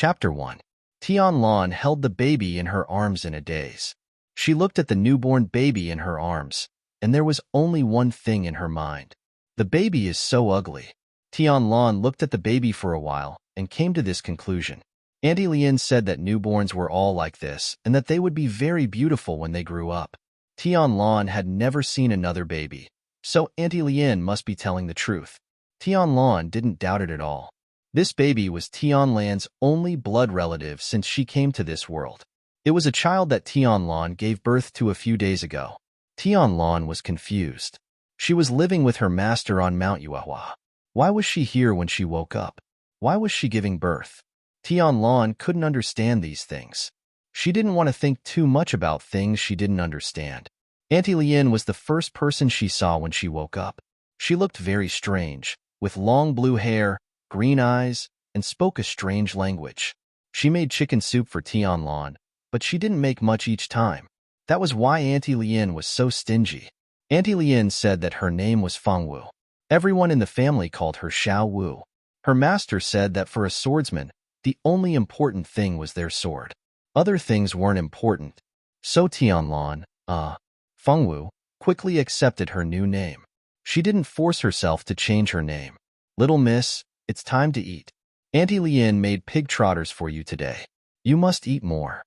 Chapter 1. Tianlan held the baby in her arms in a daze. She looked at the newborn baby in her arms, and there was only one thing in her mind. The baby is so ugly. Tianlan looked at the baby for a while and came to this conclusion. Auntie Lien said that newborns were all like this and that they would be very beautiful when they grew up. Tianlan had never seen another baby, so Auntie Lien must be telling the truth. Tianlan didn't doubt it at all. This baby was Tianlan's only blood relative since she came to this world. It was a child that Tianlan gave birth to a few days ago. Tianlan was confused. She was living with her master on Mount Yuehua. Why was she here when she woke up? Why was she giving birth? Tianlan couldn't understand these things. She didn't want to think too much about things she didn't understand. Auntie Lien was the first person she saw when she woke up. She looked very strange, with long blue hair, green eyes, and spoke a strange language. She made chicken soup for Tianlan, but she didn't make much each time. That was why Auntie Lien was so stingy. Auntie Lien said that her name was Fengwu. Everyone in the family called her Xiao Wu. Her master said that for a swordsman, the only important thing was their sword. Other things weren't important. So Tianlan, Fengwu, quickly accepted her new name. She didn't force herself to change her name. Little miss, it's time to eat. Auntie Lien made pig trotters for you today. You must eat more.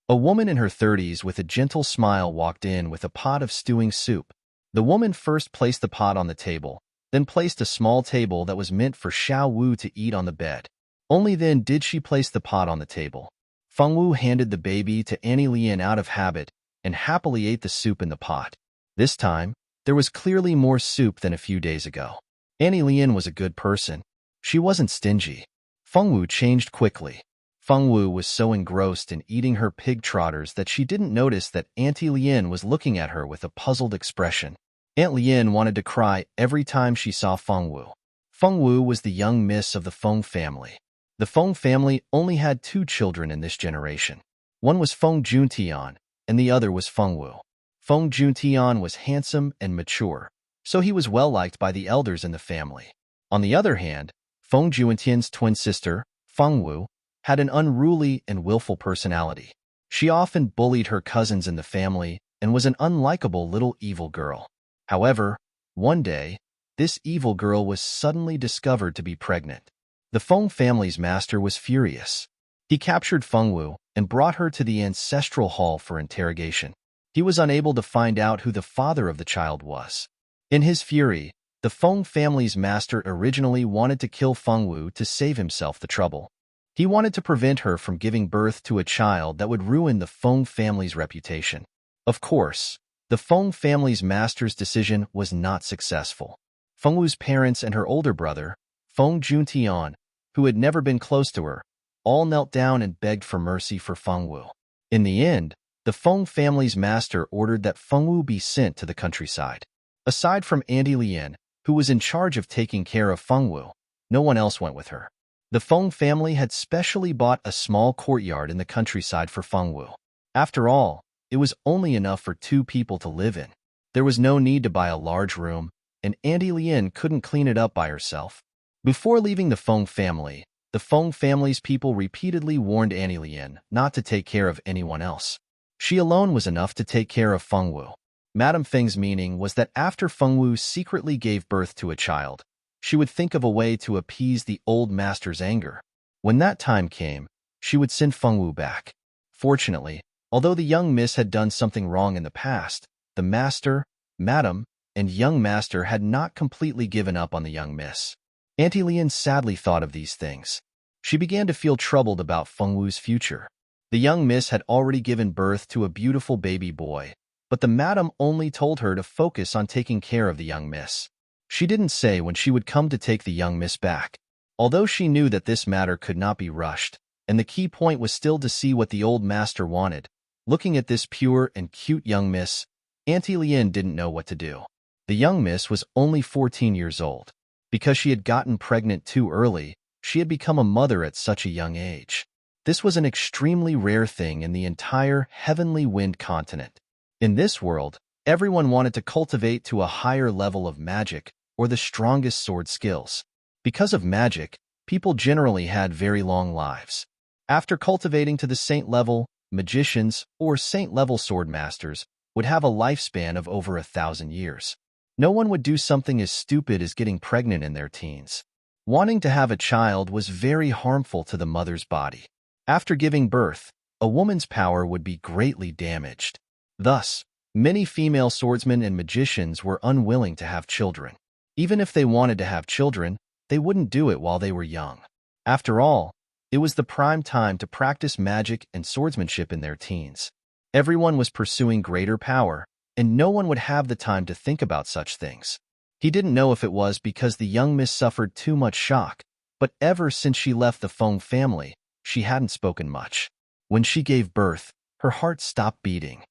A woman in her 30s with a gentle smile walked in with a pot of stewing soup. The woman first placed the pot on the table, then placed a small table that was meant for Xiao Wu to eat on the bed. Only then did she place the pot on the table. Fengwu handed the baby to Auntie Lien out of habit and happily ate the soup in the pot. This time, there was clearly more soup than a few days ago. Auntie Lien was a good person. She wasn't stingy. Fengwu changed quickly. Fengwu was so engrossed in eating her pig trotters that she didn't notice that Auntie Lien was looking at her with a puzzled expression. Aunt Lien wanted to cry every time she saw Fengwu. Fengwu was the young miss of the Feng family. The Feng family only had 2 children in this generation. One was Feng Juntian, and the other was Fengwu. Feng Juntian was handsome and mature, so he was well-liked by the elders in the family. On the other hand, Feng Juntian's twin sister, Fengwu, had an unruly and willful personality. She often bullied her cousins in the family and was an unlikable little evil girl. However, one day, this evil girl was suddenly discovered to be pregnant. The Feng family's master was furious. He captured Fengwu and brought her to the ancestral hall for interrogation. He was unable to find out who the father of the child was. In his fury, the Feng family's master originally wanted to kill Fengwu to save himself the trouble. He wanted to prevent her from giving birth to a child that would ruin the Feng family's reputation. Of course, the Feng family's master's decision was not successful. Fengwu's parents and her older brother, Feng Juntian, who had never been close to her, all knelt down and begged for mercy for Fengwu. In the end, the Feng family's master ordered that Fengwu be sent to the countryside. Aside from Auntie Lien, who was in charge of taking care of Fengwu, no one else went with her. The Feng family had specially bought a small courtyard in the countryside for Fengwu. After all, it was only enough for 2 people to live in. There was no need to buy a large room, and Auntie Lien couldn't clean it up by herself. Before leaving the Feng family, the Feng family's people repeatedly warned Auntie Lien not to take care of anyone else. She alone was enough to take care of Fengwu. Madame Feng's meaning was that after Fengwu secretly gave birth to a child, she would think of a way to appease the old master's anger. When that time came, she would send Fengwu back. Fortunately, although the young miss had done something wrong in the past, the master, madam, and young master had not completely given up on the young miss. Auntie Lien sadly thought of these things. She began to feel troubled about Fengwu's future. The young miss had already given birth to a beautiful baby boy, but the madam only told her to focus on taking care of the young miss. She didn't say when she would come to take the young miss back. Although she knew that this matter could not be rushed, and the key point was still to see what the old master wanted, looking at this pure and cute young miss, Auntie Lien didn't know what to do. The young miss was only 14 years old. Because she had gotten pregnant too early, she had become a mother at such a young age. This was an extremely rare thing in the entire Heavenly Wind continent. In this world, everyone wanted to cultivate to a higher level of magic or the strongest sword skills. Because of magic, people generally had very long lives. After cultivating to the saint level, magicians or saint level sword masters would have a lifespan of over 1,000 years. No one would do something as stupid as getting pregnant in their teens. Wanting to have a child was very harmful to the mother's body. After giving birth, a woman's power would be greatly damaged. Thus, many female swordsmen and magicians were unwilling to have children. Even if they wanted to have children, they wouldn't do it while they were young. After all, it was the prime time to practice magic and swordsmanship in their teens. Everyone was pursuing greater power, and no one would have the time to think about such things. He didn't know if it was because the young miss suffered too much shock, but ever since she left the Feng family, she hadn't spoken much. When she gave birth, her heart stopped beating.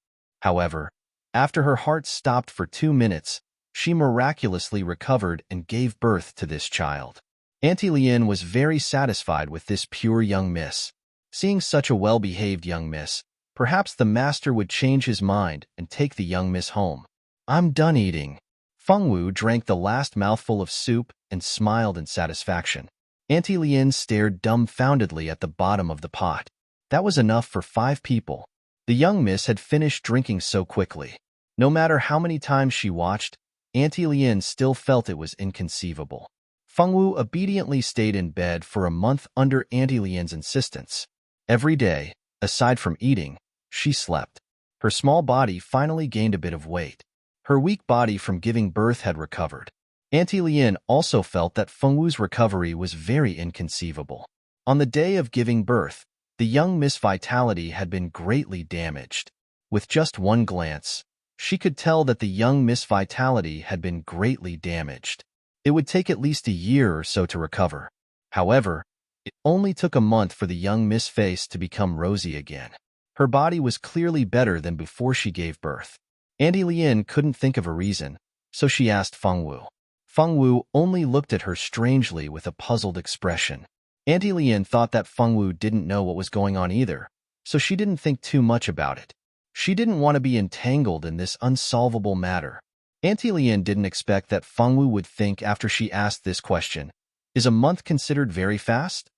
However, after her heart stopped for 2 minutes, she miraculously recovered and gave birth to this child. Auntie Lien was very satisfied with this pure young miss. Seeing such a well-behaved young miss, perhaps the master would change his mind and take the young miss home. "I'm done eating." Feng Wu drank the last mouthful of soup and smiled in satisfaction. Auntie Lien stared dumbfoundedly at the bottom of the pot. That was enough for 5 people. The young miss had finished drinking so quickly. No matter how many times she watched, Auntie Lien still felt it was inconceivable. Feng Wu obediently stayed in bed for a month under Auntie Lien's insistence. Every day, aside from eating, she slept. Her small body finally gained a bit of weight. Her weak body from giving birth had recovered. Auntie Lien also felt that Feng Wu's recovery was very inconceivable. On the day of giving birth, the young Miss Vitality had been greatly damaged. With just one glance, she could tell that the young Miss Vitality had been greatly damaged. It would take at least a year or so to recover. However, it only took a month for the young Miss face to become rosy again. Her body was clearly better than before she gave birth. Auntie Lien couldn't think of a reason, so she asked Feng Wu. Feng Wu only looked at her strangely with a puzzled expression. Auntie Lien thought that Feng Wu didn't know what was going on either, so she didn't think too much about it. She didn't want to be entangled in this unsolvable matter. Auntie Lien didn't expect that Feng Wu would think after she asked this question. Is a month considered very fast?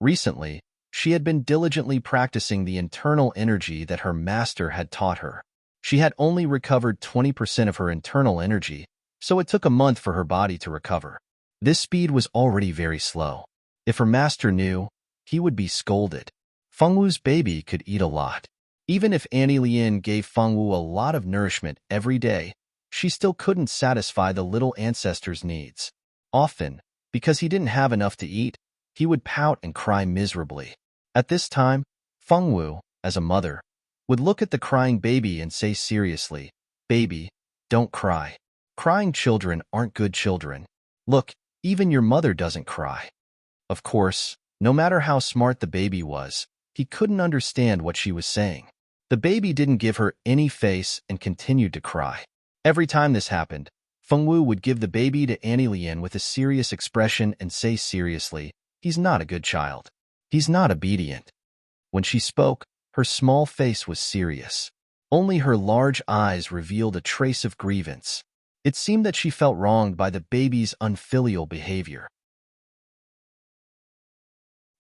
Recently, she had been diligently practicing the internal energy that her master had taught her. She had only recovered 20% of her internal energy, so it took a month for her body to recover. This speed was already very slow. If her master knew, he would be scolded. Feng Wu's baby could eat a lot. Even if Auntie Lien gave Feng Wu a lot of nourishment every day, she still couldn't satisfy the little ancestor's needs. Often, because he didn't have enough to eat, he would pout and cry miserably. At this time, Feng Wu, as a mother, would look at the crying baby and say seriously, "Baby, don't cry. Crying children aren't good children. Look, even your mother doesn't cry." Of course, no matter how smart the baby was, he couldn't understand what she was saying. The baby didn't give her any face and continued to cry. Every time this happened, Feng Wu would give the baby to Auntie Lien with a serious expression and say seriously, "He's not a good child. He's not obedient." When she spoke, her small face was serious. Only her large eyes revealed a trace of grievance. It seemed that she felt wronged by the baby's unfilial behavior.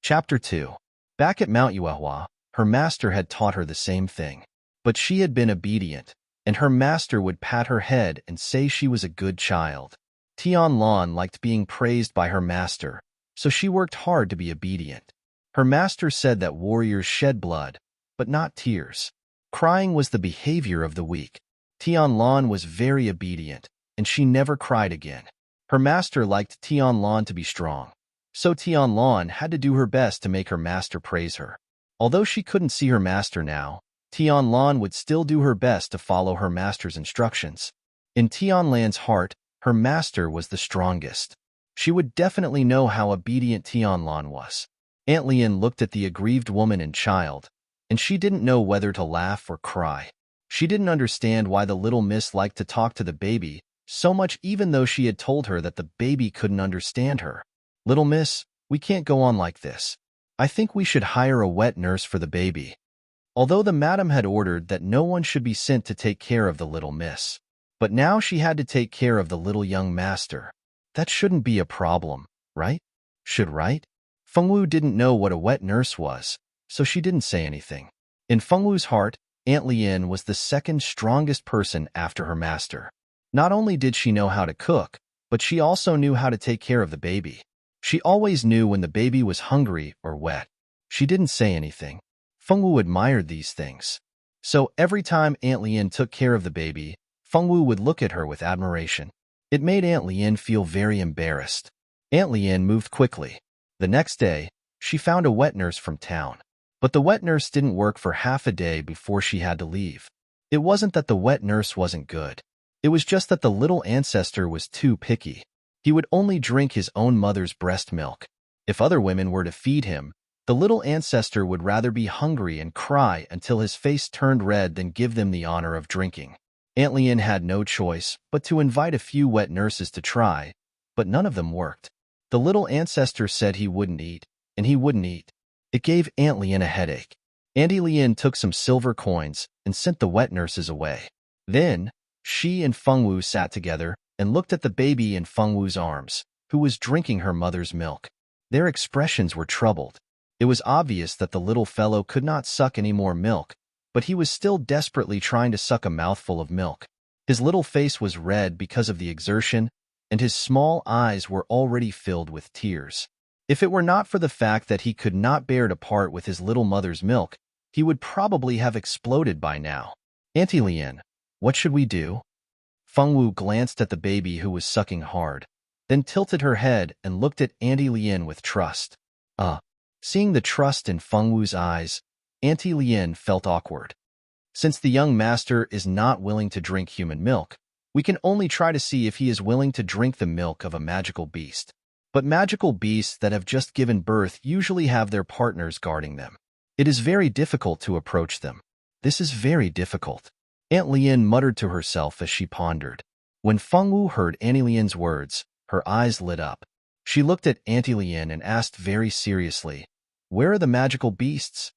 Chapter 2. Back at Mount Yuehua, her master had taught her the same thing. But she had been obedient, and her master would pat her head and say she was a good child. Tianlan liked being praised by her master, so she worked hard to be obedient. Her master said that warriors shed blood, but not tears. Crying was the behavior of the weak. Tianlan was very obedient, and she never cried again. Her master liked Tianlan to be strong, so Tianlan had to do her best to make her master praise her. Although she couldn't see her master now, Tianlan would still do her best to follow her master's instructions. In Tianlan's heart, her master was the strongest. She would definitely know how obedient Tianlan was. Aunt Lien looked at the aggrieved woman and child, and she didn't know whether to laugh or cry. She didn't understand why the little miss liked to talk to the baby so much, even though she had told her that the baby couldn't understand her. "Little miss, we can't go on like this. I think we should hire a wet nurse for the baby." Although the madam had ordered that no one should be sent to take care of the little miss, but now she had to take care of the little young master. That shouldn't be a problem, right? Should, right? Feng Wu didn't know what a wet nurse was, so she didn't say anything. In Fengwu's heart, Aunt Lien was the second strongest person after her master. Not only did she know how to cook, but she also knew how to take care of the baby. She always knew when the baby was hungry or wet. She didn't say anything. Fengwu admired these things. So every time Aunt Lien took care of the baby, Fengwu would look at her with admiration. It made Aunt Lien feel very embarrassed. Aunt Lien moved quickly. The next day, she found a wet nurse from town. But the wet nurse didn't work for half a day before she had to leave. It wasn't that the wet nurse wasn't good. It was just that the little ancestor was too picky. He would only drink his own mother's breast milk. If other women were to feed him, the little ancestor would rather be hungry and cry until his face turned red than give them the honor of drinking. Aunt Lien had no choice but to invite a few wet nurses to try, but none of them worked. The little ancestor said he wouldn't eat, and he wouldn't eat. It gave Aunt Lien a headache. Auntie Lien took some silver coins and sent the wet nurses away. Then, she and Fengwu sat together and looked at the baby in Fengwu's arms, who was drinking her mother's milk. Their expressions were troubled. It was obvious that the little fellow could not suck any more milk, but he was still desperately trying to suck a mouthful of milk. His little face was red because of the exertion, and his small eyes were already filled with tears. If it were not for the fact that he could not bear to part with his little mother's milk, he would probably have exploded by now. Auntie Lien, what should we do? Fengwu glanced at the baby who was sucking hard, then tilted her head and looked at Auntie Lien with trust. Seeing the trust in Fengwu's eyes, Auntie Lien felt awkward. Since the young master is not willing to drink human milk, we can only try to see if he is willing to drink the milk of a magical beast. But magical beasts that have just given birth usually have their partners guarding them. It is very difficult to approach them. This is very difficult. Aunt Lien muttered to herself as she pondered. When Fengwu heard Auntie Lien's words, her eyes lit up. She looked at Auntie Lien and asked very seriously, "Where are the magical beasts?"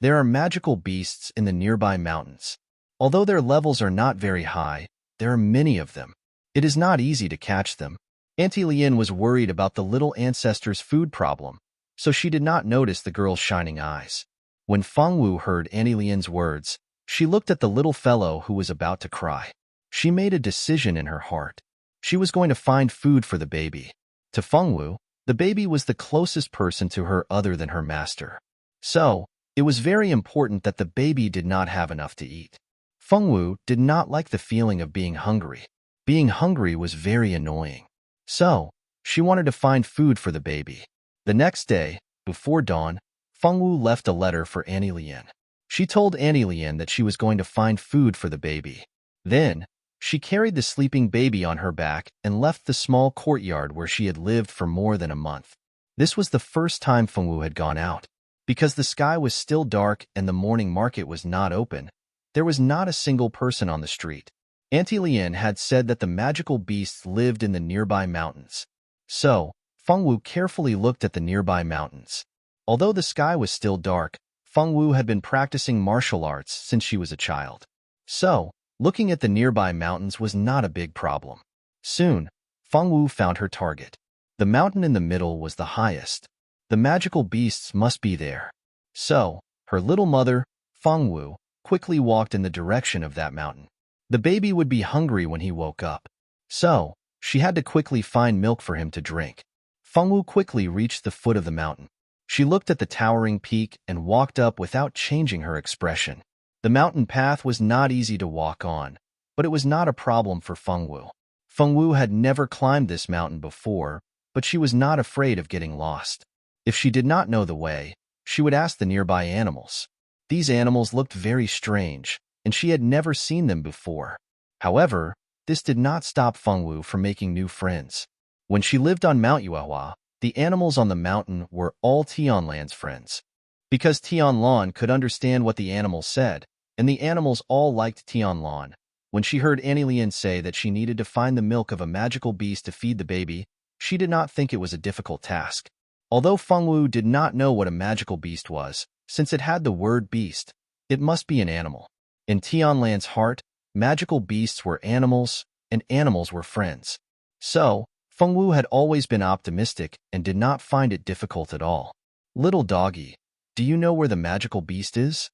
There are magical beasts in the nearby mountains. Although their levels are not very high, there are many of them. It is not easy to catch them. Auntie Lien was worried about the little ancestor's food problem, so she did not notice the girl's shining eyes. When Fengwu heard Auntie Lien's words, she looked at the little fellow who was about to cry. She made a decision in her heart. She was going to find food for the baby. To Fengwu, the baby was the closest person to her other than her master. So, it was very important that the baby did not have enough to eat. Fengwu did not like the feeling of being hungry. Being hungry was very annoying. So, she wanted to find food for the baby. The next day, before dawn, Fengwu left a letter for Auntie Lien. She told Auntie Lien that she was going to find food for the baby. Then, she carried the sleeping baby on her back and left the small courtyard where she had lived for more than a month. This was the first time Fengwu had gone out. Because the sky was still dark and the morning market was not open, there was not a single person on the street. Auntie Lien had said that the magical beasts lived in the nearby mountains. So, Fengwu carefully looked at the nearby mountains. Although the sky was still dark, Fengwu had been practicing martial arts since she was a child. So, looking at the nearby mountains was not a big problem. Soon, Fengwu found her target. The mountain in the middle was the highest. The magical beasts must be there. So, her little mother, Fengwu, quickly walked in the direction of that mountain. The baby would be hungry when he woke up. So, she had to quickly find milk for him to drink. Fengwu quickly reached the foot of the mountain. She looked at the towering peak and walked up without changing her expression. The mountain path was not easy to walk on, but it was not a problem for Fengwu. Fengwu had never climbed this mountain before, but she was not afraid of getting lost. If she did not know the way, she would ask the nearby animals. These animals looked very strange, and she had never seen them before. However, this did not stop Fengwu from making new friends. When she lived on Mount Yuehua, the animals on the mountain were all Tianlan's friends. Because Tianlan could understand what the animals said, and the animals all liked Tianlan, when she heard Auntie Lien say that she needed to find the milk of a magical beast to feed the baby, she did not think it was a difficult task. Although Fengwu did not know what a magical beast was, since it had the word beast, it must be an animal. In Tianlan's heart, magical beasts were animals, and animals were friends. So, Fengwu had always been optimistic and did not find it difficult at all. Little doggy, do you know where the magical beast is?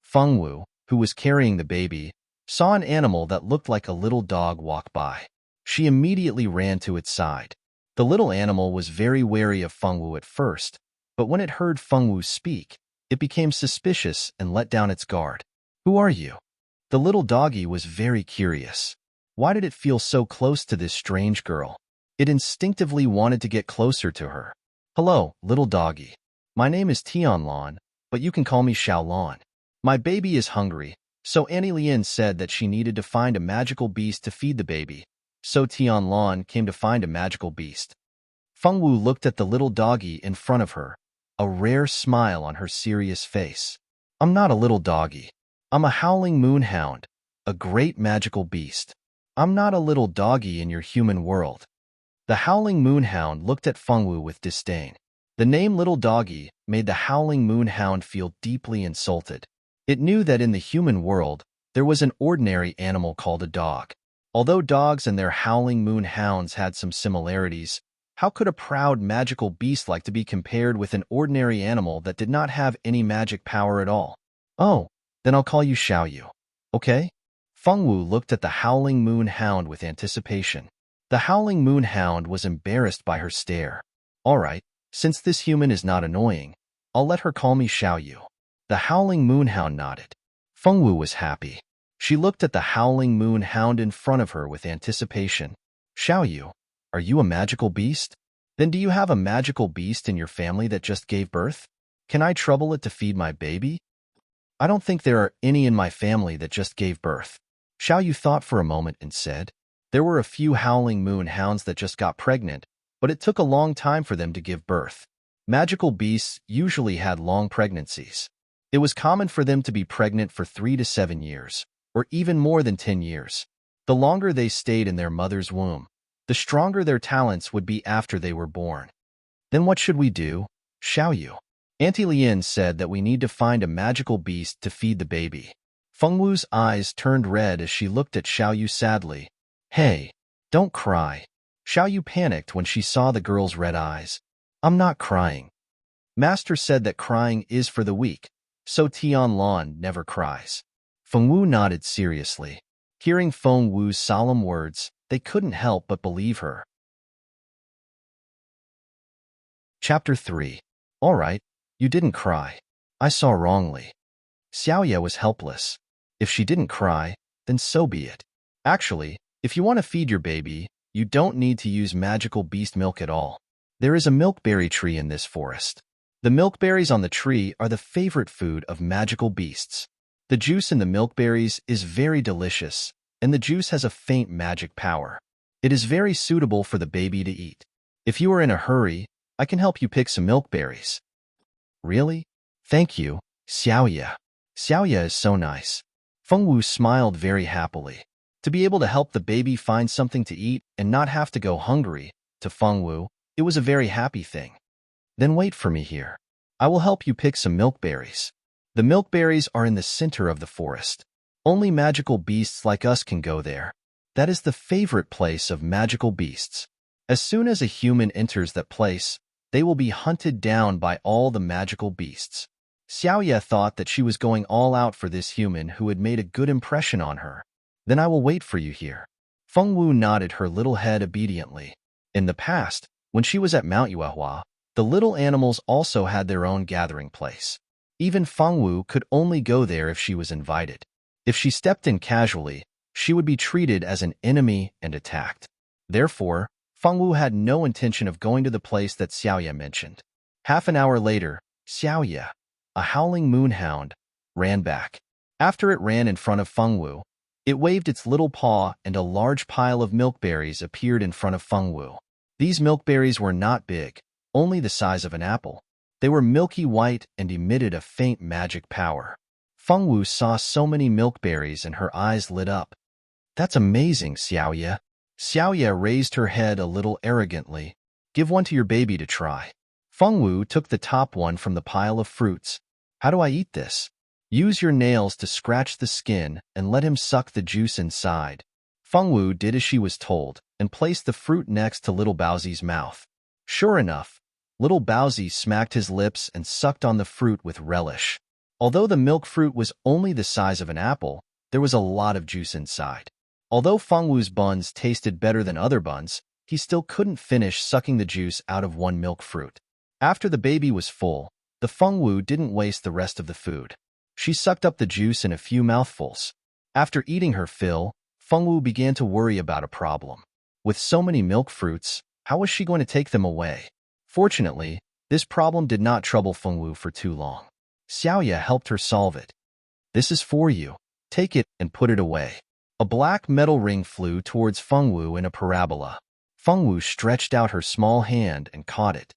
Feng Wu, who was carrying the baby, saw an animal that looked like a little dog walk by. She immediately ran to its side. The little animal was very wary of Feng Wu at first, but when it heard Feng Wu speak, it became suspicious and let down its guard. Who are you? The little doggy was very curious. Why did it feel so close to this strange girl? It instinctively wanted to get closer to her. Hello, little doggy. My name is Tianlan, but you can call me Xiaolan. My baby is hungry, so Annie Lien said that she needed to find a magical beast to feed the baby. So Tianlan came to find a magical beast. Feng Wu looked at the little doggy in front of her, a rare smile on her serious face. I'm not a little doggy. I'm a howling moonhound, a great magical beast. I'm not a little doggy in your human world. The howling moonhound looked at Feng Wu with disdain. The name Little Doggy made the howling moonhound feel deeply insulted. It knew that in the human world, there was an ordinary animal called a dog. Although dogs and their howling moonhounds had some similarities, how could a proud magical beast like to be compared with an ordinary animal that did not have any magic power at all? Oh, then I'll call you Xiaoyu. Okay? Feng Wu looked at the howling moonhound with anticipation. The howling moonhound was embarrassed by her stare. All right, since this human is not annoying, I'll let her call me Xiaoyu. The howling moonhound nodded. Feng Wu was happy. She looked at the howling moonhound in front of her with anticipation. Xiaoyu, are you a magical beast? Then do you have a magical beast in your family that just gave birth? Can I trouble it to feed my baby? I don't think there are any in my family that just gave birth. Xiaoyu thought for a moment and said, there were a few howling moonhounds that just got pregnant, but it took a long time for them to give birth. Magical beasts usually had long pregnancies. It was common for them to be pregnant for 3 to 7 years, or even more than 10 years. The longer they stayed in their mother's womb, the stronger their talents would be after they were born. Then what should we do, Xiaoyu? Auntie Lien said that we need to find a magical beast to feed the baby. Feng Wu's eyes turned red as she looked at Xiaoyu sadly. Hey, don't cry. Xiaoyu panicked when she saw the girl's red eyes. I'm not crying. Master said that crying is for the weak, so Tianlan never cries. Feng Wu nodded seriously. Hearing Feng Wu's solemn words, they couldn't help but believe her. Chapter 3. All right, you didn't cry. I saw wrongly. Xiaoya was helpless. If she didn't cry, then so be it. Actually, if you want to feed your baby, you don't need to use magical beast milk at all. There is a milkberry tree in this forest. The milkberries on the tree are the favorite food of magical beasts. The juice in the milkberries is very delicious, and the juice has a faint magic power. It is very suitable for the baby to eat. If you are in a hurry, I can help you pick some milkberries. Really? Thank you, Xiaoya. Xiaoya is so nice. Feng Wu smiled very happily. To be able to help the baby find something to eat and not have to go hungry, to Feng Wu, it was a very happy thing. Then wait for me here. I will help you pick some milkberries. The milkberries are in the center of the forest. Only magical beasts like us can go there. That is the favorite place of magical beasts. As soon as a human enters that place, they will be hunted down by all the magical beasts. Xiaoya thought that she was going all out for this human who had made a good impression on her. Then I will wait for you here. Feng Wu nodded her little head obediently. In the past, when she was at Mount Yuehua, the little animals also had their own gathering place. Even Feng Wu could only go there if she was invited. If she stepped in casually, she would be treated as an enemy and attacked. Therefore, Feng Wu had no intention of going to the place that Xiaoya mentioned. Half an hour later, Xiaoya, a howling moonhound, ran back. After it ran in front of Feng Wu, it waved its little paw and a large pile of milkberries appeared in front of Feng Wu. These milkberries were not big, only the size of an apple. They were milky white and emitted a faint magic power. Feng Wu saw so many milkberries and her eyes lit up. That's amazing, Xiaoya. Xiaoya raised her head a little arrogantly. Give one to your baby to try. Feng Wu took the top one from the pile of fruits. How do I eat this? Use your nails to scratch the skin and let him suck the juice inside. Feng Wu did as she was told and placed the fruit next to little Baozi's mouth. Sure enough, Little Bowsy smacked his lips and sucked on the fruit with relish. Although the milk fruit was only the size of an apple, there was a lot of juice inside. Although Fengwu's buns tasted better than other buns, he still couldn't finish sucking the juice out of one milk fruit. After the baby was full, the Fengwu didn't waste the rest of the food. She sucked up the juice in a few mouthfuls. After eating her fill, Fengwu began to worry about a problem. With so many milk fruits, how was she going to take them away? Fortunately, this problem did not trouble Fengwu for too long. Xiaoya helped her solve it. "This is for you. Take it and put it away." A black metal ring flew towards Fengwu in a parabola. Fengwu stretched out her small hand and caught it.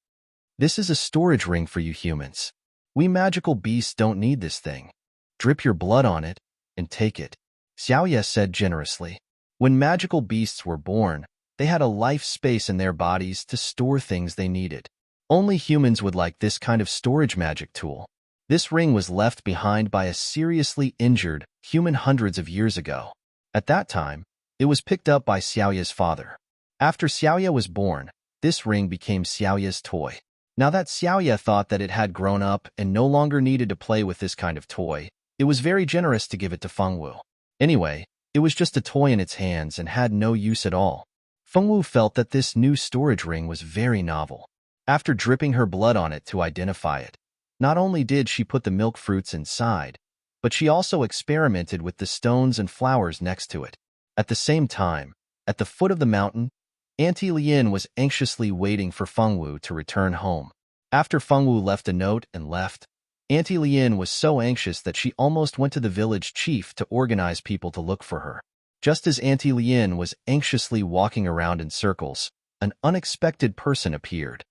"This is a storage ring for you humans. We magical beasts don't need this thing. Drip your blood on it and take it," Xiaoya said generously. When magical beasts were born, they had a life space in their bodies to store things they needed. Only humans would like this kind of storage magic tool. This ring was left behind by a seriously injured human hundreds of years ago. At that time, it was picked up by Xiaoya's father. After Xiaoya was born, this ring became Xiaoya's toy. Now that Xiaoya thought that it had grown up and no longer needed to play with this kind of toy, it was very generous to give it to Fengwu. Anyway, it was just a toy in its hands and had no use at all. Fengwu felt that this new storage ring was very novel. After dripping her blood on it to identify it, not only did she put the milk fruits inside, but she also experimented with the stones and flowers next to it. At the same time, at the foot of the mountain, Auntie Lien was anxiously waiting for Fengwu to return home. After Fengwu left a note and left, Auntie Lien was so anxious that she almost went to the village chief to organize people to look for her. Just as Auntie Lien was anxiously walking around in circles, an unexpected person appeared.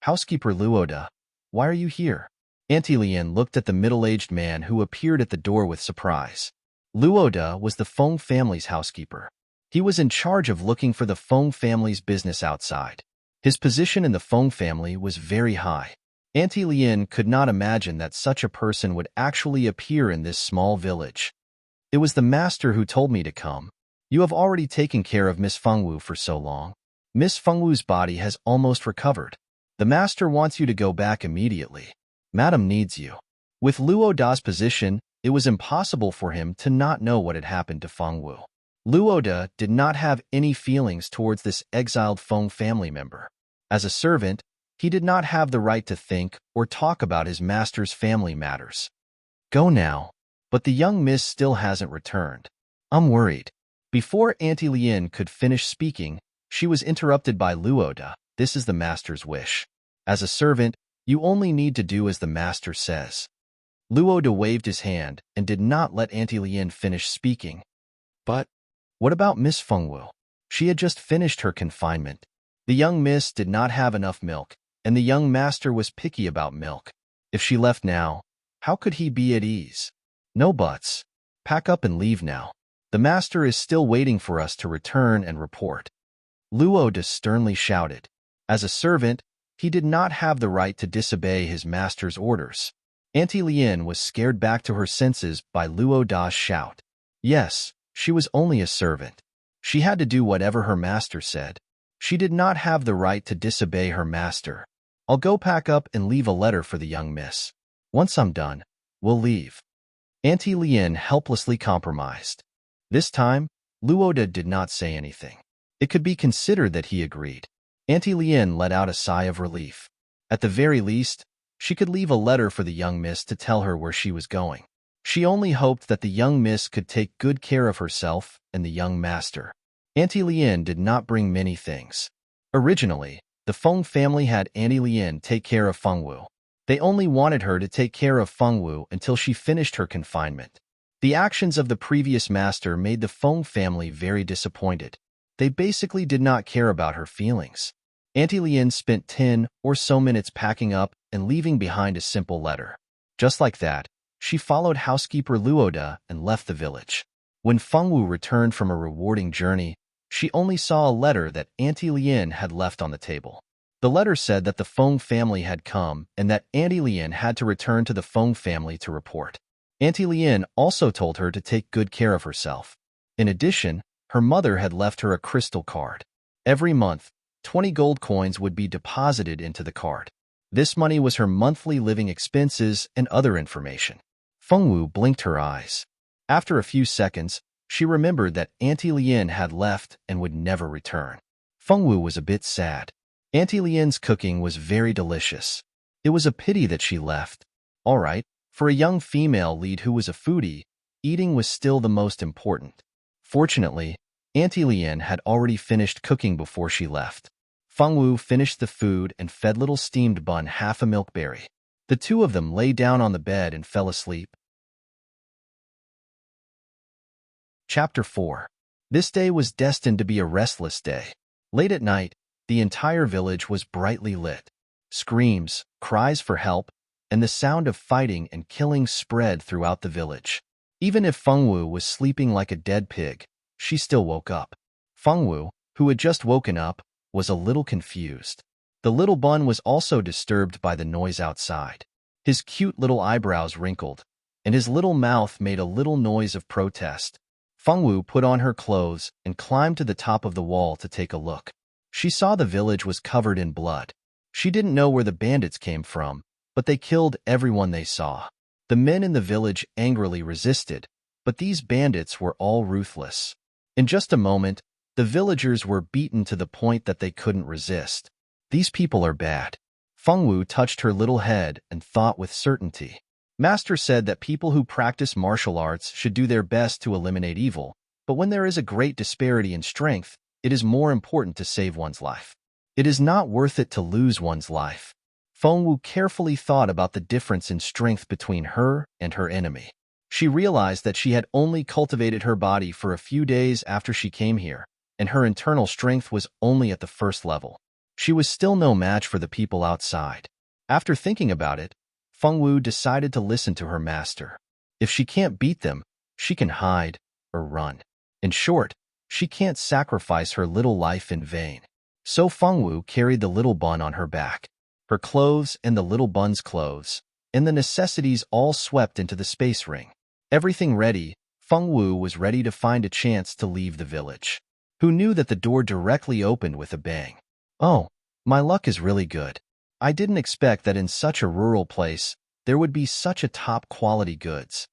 "Housekeeper Luoda, why are you here?" Auntie Lien looked at the middle-aged man who appeared at the door with surprise. Luoda was the Feng family's housekeeper. He was in charge of looking for the Feng family's business outside. His position in the Feng family was very high. Auntie Lien could not imagine that such a person would actually appear in this small village. "It was the master who told me to come. You have already taken care of Miss Fengwu for so long. Miss Fengwu's body has almost recovered. The master wants you to go back immediately. Madam needs you." With Luo Da's position, it was impossible for him to not know what had happened to Fengwu. Luo Da did not have any feelings towards this exiled Feng family member. As a servant, he did not have the right to think or talk about his master's family matters. "Go now, but the young miss still hasn't returned. I'm worried." Before Auntie Lien could finish speaking, she was interrupted by Luo Da. "This is the master's wish. As a servant, you only need to do as the master says." Luo Da waved his hand and did not let Auntie Lien finish speaking. "But what about Miss Fengwu? She had just finished her confinement. The young miss did not have enough milk, and the young master was picky about milk. If she left now, how could he be at ease? No buts. Pack up and leave now. The master is still waiting for us to return and report." Luo Da sternly shouted. As a servant, he did not have the right to disobey his master's orders. Auntie Lien was scared back to her senses by Luo Da's shout. Yes, she was only a servant. She had to do whatever her master said. She did not have the right to disobey her master. "I'll go pack up and leave a letter for the young miss. Once I'm done, we'll leave." Auntie Lien helplessly compromised. This time, Luo Da did not say anything. It could be considered that he agreed. Auntie Lien let out a sigh of relief. At the very least, she could leave a letter for the young miss to tell her where she was going. She only hoped that the young miss could take good care of herself and the young master. Auntie Lien did not bring many things. Originally, the Feng family had Auntie Lien take care of Fengwu. They only wanted her to take care of Fengwu until she finished her confinement. The actions of the previous master made the Feng family very disappointed. They basically did not care about her feelings. Auntie Lien spent 10 or so minutes packing up and leaving behind a simple letter. Just like that, she followed housekeeper Luo Da and left the village. When Fengwu returned from a rewarding journey, she only saw a letter that Auntie Lien had left on the table. The letter said that the Feng family had come and that Auntie Lien had to return to the Feng family to report. Auntie Lien also told her to take good care of herself. In addition, her mother had left her a crystal card. Every month, 20 gold coins would be deposited into the card. This money was her monthly living expenses and other information. Fengwu blinked her eyes. After a few seconds, she remembered that Auntie Lien had left and would never return. Fengwu was a bit sad. Auntie Lien's cooking was very delicious. It was a pity that she left. All right, for a young female lead who was a foodie, eating was still the most important. Fortunately, Auntie Lien had already finished cooking before she left. Fengwu finished the food and fed little steamed bun half a milkberry. The two of them lay down on the bed and fell asleep. Chapter 4. This day was destined to be a restless day. Late at night, the entire village was brightly lit. Screams, cries for help, and the sound of fighting and killing spread throughout the village. Even if Fengwu was sleeping like a dead pig, she still woke up. Fengwu, who had just woken up, was a little confused. The little bun was also disturbed by the noise outside. His cute little eyebrows wrinkled, and his little mouth made a little noise of protest. Fengwu put on her clothes and climbed to the top of the wall to take a look. She saw the village was covered in blood. She didn't know where the bandits came from, but they killed everyone they saw. The men in the village angrily resisted, but these bandits were all ruthless. In just a moment, the villagers were beaten to the point that they couldn't resist. These people are bad. Fengwu touched her little head and thought with certainty. Master said that people who practice martial arts should do their best to eliminate evil, but when there is a great disparity in strength, it is more important to save one's life. It is not worth it to lose one's life. Fengwu carefully thought about the difference in strength between her and her enemy. She realized that she had only cultivated her body for a few days after she came here, and her internal strength was only at the first level. She was still no match for the people outside. After thinking about it, Fengwu decided to listen to her master. If she can't beat them, she can hide or run. In short, she can't sacrifice her little life in vain. So Fengwu carried the little bun on her back. Her clothes and the little bun's clothes, and the necessities all swept into the space ring. Everything ready, Fengwu was ready to find a chance to leave the village. Who knew that the door directly opened with a bang? Oh, my luck is really good. I didn't expect that in such a rural place, there would be such a top-quality goods.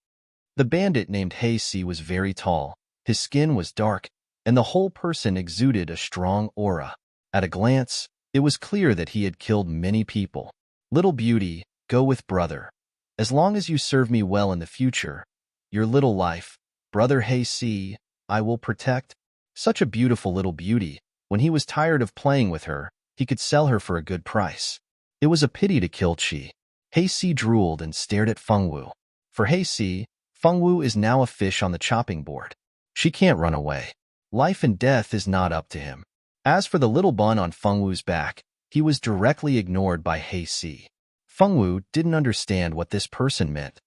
The bandit named Haysi was very tall, his skin was dark, and the whole person exuded a strong aura. At a glance, it was clear that he had killed many people. Little beauty, go with brother. As long as you serve me well in the future, your little life, brother Haysi, I will protect. Such a beautiful little beauty. When he was tired of playing with her, he could sell her for a good price. It was a pity to kill Chi. Haysi drooled and stared at Fengwu. For Haysi, Fengwu is now a fish on the chopping board. She can't run away. Life and death is not up to him. As for the little bun on Fengwu's back, he was directly ignored by Haysi. Fengwu didn't understand what this person meant.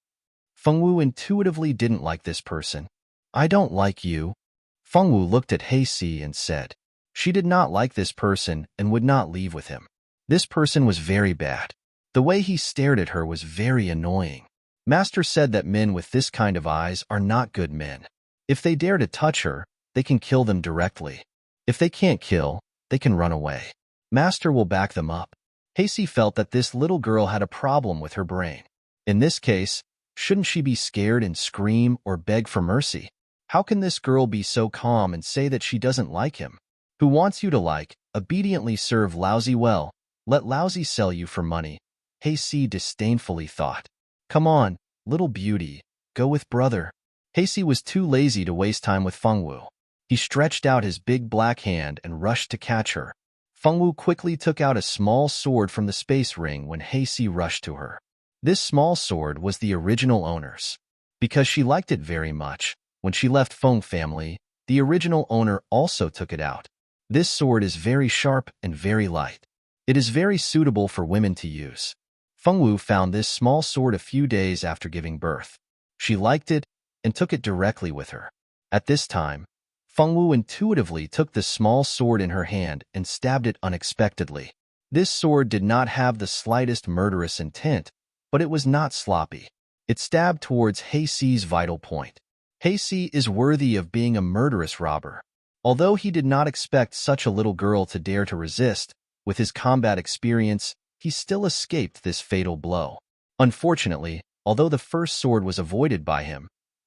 Fengwu intuitively didn't like this person. I don't like you. Fengwu looked at Haysi and said. She did not like this person and would not leave with him. This person was very bad. The way he stared at her was very annoying. Master said that men with this kind of eyes are not good men. If they dare to touch her, they can kill them directly. If they can't kill, they can run away. Master will back them up. Haysi felt that this little girl had a problem with her brain. In this case, shouldn't she be scared and scream or beg for mercy? How can this girl be so calm and say that she doesn't like him? Who wants you to like, obediently serve lousy well, let lousy sell you for money, Haysi disdainfully thought. Come on, little beauty, go with brother. Haysi was too lazy to waste time with Fengwu. He stretched out his big black hand and rushed to catch her. Fengwu quickly took out a small sword from the space ring when Haysi rushed to her. This small sword was the original owner's. Because she liked it very much, when she left Feng family, the original owner also took it out. This sword is very sharp and very light. It is very suitable for women to use. Fengwu found this small sword a few days after giving birth. She liked it and took it directly with her. At this time, Fengwu intuitively took the small sword in her hand and stabbed it unexpectedly. This sword did not have the slightest murderous intent, but it was not sloppy. It stabbed towards Haysi's vital point. Haysi is worthy of being a murderous robber. Although he did not expect such a little girl to dare to resist, with his combat experience, he still escaped this fatal blow. Unfortunately, although the first sword was avoided by him,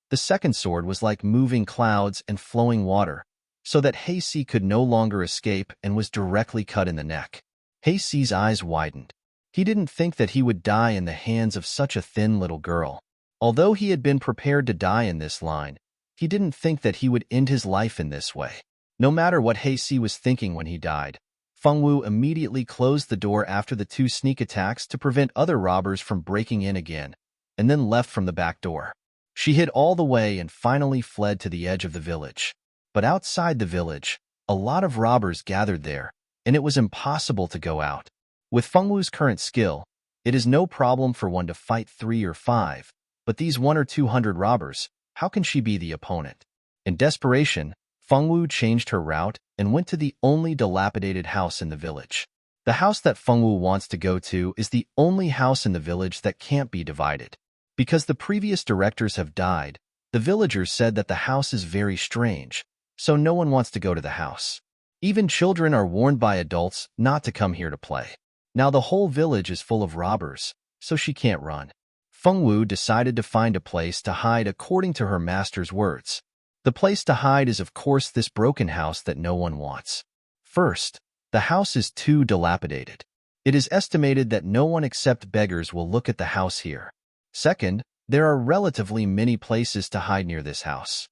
the second sword was like moving clouds and flowing water, so that Heisi could no longer escape and was directly cut in the neck. Heisi's eyes widened. He didn't think that he would die in the hands of such a thin little girl. Although he had been prepared to die in this line, he didn't think that he would end his life in this way. No matter what Heisi was thinking when he died, Fengwu immediately closed the door after the two sneak attacks to prevent other robbers from breaking in again, and then left from the back door. She hid all the way and finally fled to the edge of the village. But outside the village, a lot of robbers gathered there, and it was impossible to go out. With Fengwu's current skill, it is no problem for one to fight 3 or 5, but these 100 or 200 robbers, how can she be the opponent? In desperation, Fengwu changed her route and went to the only dilapidated house in the village. The house that Fengwu wants to go to is the only house in the village that can't be divided. Because the previous directors have died, the villagers said that the house is very strange, so no one wants to go to the house. Even children are warned by adults not to come here to play. Now the whole village is full of robbers, so she can't run. Fengwu decided to find a place to hide according to her master's words. The place to hide is of course this broken house that no one wants. First, the house is too dilapidated. It is estimated that no one except beggars will look at the house here. Second, there are relatively many places to hide near this house.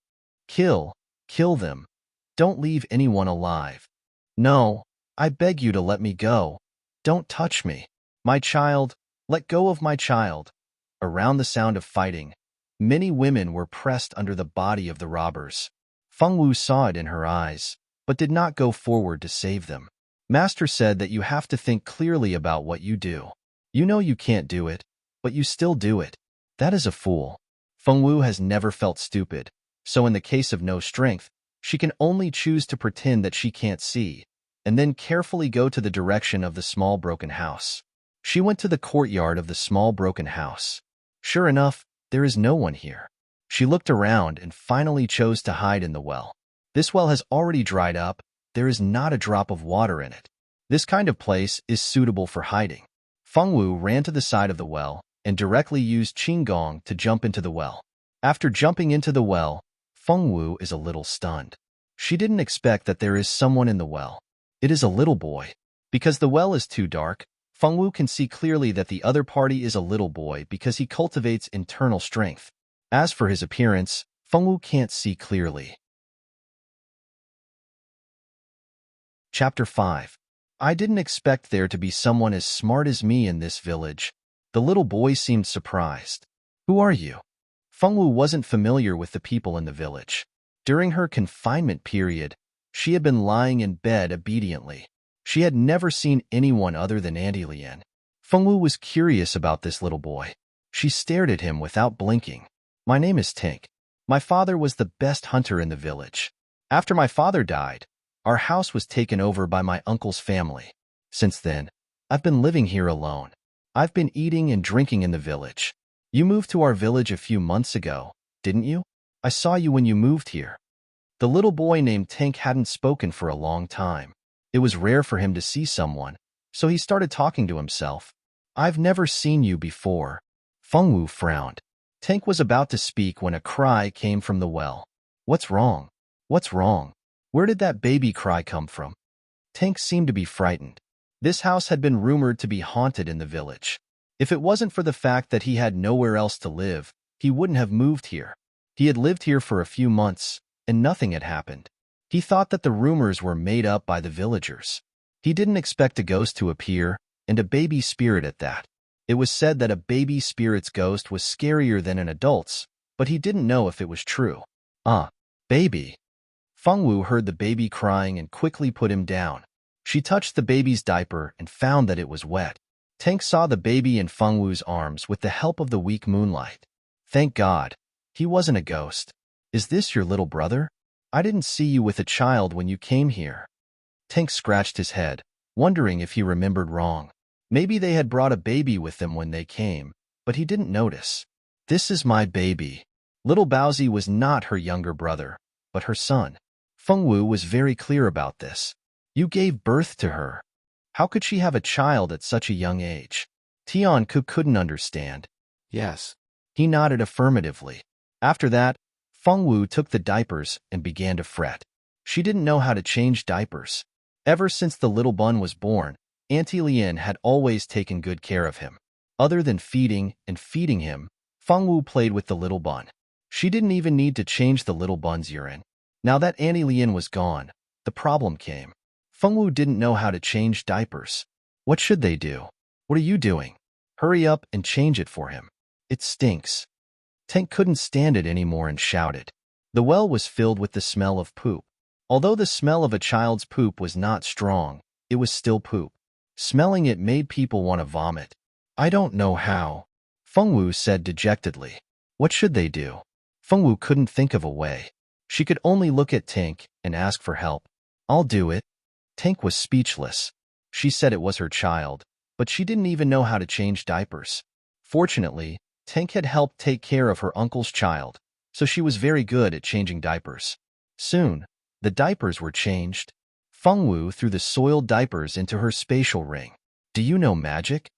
Kill them. Don't leave anyone alive. No, I beg you to let me go. Don't touch me. My child, let go of my child. Around the sound of fighting, many women were pressed under the body of the robbers. Fengwu saw it in her eyes, but did not go forward to save them. Master said that you have to think clearly about what you do. You know you can't do it, but you still do it. That is a fool. Fengwu has never felt stupid, so in the case of no strength, she can only choose to pretend that she can't see, and then carefully go to the direction of the small broken house. She went to the courtyard of the small broken house. Sure enough, there is no one here. She looked around and finally chose to hide in the well. This well has already dried up. There is not a drop of water in it. This kind of place is suitable for hiding. Fengwu ran to the side of the well and directly used Qinggong to jump into the well. After jumping into the well, Fengwu is a little stunned. She didn't expect that there is someone in the well. It is a little boy. Because the well is too dark, Fengwu can see clearly that the other party is a little boy because he cultivates internal strength. As for his appearance, Fengwu can't see clearly. Chapter 5. I didn't expect there to be someone as smart as me in this village. The little boy seemed surprised. Who are you? Fengwu wasn't familiar with the people in the village. During her confinement period, she had been lying in bed obediently. She had never seen anyone other than Auntie Lian. Fengwu was curious about this little boy. She stared at him without blinking. My name is Tink. My father was the best hunter in the village. After my father died, our house was taken over by my uncle's family. Since then, I've been living here alone. I've been eating and drinking in the village. You moved to our village a few months ago, didn't you? I saw you when you moved here. The little boy named Tink hadn't spoken for a long time. It was rare for him to see someone, so he started talking to himself. I've never seen you before. Fengwu frowned. Tink was about to speak when a cry came from the well. What's wrong? What's wrong? Where did that baby cry come from? Tink seemed to be frightened. This house had been rumored to be haunted in the village. If it wasn't for the fact that he had nowhere else to live, he wouldn't have moved here. He had lived here for a few months, and nothing had happened. He thought that the rumors were made up by the villagers. He didn't expect a ghost to appear, and a baby spirit at that. It was said that a baby spirit's ghost was scarier than an adult's, but he didn't know if it was true. Baby. Fengwu heard the baby crying and quickly put him down. She touched the baby's diaper and found that it was wet. Tink saw the baby in Fengwu's arms with the help of the weak moonlight. Thank God. He wasn't a ghost. Is this your little brother? I didn't see you with a child when you came here. Tink scratched his head, wondering if he remembered wrong. Maybe they had brought a baby with them when they came, but he didn't notice. This is my baby. Little Baozi was not her younger brother, but her son. Fengwu was very clear about this. You gave birth to her. How could she have a child at such a young age? Tianku couldn't understand. Yes. He nodded affirmatively. After that, Fengwu took the diapers and began to fret. She didn't know how to change diapers. Ever since the little bun was born, Auntie Lien had always taken good care of him. Other than feeding and feeding him, Fengwu played with the little bun. She didn't even need to change the little bun's urine. Now that Auntie Lien was gone, the problem came. Fengwu didn't know how to change diapers. What should they do? What are you doing? Hurry up and change it for him. It stinks. Tank couldn't stand it anymore and shouted. The well was filled with the smell of poop. Although the smell of a child's poop was not strong, it was still poop. Smelling it made people want to vomit. I don't know how, Fengwu said dejectedly. What should they do? Fengwu couldn't think of a way. She could only look at Tank and ask for help. I'll do it. Tank was speechless. She said it was her child, but she didn't even know how to change diapers. Fortunately, Tank had helped take care of her uncle's child, so she was very good at changing diapers. Soon, the diapers were changed. Fengwu threw the soiled diapers into her spatial ring. Do you know magic?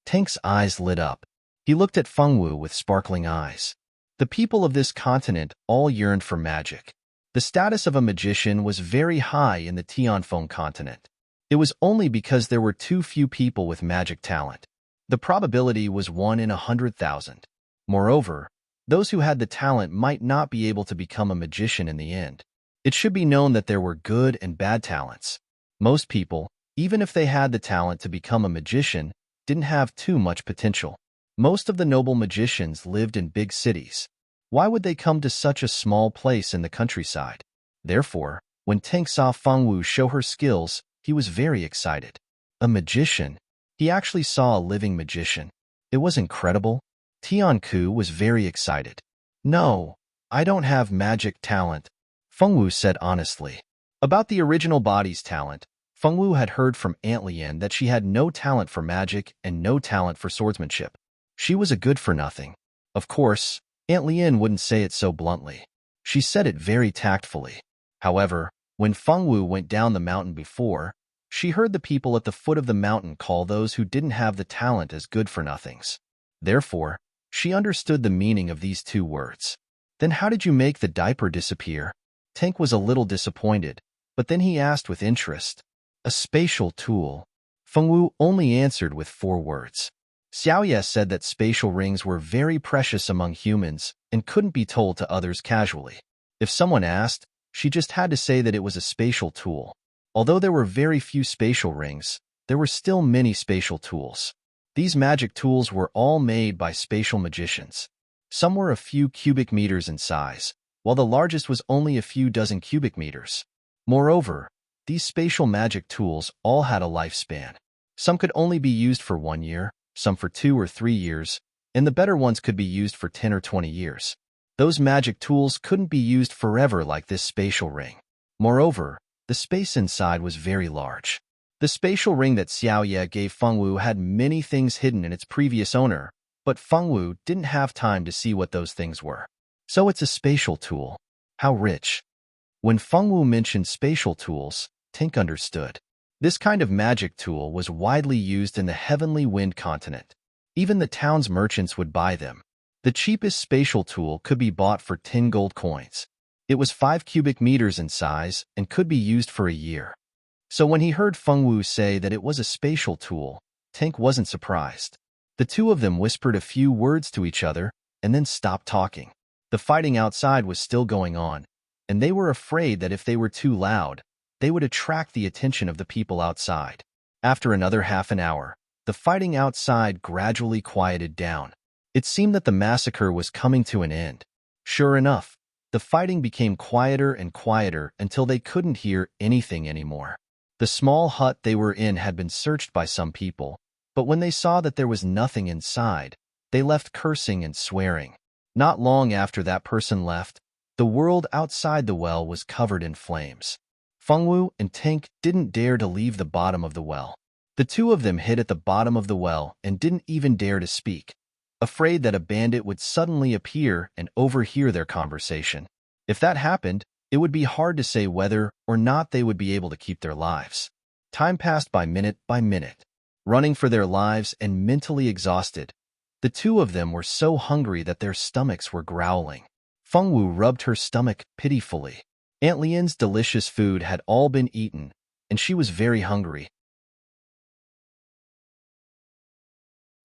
Tank's eyes lit up. He looked at Fengwu with sparkling eyes. The people of this continent all yearned for magic. The status of a magician was very high in the Tianfeng continent. It was only because there were too few people with magic talent. The probability was 1 in 100,000. Moreover, those who had the talent might not be able to become a magician in the end. It should be known that there were good and bad talents. Most people, even if they had the talent to become a magician, didn't have too much potential. Most of the noble magicians lived in big cities. Why would they come to such a small place in the countryside? Therefore, when Tank saw Fengwu show her skills, he was very excited. A magician? He actually saw a living magician. It was incredible. Tianku was very excited. No, I don't have magic talent, Fengwu said honestly. About the original body's talent, Fengwu had heard from Aunt Lien that she had no talent for magic and no talent for swordsmanship. She was a good-for-nothing. Of course, Aunt Lien wouldn't say it so bluntly. She said it very tactfully. However, when Fengwu went down the mountain before, she heard the people at the foot of the mountain call those who didn't have the talent as good-for-nothings. Therefore, she understood the meaning of these two words. Then how did you make the diaper disappear? Tank was a little disappointed, but then he asked with interest. A spatial tool. Fengwu only answered with 4 words. Xiaoye said that spatial rings were very precious among humans and couldn't be told to others casually. If someone asked, she just had to say that it was a spatial tool. Although there were very few spatial rings, there were still many spatial tools. These magic tools were all made by spatial magicians. Some were a few cubic meters in size, while the largest was only a few dozen cubic meters. Moreover, these spatial magic tools all had a lifespan. Some could only be used for 1 year, some for 2 or 3 years, and the better ones could be used for 10 or 20 years. Those magic tools couldn't be used forever like this spatial ring. Moreover, the space inside was very large. The spatial ring that Xiaoye gave Fengwu had many things hidden in its previous owner, but Fengwu didn't have time to see what those things were. So it's a spatial tool. How rich. When Fengwu mentioned spatial tools, Tink understood. This kind of magic tool was widely used in the Heavenly Wind continent. Even the town's merchants would buy them. The cheapest spatial tool could be bought for 10 gold coins. It was 5 cubic meters in size and could be used for a year. So when he heard Fengwu say that it was a spatial tool, Tink wasn't surprised. The two of them whispered a few words to each other and then stopped talking. The fighting outside was still going on, and they were afraid that if they were too loud, they would attract the attention of the people outside. After another half an hour, the fighting outside gradually quieted down. It seemed that the massacre was coming to an end. Sure enough, the fighting became quieter and quieter until they couldn't hear anything anymore. The small hut they were in had been searched by some people, but when they saw that there was nothing inside, they left cursing and swearing. Not long after that person left, the world outside the well was covered in flames. Fengwu and Tink didn't dare to leave the bottom of the well. The two of them hid at the bottom of the well and didn't even dare to speak, afraid that a bandit would suddenly appear and overhear their conversation. If that happened, it would be hard to say whether or not they would be able to keep their lives. Time passed by minute, running for their lives and mentally exhausted. The two of them were so hungry that their stomachs were growling. Fengwu rubbed her stomach pitifully. Aunt Lian's delicious food had all been eaten, and she was very hungry.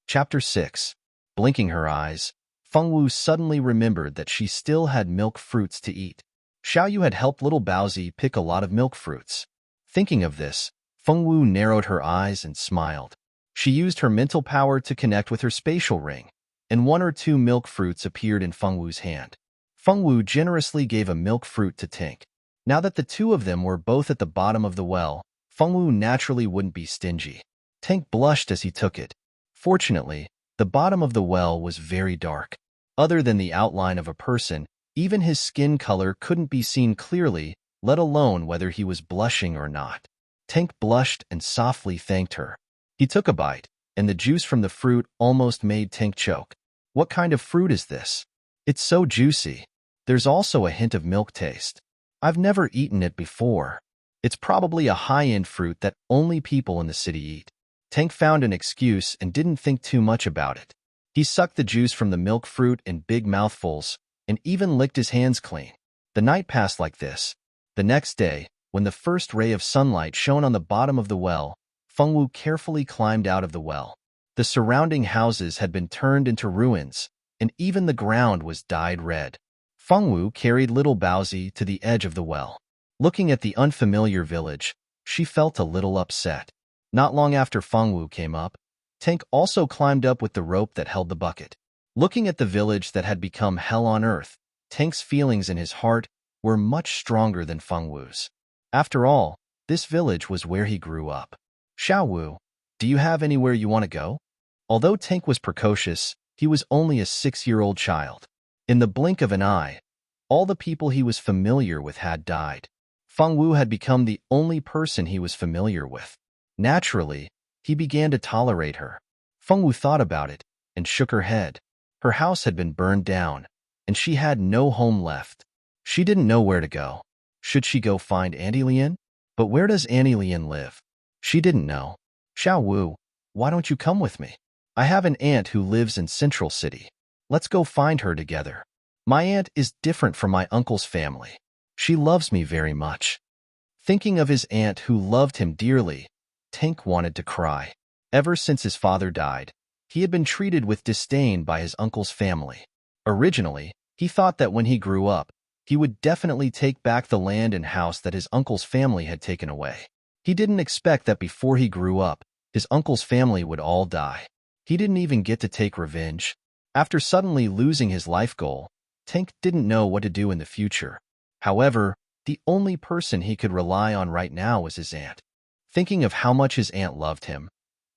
Chapter 6. Blinking her eyes, Fengwu suddenly remembered that she still had milk fruits to eat. Xiaoyu had helped little Baozi pick a lot of milk fruits. Thinking of this, Fengwu narrowed her eyes and smiled. She used her mental power to connect with her spatial ring, and 1 or 2 milk fruits appeared in Fengwu's hand. Fengwu generously gave a milk fruit to Tink. Now that the two of them were both at the bottom of the well, Fengwu naturally wouldn't be stingy. Tink blushed as he took it. Fortunately, the bottom of the well was very dark. Other than the outline of a person, even his skin color couldn't be seen clearly, let alone whether he was blushing or not. Tink blushed and softly thanked her. He took a bite, and the juice from the fruit almost made Tink choke. What kind of fruit is this? It's so juicy. There's also a hint of milk taste. I've never eaten it before. It's probably a high-end fruit that only people in the city eat. Tink found an excuse and didn't think too much about it. He sucked the juice from the milk fruit in big mouthfuls and even licked his hands clean. The night passed like this. The next day, when the first ray of sunlight shone on the bottom of the well, Fengwu carefully climbed out of the well. The surrounding houses had been turned into ruins, and even the ground was dyed red. Fengwu carried little Baozi to the edge of the well. Looking at the unfamiliar village, she felt a little upset. Not long after Fengwu came up, Tink also climbed up with the rope that held the bucket. Looking at the village that had become hell on earth, Tink's feelings in his heart were much stronger than Fengwu's. After all, this village was where he grew up. Xiaowu, do you have anywhere you want to go? Although Tink was precocious, he was only a 6-year-old child. In the blink of an eye, all the people he was familiar with had died. Fengwu had become the only person he was familiar with. Naturally, he began to tolerate her. Fengwu thought about it and shook her head. Her house had been burned down, and she had no home left. She didn't know where to go. Should she go find Auntie Lian? But where does Auntie Lian live? She didn't know. Xiaowu, why don't you come with me? I have an aunt who lives in Central City. Let's go find her together. My aunt is different from my uncle's family. She loves me very much. Thinking of his aunt who loved him dearly, Tink wanted to cry. Ever since his father died, he had been treated with disdain by his uncle's family. Originally, he thought that when he grew up, he would definitely take back the land and house that his uncle's family had taken away. He didn't expect that before he grew up, his uncle's family would all die. He didn't even get to take revenge. After suddenly losing his life goal, Tink didn't know what to do in the future. However, the only person he could rely on right now was his aunt. Thinking of how much his aunt loved him,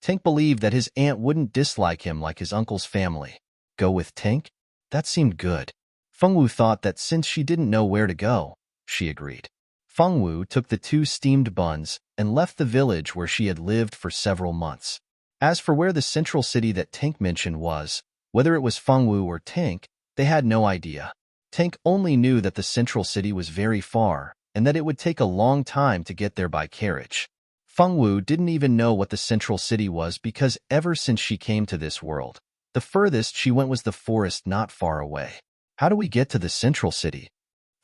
Tink believed that his aunt wouldn't dislike him like his uncle's family. Go with Tink? That seemed good. Fengwu thought that since she didn't know where to go, she agreed. Fengwu took the 2 steamed buns and left the village where she had lived for several months. As for where the central city that Tink mentioned was, whether it was Fengwu or Tink, they had no idea. Tink only knew that the central city was very far and that it would take a long time to get there by carriage. Fengwu didn't even know what the central city was because ever since she came to this world, the furthest she went was the forest not far away. How do we get to the central city?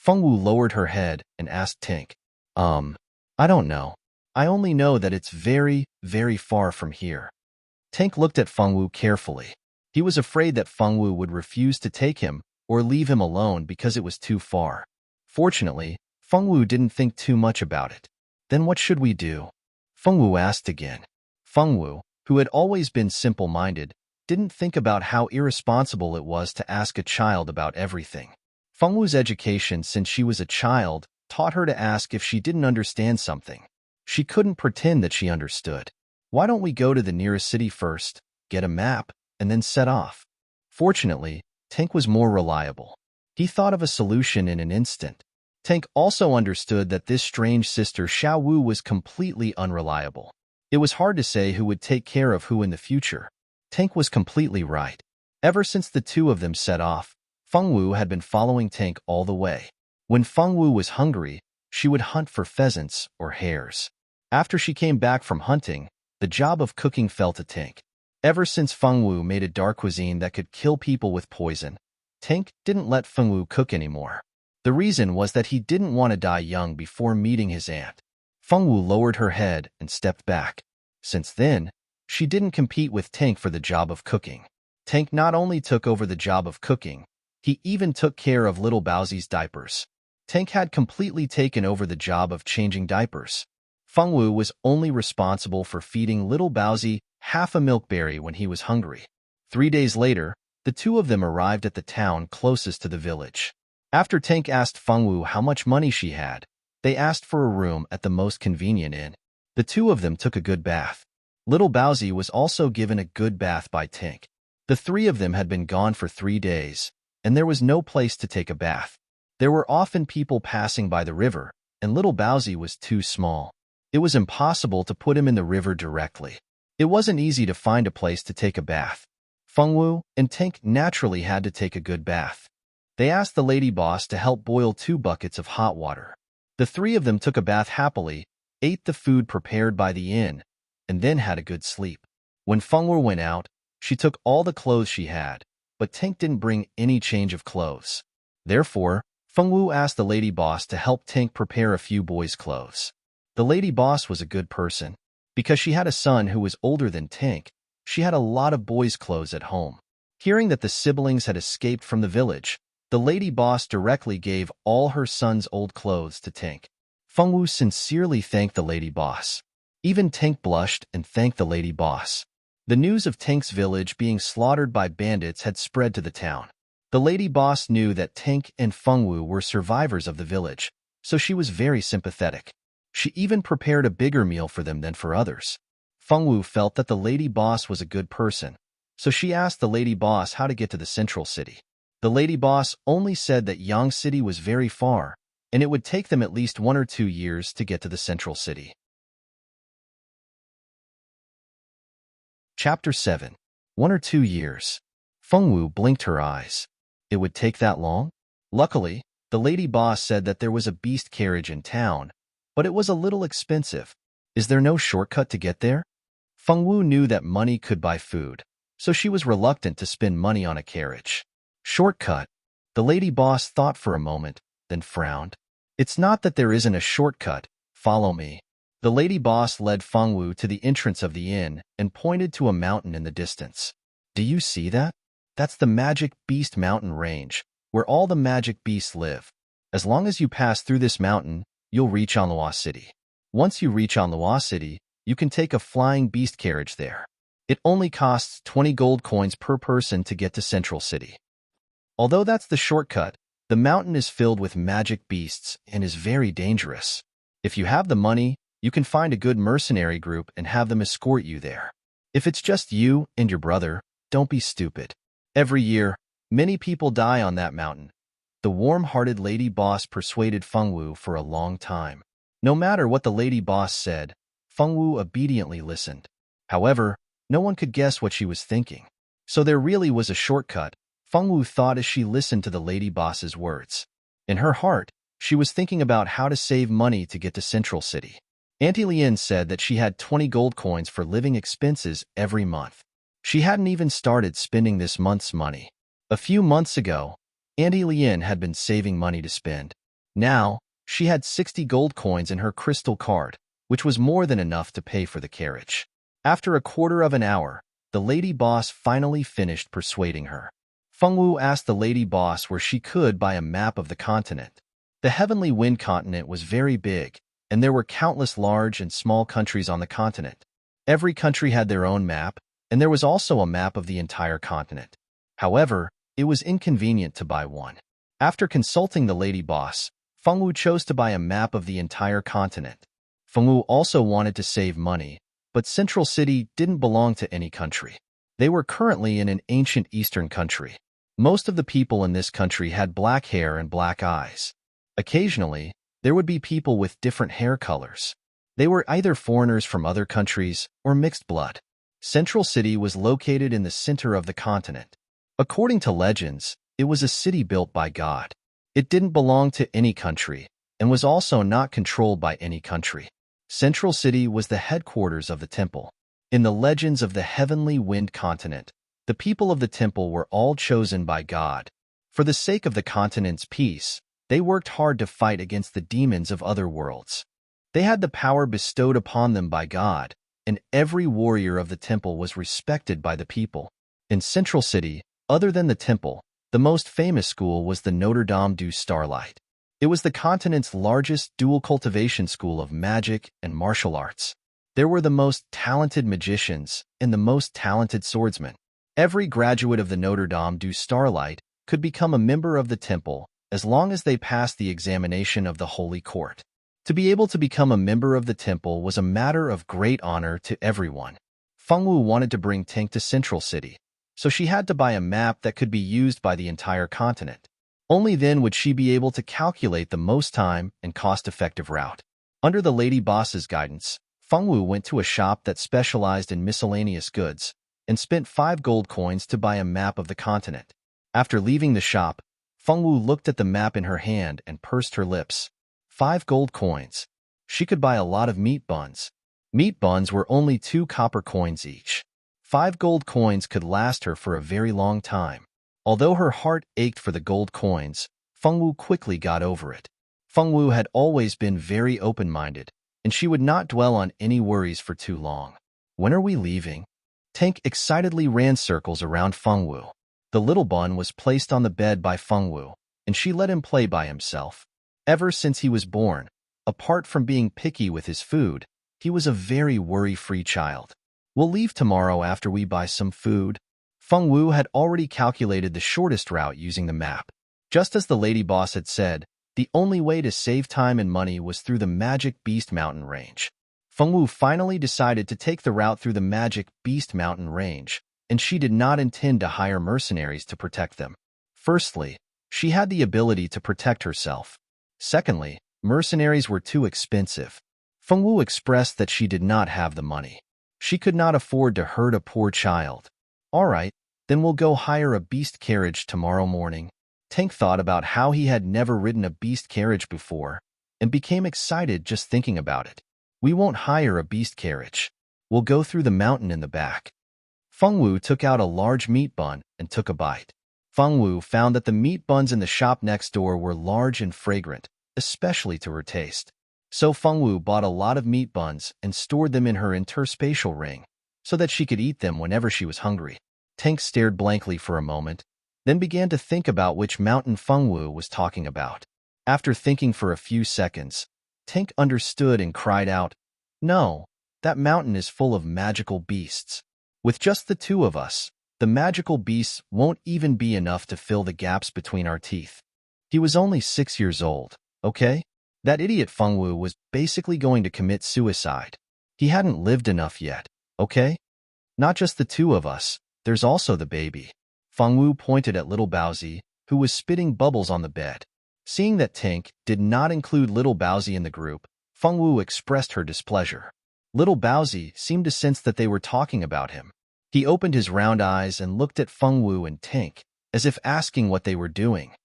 Fengwu lowered her head and asked Tink. I don't know. I only know that it's very, very far from here. Tink looked at Fengwu carefully. He was afraid that Fengwu would refuse to take him or leave him alone because it was too far. Fortunately, Fengwu didn't think too much about it. Then what should we do? Fengwu asked again. Fengwu, who had always been simple-minded, didn't think about how irresponsible it was to ask a child about everything. Fengwu's education since she was a child taught her to ask if she didn't understand something. She couldn't pretend that she understood. Why don't we go to the nearest city first, get a map, and then set off? Fortunately, Tink was more reliable. He thought of a solution in an instant. Tink also understood that this strange sister Xiaowu was completely unreliable. It was hard to say who would take care of who in the future. Tink was completely right. Ever since the two of them set off, Fengwu had been following Tink all the way. When Fengwu was hungry, she would hunt for pheasants or hares. After she came back from hunting, the job of cooking fell to Tink. Ever since Fengwu made a dark cuisine that could kill people with poison, Tink didn't let Fengwu cook anymore. The reason was that he didn't want to die young before meeting his aunt. Fengwu lowered her head and stepped back. Since then, she didn't compete with Tink for the job of cooking. Tink not only took over the job of cooking, he even took care of little Bowsy's diapers. Tink had completely taken over the job of changing diapers. Fengwu was only responsible for feeding little Bowsy half a milkberry when he was hungry. 3 days later, the two of them arrived at the town closest to the village. After Tink asked Fengwu how much money she had, they asked for a room at the most convenient inn. The two of them took a good bath. Little Bowsy was also given a good bath by Tink. The three of them had been gone for 3 days, and there was no place to take a bath. There were often people passing by the river, and little Bowsy was too small. It was impossible to put him in the river directly. It wasn't easy to find a place to take a bath. Fengwu and Tink naturally had to take a good bath. They asked the lady boss to help boil 2 buckets of hot water. The three of them took a bath happily, ate the food prepared by the inn, and then had a good sleep. When Fengwu went out, she took all the clothes she had, but Tink didn't bring any change of clothes. Therefore, Fengwu asked the lady boss to help Tink prepare a few boys' clothes. The lady boss was a good person. Because she had a son who was older than Tink, she had a lot of boys' clothes at home. Hearing that the siblings had escaped from the village, the lady boss directly gave all her son's old clothes to Tink. Fengwu sincerely thanked the lady boss. Even Tink blushed and thanked the lady boss. The news of Tink's village being slaughtered by bandits had spread to the town. The lady boss knew that Tink and Fengwu were survivors of the village, so she was very sympathetic. She even prepared a bigger meal for them than for others. Fengwu felt that the lady boss was a good person, so she asked the lady boss how to get to the central city. The lady boss only said that Yang City was very far, and it would take them at least 1 or 2 years to get to the central city. Chapter 7. 1 or 2 years. Fengwu blinked her eyes. It would take that long? Luckily, the lady boss said that there was a beast carriage in town, but it was a little expensive. Is there no shortcut to get there? Fengwu knew that money could buy food, so she was reluctant to spend money on a carriage. Shortcut. The lady boss thought for a moment, then frowned. It's not that there isn't a shortcut. Follow me. The lady boss led Fengwu to the entrance of the inn and pointed to a mountain in the distance. Do you see that? That's the Magic Beast Mountain Range, where all the magic beasts live. As long as you pass through this mountain, you'll reach Anluo City. Once you reach Anluo City, you can take a flying beast carriage there. It only costs 20 gold coins per person to get to Central City. Although that's the shortcut, the mountain is filled with magic beasts and is very dangerous. If you have the money, you can find a good mercenary group and have them escort you there. If it's just you and your brother, don't be stupid. Every year, many people die on that mountain. The warm-hearted lady boss persuaded Fengwu for a long time. No matter what the lady boss said, Fengwu obediently listened. However, no one could guess what she was thinking. So there really was a shortcut, Fengwu thought as she listened to the lady boss's words. In her heart, she was thinking about how to save money to get to Central City. Auntie Lien said that she had 20 gold coins for living expenses every month. She hadn't even started spending this month's money. A few months ago, Auntie Lien had been saving money to spend. Now, she had 60 gold coins in her crystal card, which was more than enough to pay for the carriage. After a quarter of an hour, the lady boss finally finished persuading her. Fengwu asked the lady boss where she could buy a map of the continent. The Heavenly Wind continent was very big, and there were countless large and small countries on the continent. Every country had their own map, and there was also a map of the entire continent. However, it was inconvenient to buy one. After consulting the lady boss, Fengwu chose to buy a map of the entire continent. Fengwu also wanted to save money, but Central City didn't belong to any country. They were currently in an ancient eastern country. Most of the people in this country had black hair and black eyes. Occasionally, there would be people with different hair colors. They were either foreigners from other countries or mixed blood. Central City was located in the center of the continent. According to legends, it was a city built by God. It didn't belong to any country and was also not controlled by any country. Central City was the headquarters of the temple. In the legends of the heavenly wind continent, the people of the temple were all chosen by God. For the sake of the continent's peace, they worked hard to fight against the demons of other worlds. They had the power bestowed upon them by God, and every warrior of the temple was respected by the people. In Central City, other than the temple, the most famous school was the Notre Dame du Starlight. It was the continent's largest dual cultivation school of magic and martial arts. There were the most talented magicians and the most talented swordsmen. Every graduate of the Notre Dame du Starlight could become a member of the temple as long as they passed the examination of the Holy Court. To be able to become a member of the temple was a matter of great honor to everyone. Fengwu wanted to bring Tank to Central City, so she had to buy a map that could be used by the entire continent. Only then would she be able to calculate the most time and cost-effective route. Under the lady boss's guidance, Fengwu went to a shop that specialized in miscellaneous goods and spent 5 gold coins to buy a map of the continent. After leaving the shop, Fengwu looked at the map in her hand and pursed her lips. 5 gold coins. She could buy a lot of meat buns. Meat buns were only 2 copper coins each. 5 gold coins could last her for a very long time. Although her heart ached for the gold coins, Fengwu quickly got over it. Fengwu had always been very open-minded, and she would not dwell on any worries for too long. When are we leaving? Tank excitedly ran circles around Fengwu. The little bun was placed on the bed by Fengwu, and she let him play by himself. Ever since he was born, apart from being picky with his food, he was a very worry-free child. We'll leave tomorrow after we buy some food. Fengwu had already calculated the shortest route using the map. Just as the lady boss had said, the only way to save time and money was through the Magic Beast Mountain Range. Fengwu finally decided to take the route through the Magic Beast Mountain Range, and she did not intend to hire mercenaries to protect them. Firstly, she had the ability to protect herself. Secondly, mercenaries were too expensive. Fengwu expressed that she did not have the money. She could not afford to hurt a poor child. All right, then we'll go hire a beast carriage tomorrow morning. Tank thought about how he had never ridden a beast carriage before and became excited just thinking about it. We won't hire a beast carriage. We'll go through the mountain in the back. Fengwu took out a large meat bun and took a bite. Fengwu found that the meat buns in the shop next door were large and fragrant, especially to her taste. So Fengwu bought a lot of meat buns and stored them in her interspatial ring so that she could eat them whenever she was hungry. Tank stared blankly for a moment, then began to think about which mountain Fengwu was talking about. After thinking for a few seconds, Tank understood and cried out, "No, that mountain is full of magical beasts. With just the 2 of us, the magical beasts won't even be enough to fill the gaps between our teeth." He was only 6 years old, okay? That idiot Fengwu was basically going to commit suicide. He hadn't lived enough yet, okay? Not just the 2 of us, there's also the baby. Fengwu pointed at little Baozi, who was spitting bubbles on the bed. Seeing that Tank did not include little Baozi in the group, Fengwu expressed her displeasure. Little Baozi seemed to sense that they were talking about him. He opened his round eyes and looked at Fengwu and Tank, as if asking what they were doing.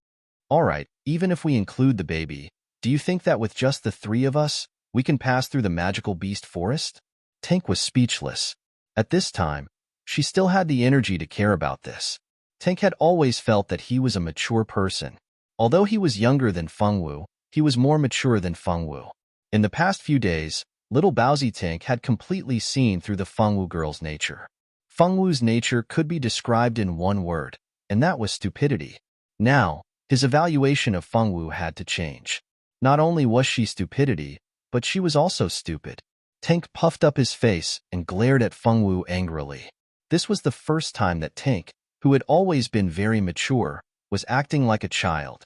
All right, even if we include the baby, do you think that with just the 3 of us, we can pass through the magical beast forest? Tank was speechless. At this time, she still had the energy to care about this. Tank had always felt that he was a mature person. Although he was younger than Fengwu, he was more mature than Fengwu. In the past few days, little Baozi Tank had completely seen through the Fengwu girl's nature. Fengwu's nature could be described in one word, and that was stupidity. Now, his evaluation of Fengwu had to change. Not only was she stupidity, but she was also stupid. Tank puffed up his face and glared at Fengwu angrily. This was the first time that Tank, who had always been very mature, was acting like a child.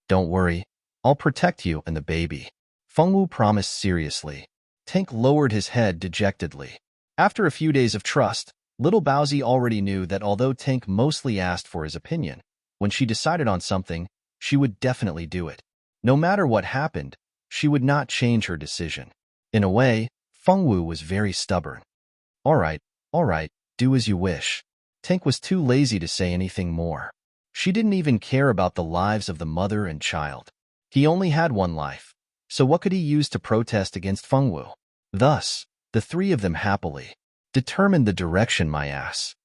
"Don't worry, I'll protect you and the baby," Fengwu promised seriously. Tank lowered his head dejectedly. After a few days of trust, little Baozi already knew that although Tank mostly asked for his opinion, when she decided on something, she would definitely do it. No matter what happened, she would not change her decision. In a way, Fengwu was very stubborn. All right, do as you wish." Tank was too lazy to say anything more. She didn't even care about the lives of the mother and child. He only had one life, so what could he use to protest against Fengwu? Thus, the three of them happily determined the direction my ass.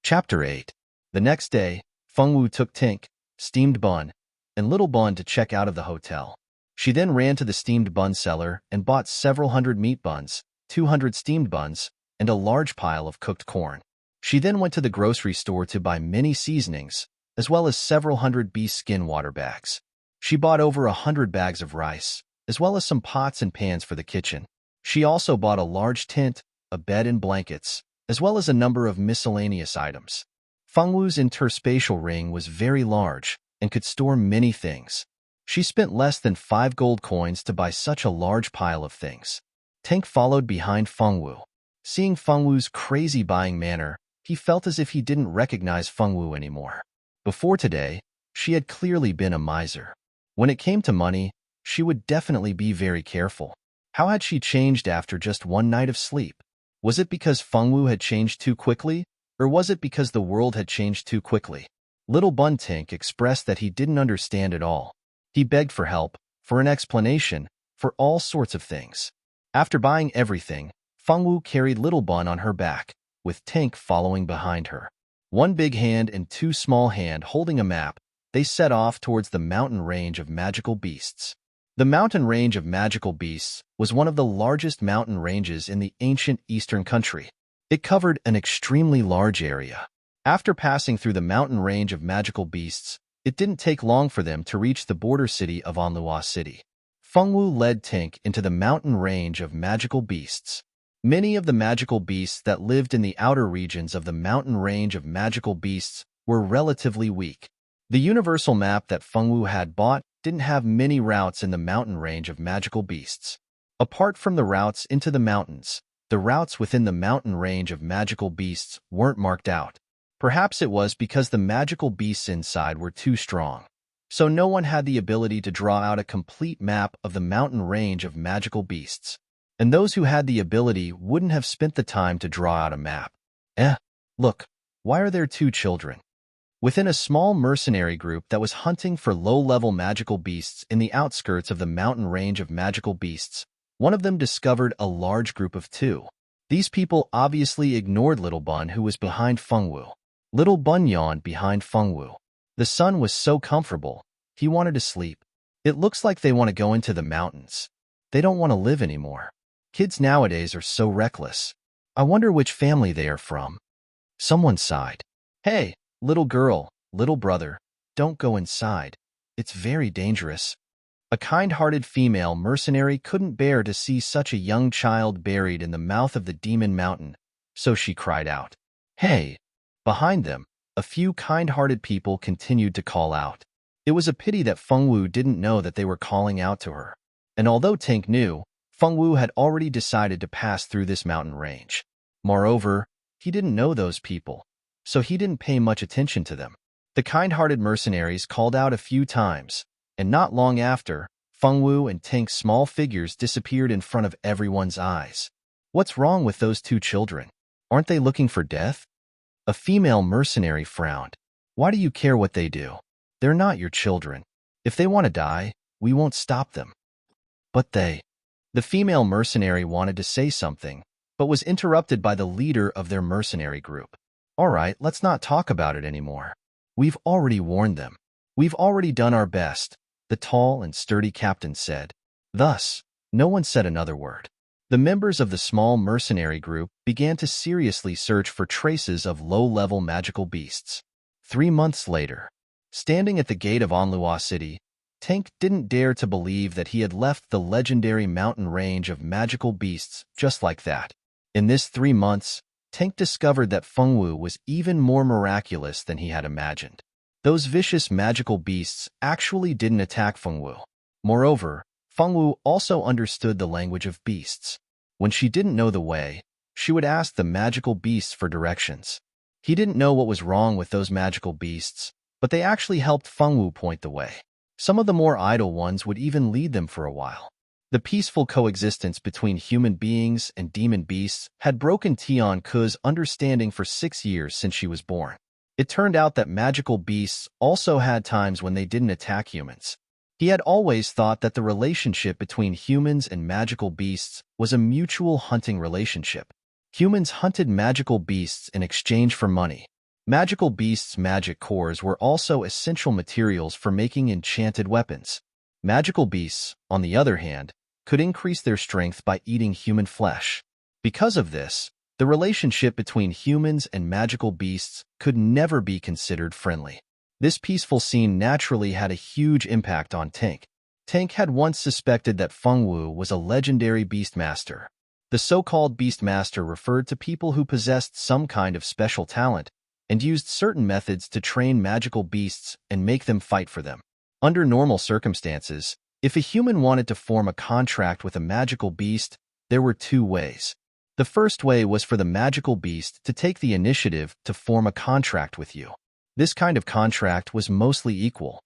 Chapter 8. The next day, Fengwu took Tink, steamed bun, and little bun to check out of the hotel. She then ran to the steamed bun cellar and bought several hundred meat buns, 200 steamed buns, and a large pile of cooked corn. She then went to the grocery store to buy many seasonings, as well as several hundred beast skin water bags. She bought over 100 bags of rice, as well as some pots and pans for the kitchen. She also bought a large tent, a bed and blankets, as well as a number of miscellaneous items. Fengwu's interspatial ring was very large and could store many things. She spent less than 5 gold coins to buy such a large pile of things. Tank followed behind Fengwu. Seeing Fengwu's crazy buying manner, he felt as if he didn't recognize Fengwu anymore. Before today, she had clearly been a miser. When it came to money, she would definitely be very careful. How had she changed after just one night of sleep? Was it because Fengwu had changed too quickly, or was it because the world had changed too quickly? Little Bun Tink expressed that he didn't understand at all. He begged for help, for an explanation, for all sorts of things. After buying everything, Fengwu carried Little Bun on her back, with Tink following behind her. One big hand and two small hands holding a map, they set off towards the mountain range of magical beasts. The mountain range of magical beasts was one of the largest mountain ranges in the ancient eastern country. It covered an extremely large area. After passing through the mountain range of magical beasts, it didn't take long for them to reach the border city of Onluwa City. Fengwu led Tink into the mountain range of magical beasts. Many of the magical beasts that lived in the outer regions of the mountain range of magical beasts were relatively weak. The universal map that Fengwu had bought didn't have many routes in the mountain range of magical beasts. Apart from the routes into the mountains, the routes within the mountain range of magical beasts weren't marked out. Perhaps it was because the magical beasts inside were too strong. So no one had the ability to draw out a complete map of the mountain range of magical beasts. And those who had the ability wouldn't have spent the time to draw out a map. Look, why are there two children? Within a small mercenary group that was hunting for low-level magical beasts in the outskirts of the mountain range of magical beasts, one of them discovered a large group of two. These people obviously ignored Little Bun, who was behind Fengwu. Little Bun yawned behind Fengwu. The sun was so comfortable, he wanted to sleep. It looks like they want to go into the mountains. They don't want to live anymore. Kids nowadays are so reckless. I wonder which family they are from. Someone sighed. Hey, little girl, little brother, don't go inside. It's very dangerous. A kind-hearted female mercenary couldn't bear to see such a young child buried in the mouth of the demon mountain, so she cried out. Hey! Behind them, a few kind-hearted people continued to call out. It was a pity that Fengwu didn't know that they were calling out to her. And although Tink knew, Fengwu had already decided to pass through this mountain range. Moreover, he didn't know those people, so he didn't pay much attention to them. The kind-hearted mercenaries called out a few times, and not long after, Fengwu and Tink's small figures disappeared in front of everyone's eyes. What's wrong with those two children? Aren't they looking for death? A female mercenary frowned. Why do you care what they do? They're not your children. If they want to die, we won't stop them. But they... The female mercenary wanted to say something, but was interrupted by the leader of their mercenary group. All right, let's not talk about it anymore. We've already warned them. We've already done our best, the tall and sturdy captain said. Thus, no one said another word. The members of the small mercenary group began to seriously search for traces of low-level magical beasts. 3 months later, standing at the gate of Onluwa City, Tank didn't dare to believe that he had left the legendary mountain range of magical beasts just like that. In this 3 months, Tank discovered that Fengwu was even more miraculous than he had imagined. Those vicious magical beasts actually didn't attack Fengwu. Moreover, Fengwu also understood the language of beasts. When she didn't know the way, she would ask the magical beasts for directions. He didn't know what was wrong with those magical beasts, but they actually helped Fengwu point the way. Some of the more idle ones would even lead them for a while. The peaceful coexistence between human beings and demon beasts had broken Tian Ku's understanding for 6 years since she was born. It turned out that magical beasts also had times when they didn't attack humans. He had always thought that the relationship between humans and magical beasts was a mutual hunting relationship. Humans hunted magical beasts in exchange for money. Magical beasts' magic cores were also essential materials for making enchanted weapons. Magical beasts, on the other hand, could increase their strength by eating human flesh. Because of this, the relationship between humans and magical beasts could never be considered friendly. This peaceful scene naturally had a huge impact on Tank. Tank had once suspected that Feng Wu was a legendary beastmaster. The so-called beastmaster referred to people who possessed some kind of special talent and used certain methods to train magical beasts and make them fight for them. Under normal circumstances, if a human wanted to form a contract with a magical beast, there were two ways. The first way was for the magical beast to take the initiative to form a contract with you. This kind of contract was mostly equal.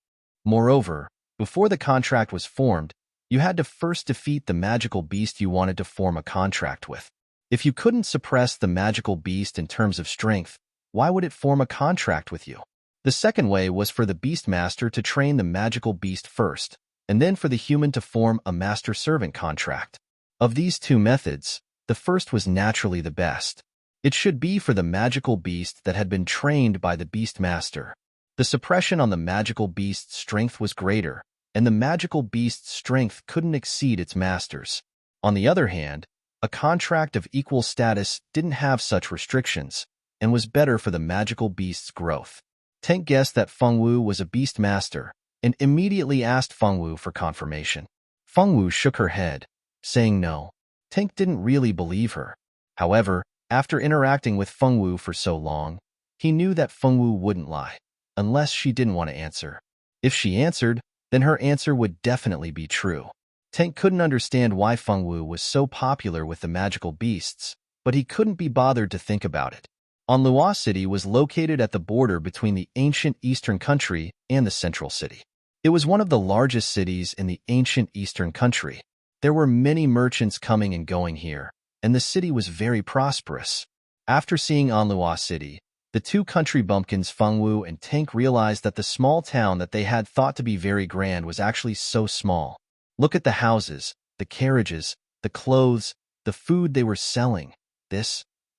Moreover, before the contract was formed, you had to first defeat the magical beast you wanted to form a contract with. If you couldn't suppress the magical beast in terms of strength, why would it form a contract with you? The second way was for the beastmaster to train the magical beast first, and then for the human to form a master-servant contract. Of these two methods, the first was naturally the best. It should be for the magical beast that had been trained by the beastmaster. The suppression on the magical beast's strength was greater, and the magical beast's strength couldn't exceed its master's. On the other hand, a contract of equal status didn't have such restrictions, and was better for the magical beast's growth. Tank guessed that Feng Wu was a beastmaster, and immediately asked Feng Wu for confirmation. Feng Wu shook her head, saying no. Tank didn't really believe her. However, after interacting with Feng Wu for so long, he knew that Feng Wu wouldn't lie, unless she didn't want to answer. If she answered, then her answer would definitely be true. Tank couldn't understand why Feng Wu was so popular with the magical beasts, but he couldn't be bothered to think about it. Onluo City was located at the border between the ancient eastern country and the central city. It was one of the largest cities in the ancient eastern country. There were many merchants coming and going here, and the city was very prosperous. After seeing Onluo City, the two country bumpkins Feng Wu and Tank realized that the small town that they had thought to be very grand was actually so small. Look at the houses, the carriages, the clothes, the food they were selling.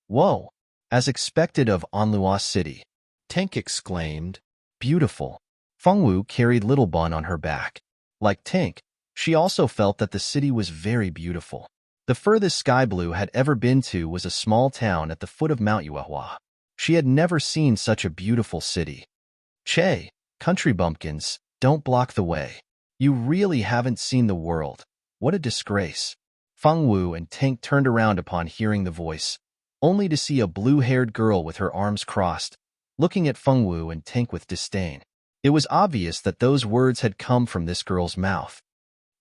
Whoa! As expected of Onluo City, Tank exclaimed, beautiful. Feng Wu carried Little Bun on her back. Like Tank, she also felt that the city was very beautiful. The furthest Sky Blue had ever been to was a small town at the foot of Mount Yuehua. She had never seen such a beautiful city. Che, country bumpkins, don't block the way. You really haven't seen the world. What a disgrace. Feng Wu and Tank turned around upon hearing the voice, only to see a blue-haired girl with her arms crossed, looking at Feng Wu and Tank with disdain. It was obvious that those words had come from this girl's mouth.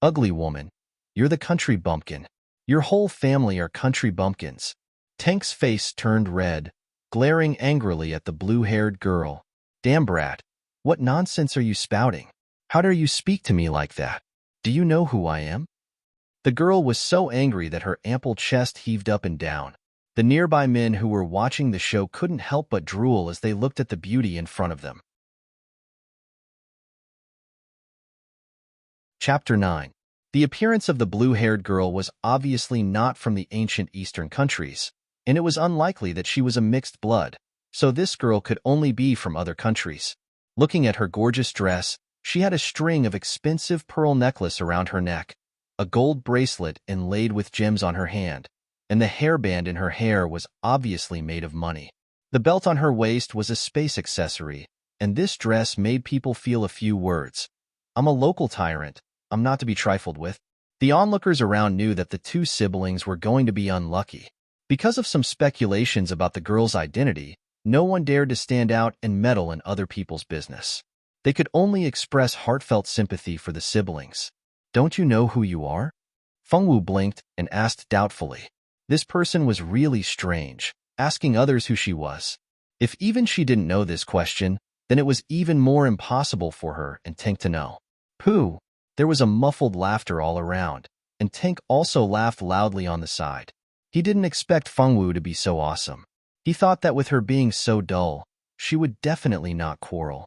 Ugly woman, you're the country bumpkin. Your whole family are country bumpkins. Tank's face turned red, glaring angrily at the blue-haired girl. Damn brat, what nonsense are you spouting? How dare you speak to me like that? Do you know who I am? The girl was so angry that her ample chest heaved up and down. The nearby men who were watching the show couldn't help but drool as they looked at the beauty in front of them. Chapter 9. The appearance of the blue-haired girl was obviously not from the ancient eastern countries, and it was unlikely that she was a mixed blood, so this girl could only be from other countries. Looking at her gorgeous dress, she had a string of expensive pearl necklace around her neck, a gold bracelet inlaid with gems on her hand, and the hairband in her hair was obviously made of money. The belt on her waist was a space accessory, and this dress made people feel a few words. I'm a local tyrant. I'm not to be trifled with. The onlookers around knew that the two siblings were going to be unlucky. Because of some speculations about the girl's identity, no one dared to stand out and meddle in other people's business. They could only express heartfelt sympathy for the siblings. Don't you know who you are? Feng Wu blinked and asked doubtfully. This person was really strange, asking others who she was. If even she didn't know this question, then it was even more impossible for her and Tank to know. Pooh! There was a muffled laughter all around, and Tank also laughed loudly on the side. He didn't expect Feng Wu to be so awesome. He thought that with her being so dull, she would definitely not quarrel.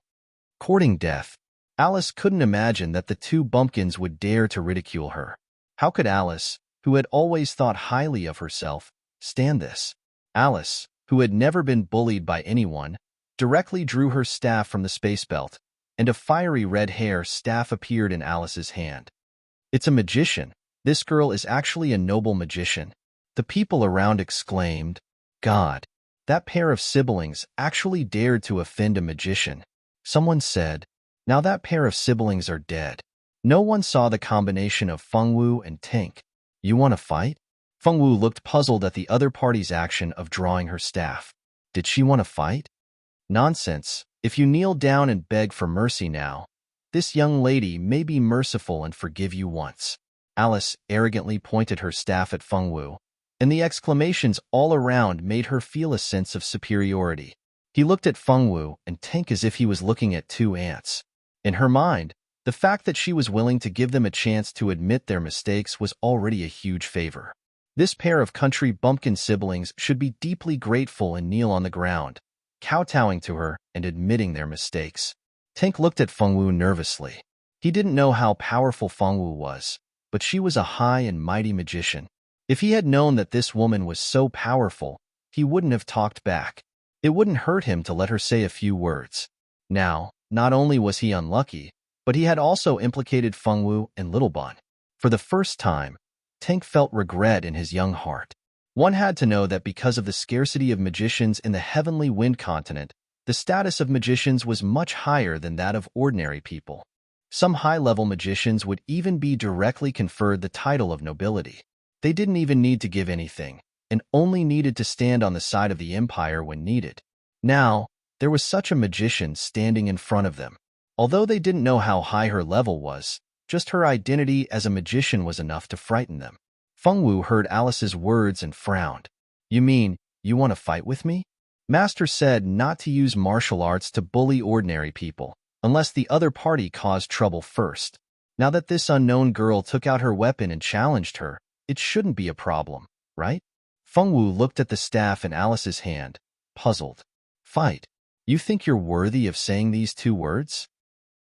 Courting death. Alice couldn't imagine that the two bumpkins would dare to ridicule her. How could Alice, who had always thought highly of herself, stand this? Alice, who had never been bullied by anyone, directly drew her staff from the space belt, and a fiery red hair staff appeared in Alice's hand. It's a magician. This girl is actually a noble magician. The people around exclaimed, God, that pair of siblings actually dared to offend a magician. Someone said, now that pair of siblings are dead. No one saw the combination of Fengwu and Tink. You want to fight? Fengwu looked puzzled at the other party's action of drawing her staff. Did she want to fight? Nonsense. If you kneel down and beg for mercy now, this young lady may be merciful and forgive you once. Alice arrogantly pointed her staff at Fengwu, and the exclamations all around made her feel a sense of superiority. He looked at Fengwu and Tink as if he was looking at two ants. In her mind, the fact that she was willing to give them a chance to admit their mistakes was already a huge favor. This pair of country bumpkin siblings should be deeply grateful and kneel on the ground, kowtowing to her and admitting their mistakes. Tink looked at Fengwu nervously. He didn't know how powerful Fengwu was, but she was a high and mighty magician. If he had known that this woman was so powerful, he wouldn't have talked back. It wouldn't hurt him to let her say a few words. Now, not only was he unlucky, but he had also implicated Fengwu and Littlebun. For the first time, Tink felt regret in his young heart. One had to know that because of the scarcity of magicians in the heavenly wind continent, the status of magicians was much higher than that of ordinary people. Some high-level magicians would even be directly conferred the title of nobility. They didn't even need to give anything, and only needed to stand on the side of the empire when needed. Now, there was such a magician standing in front of them. Although they didn't know how high her level was, just her identity as a magician was enough to frighten them. Fengwu heard Alice's words and frowned. You mean, you want to fight with me? Master said not to use martial arts to bully ordinary people, unless the other party caused trouble first. Now that this unknown girl took out her weapon and challenged her, it shouldn't be a problem, right? Fengwu looked at the staff in Alice's hand, puzzled. Fight. You think you're worthy of saying these two words?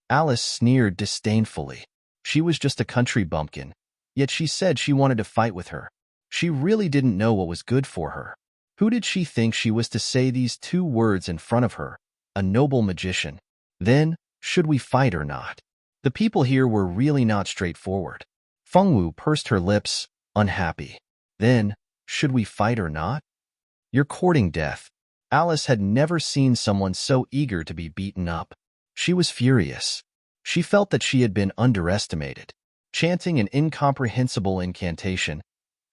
Alice sneered disdainfully. She was just a country bumpkin, yet she said she wanted to fight with her. She really didn't know what was good for her. Who did she think she was to say these two words in front of her? A noble magician. Then, should we fight or not? The people here were really not straightforward. Fengwu pursed her lips, unhappy. Then, should we fight or not? You're courting death. Alice had never seen someone so eager to be beaten up. She was furious. She felt that she had been underestimated. Chanting an incomprehensible incantation,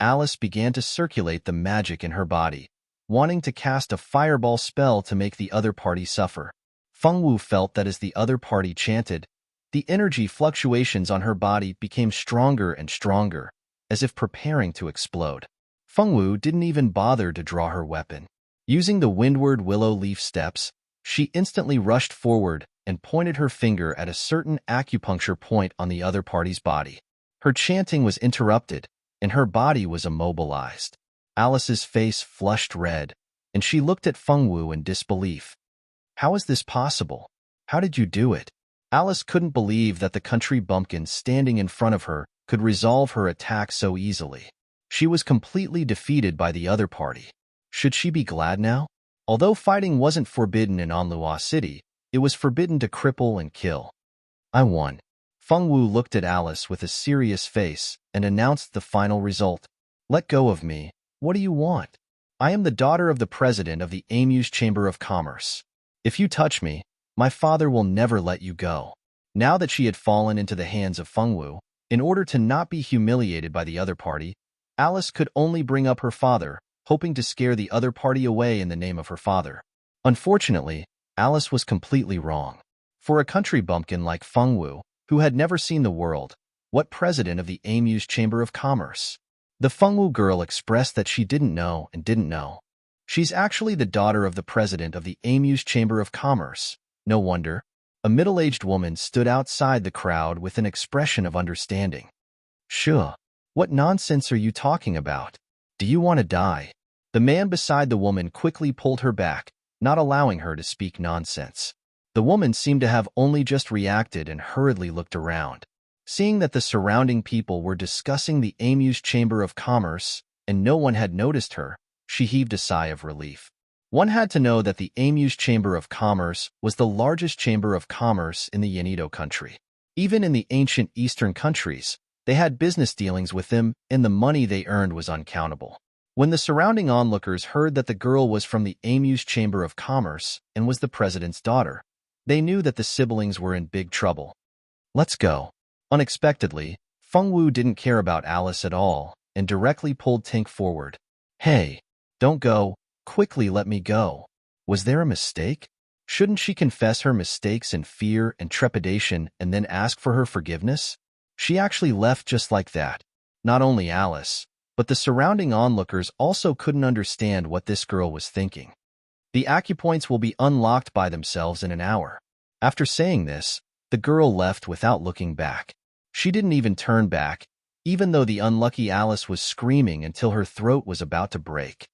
Alice began to circulate the magic in her body, wanting to cast a fireball spell to make the other party suffer. Fengwu felt that as the other party chanted, the energy fluctuations on her body became stronger and stronger, as if preparing to explode. Fengwu didn't even bother to draw her weapon. Using the windward willow leaf steps, she instantly rushed forward and pointed her finger at a certain acupuncture point on the other party's body. Her chanting was interrupted, and her body was immobilized. Alice's face flushed red, and she looked at Fengwu in disbelief. How is this possible? How did you do it? Alice couldn't believe that the country bumpkin standing in front of her could resolve her attack so easily. She was completely defeated by the other party. Should she be glad now? Although fighting wasn't forbidden in Onlua City, it was forbidden to cripple and kill. I won. Fengwu looked at Alice with a serious face and announced the final result. Let go of me. What do you want? I am the daughter of the president of the Amuse Chamber of Commerce. If you touch me, my father will never let you go. Now that she had fallen into the hands of Fengwu, in order to not be humiliated by the other party, Alice could only bring up her father, hoping to scare the other party away in the name of her father. Unfortunately, Alice was completely wrong. For a country bumpkin like Fengwu, who had never seen the world, what president of the Amuse Chamber of Commerce? The Fengwu girl expressed that she didn't know and didn't know. She's actually the daughter of the president of the Amuse Chamber of Commerce. No wonder. A middle-aged woman stood outside the crowd with an expression of understanding. Sure. What nonsense are you talking about? Do you want to die? The man beside the woman quickly pulled her back, not allowing her to speak nonsense. The woman seemed to have only just reacted and hurriedly looked around. Seeing that the surrounding people were discussing the Amuse Chamber of Commerce and no one had noticed her, she heaved a sigh of relief. One had to know that the Amuse Chamber of Commerce was the largest chamber of commerce in the Yeneto country. Even in the ancient Eastern countries, they had business dealings with them, and the money they earned was uncountable. When the surrounding onlookers heard that the girl was from the Amuse Chamber of Commerce and was the president's daughter, they knew that the siblings were in big trouble. "Let's go." Unexpectedly, Fengwu didn't care about Alice at all and directly pulled Tink forward. "Hey, don't go. Quickly let me go." Was there a mistake? Shouldn't she confess her mistakes in fear and trepidation and then ask for her forgiveness? She actually left just like that. Not only Alice, but the surrounding onlookers also couldn't understand what this girl was thinking. "The acupoints will be unlocked by themselves in an hour." After saying this, the girl left without looking back. She didn't even turn back, even though the unlucky Alice was screaming until her throat was about to break.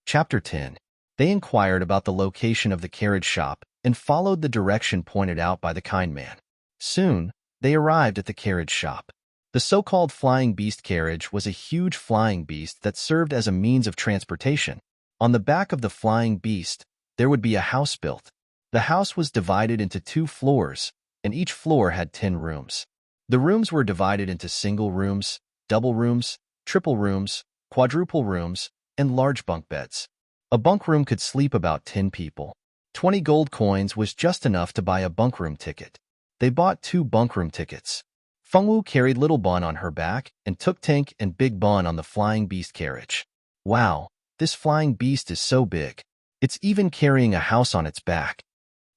Chapter 10. They inquired about the location of the carriage shop and followed the direction pointed out by the kind man. Soon, they arrived at the carriage shop. The so-called flying beast carriage was a huge flying beast that served as a means of transportation. On the back of the flying beast, there would be a house built. The house was divided into 2 floors, and each floor had 10 rooms. The rooms were divided into single rooms, double rooms, triple rooms, quadruple rooms, and large bunk beds. A bunk room could sleep about 10 people. 20 gold coins was just enough to buy a bunk room ticket. They bought 2 bunk room tickets. Fengwu carried Little Bun on her back and took Tink and Big Bun on the flying beast carriage. "Wow, this flying beast is so big. It's even carrying a house on its back."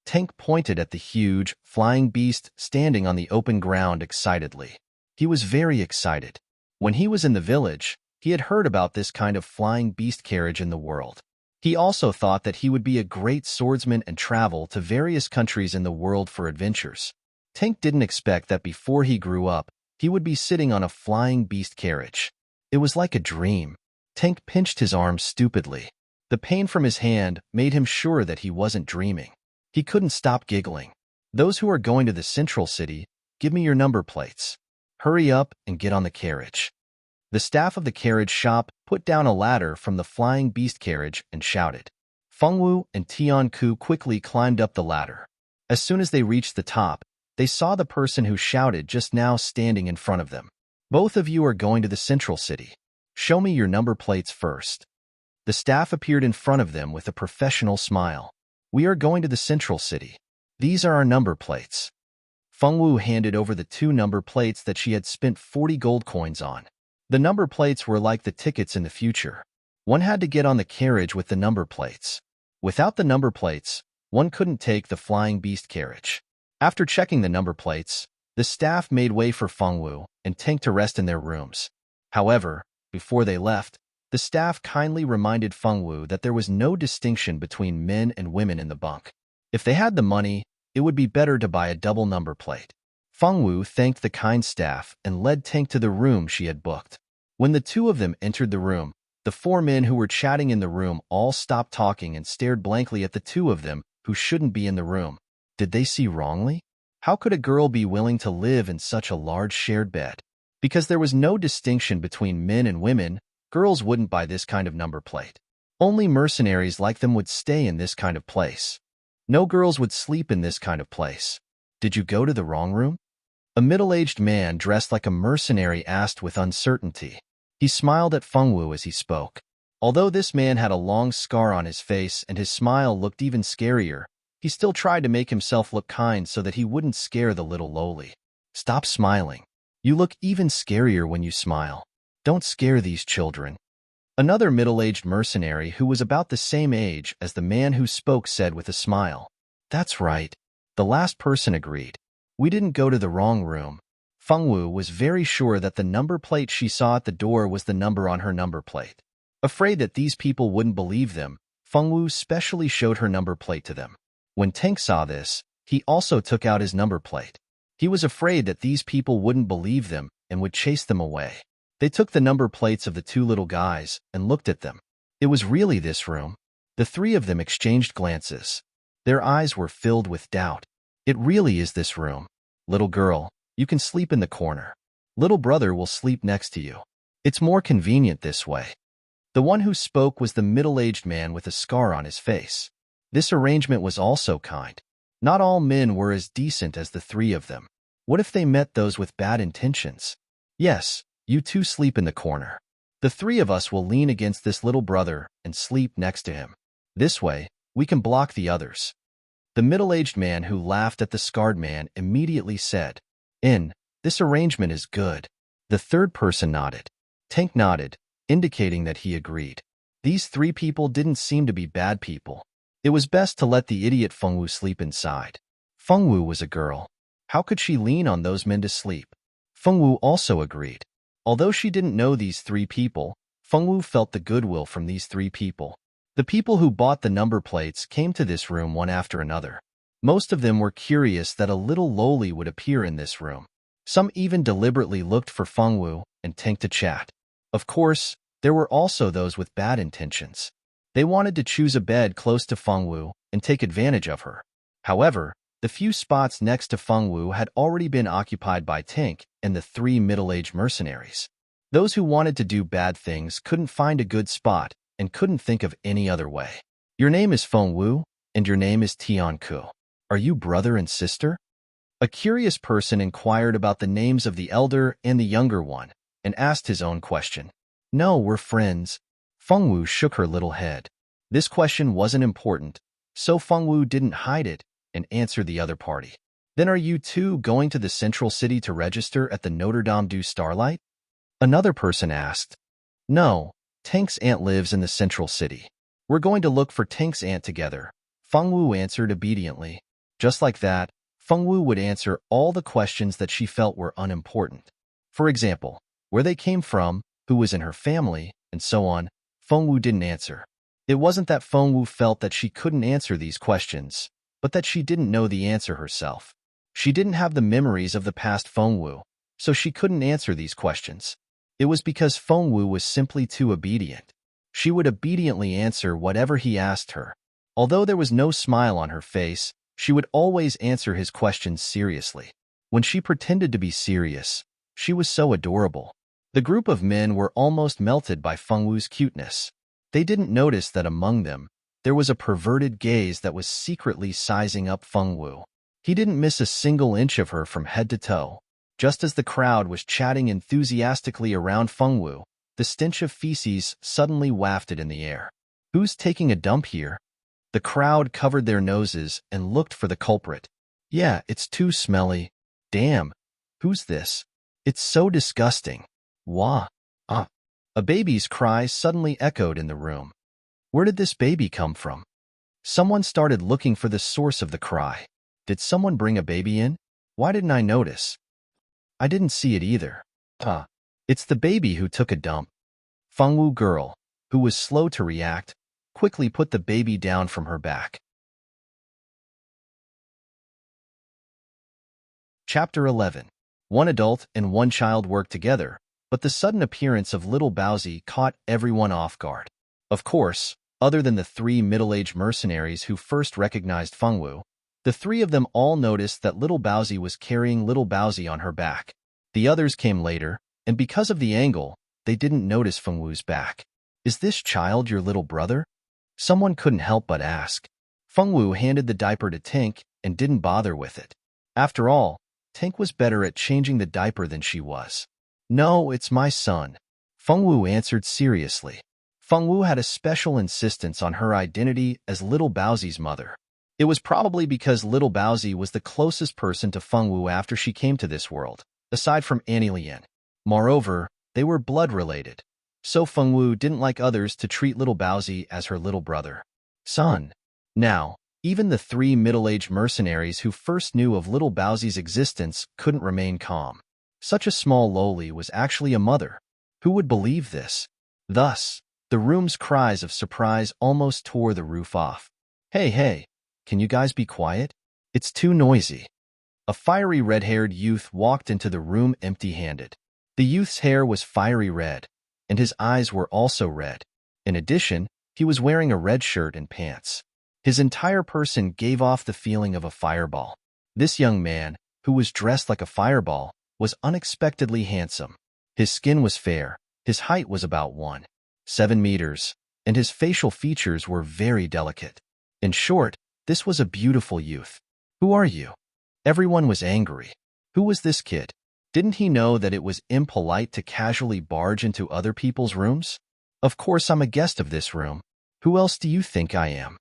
Tink pointed at the huge, flying beast standing on the open ground excitedly. He was very excited. When he was in the village, he had heard about this kind of flying beast carriage in the world. He also thought that he would be a great swordsman and travel to various countries in the world for adventures. Tink didn't expect that before he grew up, he would be sitting on a flying beast carriage. It was like a dream. Tink pinched his arm stupidly. The pain from his hand made him sure that he wasn't dreaming. He couldn't stop giggling. "Those who are going to the central city, give me your number plates. Hurry up and get on the carriage." The staff of the carriage shop put down a ladder from the flying beast carriage and shouted. Fengwu and Tianku quickly climbed up the ladder. As soon as they reached the top, they saw the person who shouted just now standing in front of them. "Both of you are going to the central city. Show me your number plates first." The staff appeared in front of them with a professional smile. "We are going to the central city. These are our number plates." Fengwu handed over the 2 number plates that she had spent 40 gold coins on. The number plates were like the tickets in the future. One had to get on the carriage with the number plates. Without the number plates, one couldn't take the flying beast carriage. After checking the number plates, the staff made way for Fengwu and Tink to rest in their rooms. However, before they left, the staff kindly reminded Fengwu that there was no distinction between men and women in the bunk. If they had the money, it would be better to buy a double number plate. Fengwu thanked the kind staff and led Tink to the room she had booked. When the 2 of them entered the room, the 4 men who were chatting in the room all stopped talking and stared blankly at the 2 of them who shouldn't be in the room. Did they see wrongly? How could a girl be willing to live in such a large shared bed? Because there was no distinction between men and women, girls wouldn't buy this kind of number plate. Only mercenaries like them would stay in this kind of place. No girls would sleep in this kind of place. Did you go to the wrong room? A middle-aged man dressed like a mercenary asked with uncertainty. He smiled at Fengwu as he spoke. Although this man had a long scar on his face and his smile looked even scarier, he still tried to make himself look kind so that he wouldn't scare the little lowly. "Stop smiling. You look even scarier when you smile. Don't scare these children." Another middle-aged mercenary who was about the same age as the man who spoke said with a smile. "That's right." The last person agreed. "We didn't go to the wrong room." Fengwu was very sure that the number plate she saw at the door was the number on her number plate. Afraid that these people wouldn't believe them, Fengwu specially showed her number plate to them. When Tink saw this, he also took out his number plate. He was afraid that these people wouldn't believe them and would chase them away. They took the number plates of the 2 little guys and looked at them. It was really this room. The three of them exchanged glances. Their eyes were filled with doubt. It really is this room. Little girl, you can sleep in the corner. Little brother will sleep next to you. It's more convenient this way. The one who spoke was the middle-aged man with a scar on his face. This arrangement was also kind. Not all men were as decent as the three of them. What if they met those with bad intentions? Yes, you two sleep in the corner. The three of us will lean against this little brother and sleep next to him. This way, we can block the others. The middle-aged man who laughed at the scarred man immediately said, This arrangement is good. The third person nodded. Tank nodded, indicating that he agreed. These three people didn't seem to be bad people. It was best to let the idiot Fengwu sleep inside. Fengwu was a girl. How could she lean on those men to sleep? Fengwu also agreed. Although she didn't know these three people, Fengwu felt the goodwill from these three people. The people who bought the number plates came to this room one after another. Most of them were curious that a little loli would appear in this room. Some even deliberately looked for Fengwu and Tank to chat. Of course, there were also those with bad intentions. They wanted to choose a bed close to Fengwu and take advantage of her. However, the few spots next to Fengwu had already been occupied by Tank and the three middle-aged mercenaries. Those who wanted to do bad things couldn't find a good spot and couldn't think of any other way. Your name is Fengwu, and your name is Tianku. Are you brother and sister? A curious person inquired about the names of the elder and the younger one, and asked his own question. No, we're friends. Fengwu shook her little head. This question wasn't important, so Fengwu didn't hide it and answered the other party. Then are you two going to the central city to register at the Notre Dame du Starlight? Another person asked. No, Tank's aunt lives in the central city. We're going to look for Tank's aunt together, Fengwu answered obediently. Just like that, Fengwu would answer all the questions that she felt were unimportant. For example, where they came from, who was in her family, and so on. Fengwu didn't answer. It wasn't that Fengwu felt that she couldn't answer these questions, but that she didn't know the answer herself. She didn't have the memories of the past Fengwu, so she couldn't answer these questions. It was because Fengwu was simply too obedient. She would obediently answer whatever he asked her. Although there was no smile on her face, she would always answer his questions seriously. When she pretended to be serious, she was so adorable. The group of men were almost melted by Fengwu's cuteness. They didn't notice that among them, there was a perverted gaze that was secretly sizing up Fengwu. He didn't miss a single inch of her from head to toe. Just as the crowd was chatting enthusiastically around Fengwu, the stench of feces suddenly wafted in the air. Who's taking a dump here? The crowd covered their noses and looked for the culprit. Yeah, it's too smelly. Damn, who's this? It's so disgusting. Wah. Ah. A baby's cry suddenly echoed in the room. Where did this baby come from? Someone started looking for the source of the cry. Did someone bring a baby in? Why didn't I notice? I didn't see it either. It's the baby who took a dump. Fengwu girl, who was slow to react, quickly put the baby down from her back. Chapter 11. One adult and one child worked together, but the sudden appearance of little Baozi caught everyone off guard. Of course, other than the three middle-aged mercenaries who first recognized Fengwu, the three of them all noticed that little Baozi was carrying little Baozi on her back. The others came later, and because of the angle, they didn't notice Fengwu's back. Is this child your little brother? Someone couldn't help but ask. Fengwu handed the diaper to Tank and didn't bother with it. After all, Tank was better at changing the diaper than she was. No, it's my son, Fengwu answered seriously. Fengwu had a special insistence on her identity as little Baozi's mother. It was probably because little Baozi was the closest person to Fengwu after she came to this world, aside from Annie Lian. Moreover, they were blood-related, so Fengwu didn't like others to treat little Baozi as her little brother. Son. Now, even the three middle-aged mercenaries who first knew of little Baozi's existence couldn't remain calm. Such a small loli was actually a mother. Who would believe this? Thus, the room's cries of surprise almost tore the roof off. Hey, can you guys be quiet? It's too noisy. A fiery red-haired youth walked into the room empty-handed. The youth's hair was fiery red, and his eyes were also red. In addition, he He was wearing a red shirt and pants. His entire person gave off the feeling of a fireball. This young man, who was dressed like a fireball, was unexpectedly handsome. His skin was fair, his height was about 1.7 meters, and his facial features were very delicate. In short, this was a beautiful youth. "Who are you?" Everyone was angry. Who was this kid? Didn't he know that it was impolite to casually barge into other people's rooms? "Of course I'm a guest of this room. Who else do you think I am?"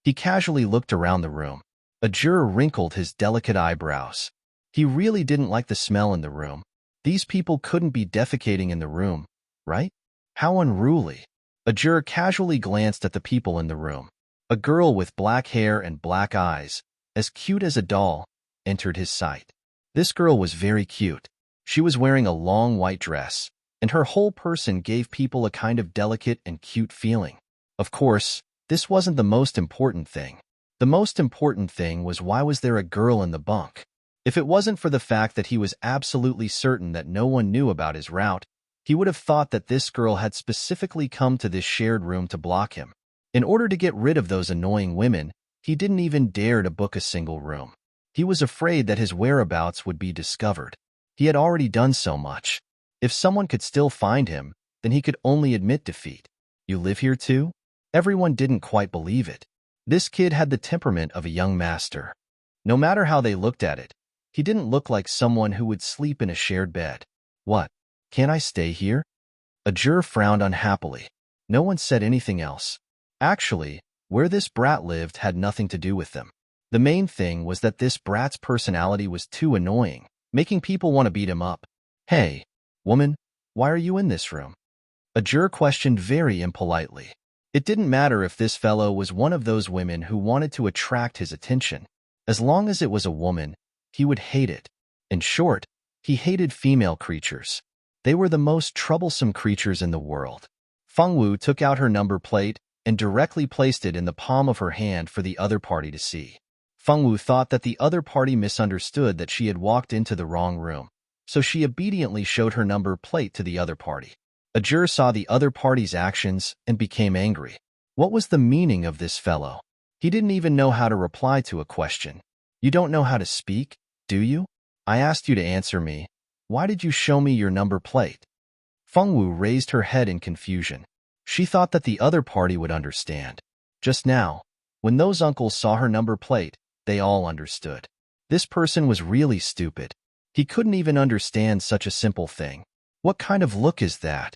He casually looked around the room. A juror wrinkled his delicate eyebrows. He really didn't like the smell in the room. These people couldn't be defecating in the room, right? How unruly. A juror casually glanced at the people in the room. A girl with black hair and black eyes, as cute as a doll, entered his sight. This girl was very cute. She was wearing a long white dress, and her whole person gave people a kind of delicate and cute feeling. Of course, this wasn't the most important thing. The most important thing was, why was there a girl in the bunk? If it wasn't for the fact that he was absolutely certain that no one knew about his route, he would have thought that this girl had specifically come to this shared room to block him. In order to get rid of those annoying women, he didn't even dare to book a single room. He was afraid that his whereabouts would be discovered. He had already done so much. If someone could still find him, then he could only admit defeat. "You live here too?" Everyone didn't quite believe it. This kid had the temperament of a young master. No matter how they looked at it, he didn't look like someone who would sleep in a shared bed. "What? Can't I stay here?" A juror frowned unhappily. No one said anything else. Actually, where this brat lived had nothing to do with them. The main thing was that this brat's personality was too annoying, making people want to beat him up. "Hey, woman, why are you in this room?" A juror questioned very impolitely. It didn't matter if this fellow was one of those women who wanted to attract his attention. As long as it was a woman, he would hate it. In short, he hated female creatures. They were the most troublesome creatures in the world. Fengwu took out her number plate and directly placed it in the palm of her hand for the other party to see. Fengwu thought that the other party misunderstood that she had walked into the wrong room, so she obediently showed her number plate to the other party. A juror saw the other party's actions and became angry. What was the meaning of this fellow? He didn't even know how to reply to a question. "You don't know how to speak, do you? I asked you to answer me. Why did you show me your number plate?" Fengwu raised her head in confusion. She thought that the other party would understand. Just now, when those uncles saw her number plate, they all understood. This person was really stupid. He couldn't even understand such a simple thing. What kind of look is that?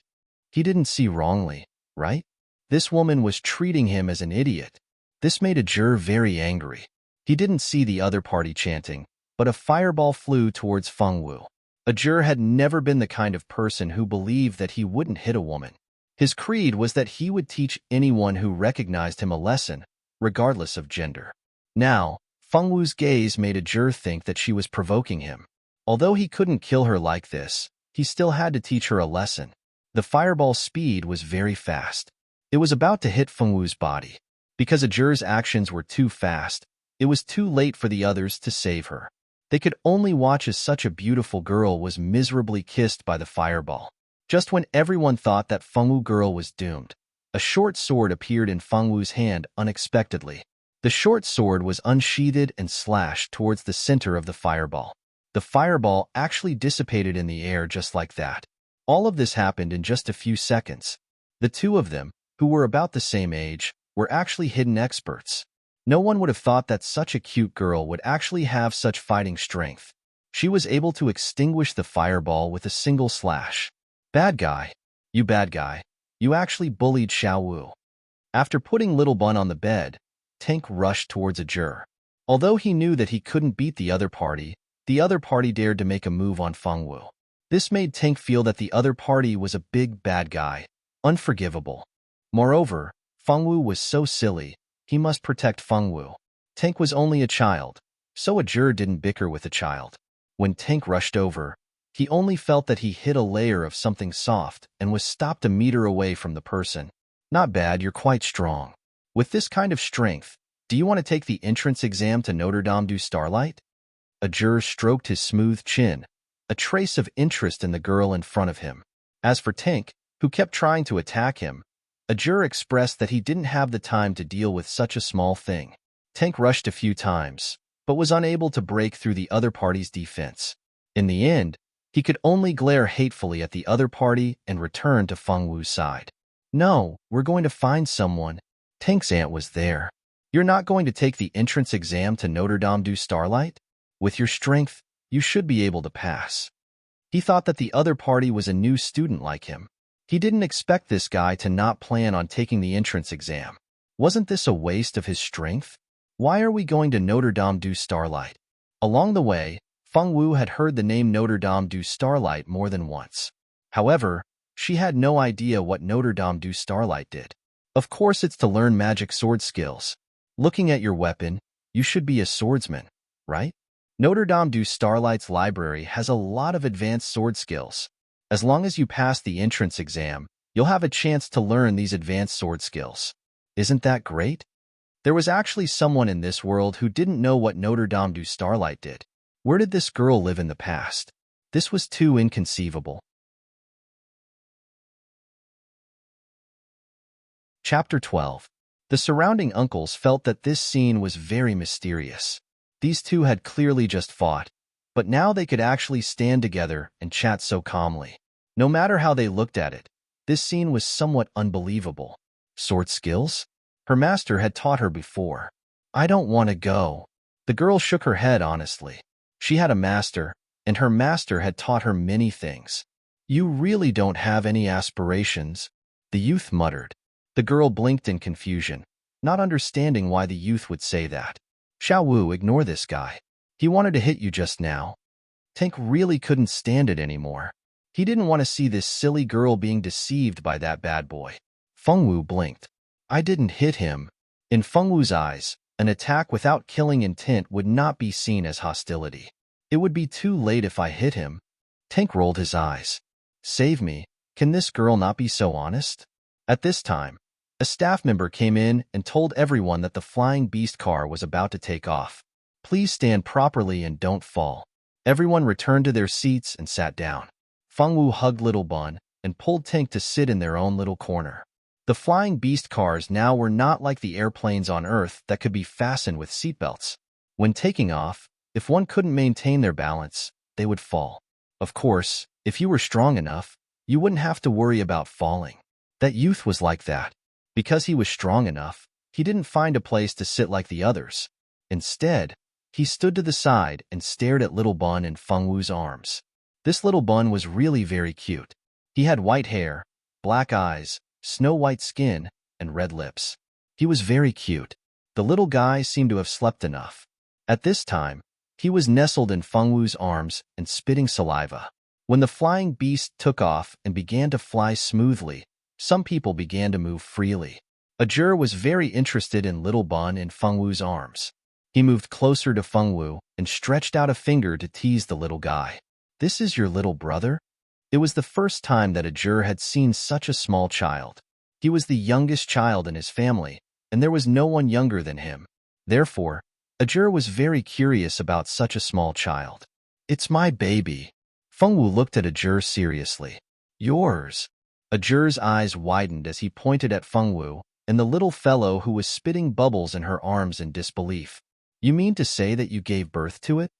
He didn't see wrongly, right? This woman was treating him as an idiot. This made a juror very angry. He didn't see the other party chanting, but a fireball flew towards Fengwu. A juror had never been the kind of person who believed that he wouldn't hit a woman. His creed was that he would teach anyone who recognized him a lesson, regardless of gender. Now, Fengwu's gaze made a juror think that she was provoking him. Although he couldn't kill her like this, he still had to teach her a lesson. The fireball's speed was very fast. It was about to hit Fengwu's body. Because a juror's actions were too fast, it was too late for the others to save her. They could only watch as such a beautiful girl was miserably kissed by the fireball. Just when everyone thought that Fengwu girl was doomed, a short sword appeared in Fengwu's hand unexpectedly. The short sword was unsheathed and slashed towards the center of the fireball. The fireball actually dissipated in the air just like that. All of this happened in just a few seconds. The two of them, who were about the same age, were actually hidden experts. No one would have thought that such a cute girl would actually have such fighting strength. She was able to extinguish the fireball with a single slash. "Bad guy. You actually bullied Xiaowu." After putting Little Bun on the bed, Tank rushed towards a juror. Although he knew that he couldn't beat the other party dared to make a move on Fengwu. This made Tank feel that the other party was a big bad guy, unforgivable. Moreover, Fengwu was so silly, he must protect Fengwu. Tank was only a child, so a juror didn't bicker with a child. When Tank rushed over, he only felt that he hit a layer of something soft and was stopped a meter away from the person. "Not bad, you're quite strong. With this kind of strength, do you want to take the entrance exam to Notre Dame du Starlight?" A juror stroked his smooth chin, a trace of interest in the girl in front of him. As for Tank, who kept trying to attack him, Ajur expressed that he didn't have the time to deal with such a small thing. Tank rushed a few times, but was unable to break through the other party's defense. In the end, he could only glare hatefully at the other party and return to Feng Wu's side. No, we're going to find someone. Tank's aunt was there. You're not going to take the entrance exam to Notre Dame du Starlight? With your strength, you should be able to pass. He thought that the other party was a new student like him. He didn't expect this guy to not plan on taking the entrance exam. Wasn't this a waste of his strength? Why are we going to Notre Dame du Starlight? Along the way, Feng Wu had heard the name Notre Dame du Starlight more than once. However, she had no idea what Notre Dame du Starlight did. Of course, it's to learn magic sword skills. Looking at your weapon, you should be a swordsman, right? Notre Dame du Starlight's library has a lot of advanced sword skills. As long as you pass the entrance exam, you'll have a chance to learn these advanced sword skills. Isn't that great? There was actually someone in this world who didn't know what Notre Dame du Starlight did. Where did this girl live in the past? This was too inconceivable. Chapter 12. The surrounding uncles felt that this scene was very mysterious. These two had clearly just fought, but now they could actually stand together and chat so calmly. No matter how they looked at it, this scene was somewhat unbelievable. Sword skills? Her master had taught her before. I don't want to go. The girl shook her head honestly. She had a master, and her master had taught her many things. You really don't have any aspirations, the youth muttered. The girl blinked in confusion, not understanding why the youth would say that. Xiao Wu, ignore this guy. He wanted to hit you just now. Tank really couldn't stand it anymore. He didn't want to see this silly girl being deceived by that bad boy. Feng Wu blinked. I didn't hit him. In Feng Wu's eyes, an attack without killing intent would not be seen as hostility. It would be too late if I hit him. Tank rolled his eyes. Save me. Can this girl not be so honest? At this time, a staff member came in and told everyone that the flying beast car was about to take off. Please stand properly and don't fall. Everyone returned to their seats and sat down. Feng Wu hugged Little Bun and pulled Tank to sit in their own little corner. The flying beast cars now were not like the airplanes on Earth that could be fastened with seatbelts. When taking off, if one couldn't maintain their balance, they would fall. Of course, if you were strong enough, you wouldn't have to worry about falling. That youth was like that. Because he was strong enough, he didn't find a place to sit like the others. Instead, he stood to the side and stared at Little Bun in Feng Wu's arms. This Little Bun was really very cute. He had white hair, black eyes, snow-white skin, and red lips. He was very cute. The little guy seemed to have slept enough. At this time, he was nestled in Feng Wu's arms and spitting saliva. When the flying beast took off and began to fly smoothly, some people began to move freely. Ajur was very interested in Little Bun in Feng Wu's arms. He moved closer to Feng Wu and stretched out a finger to tease the little guy. This is your little brother? It was the first time that Ajur had seen such a small child. He was the youngest child in his family, and there was no one younger than him. Therefore, Ajur was very curious about such a small child. It's my baby. Feng Wu looked at Ajur seriously. Yours. Ajur's eyes widened as he pointed at Feng Wu and the little fellow who was spitting bubbles in her arms in disbelief. You mean to say that you gave birth to it?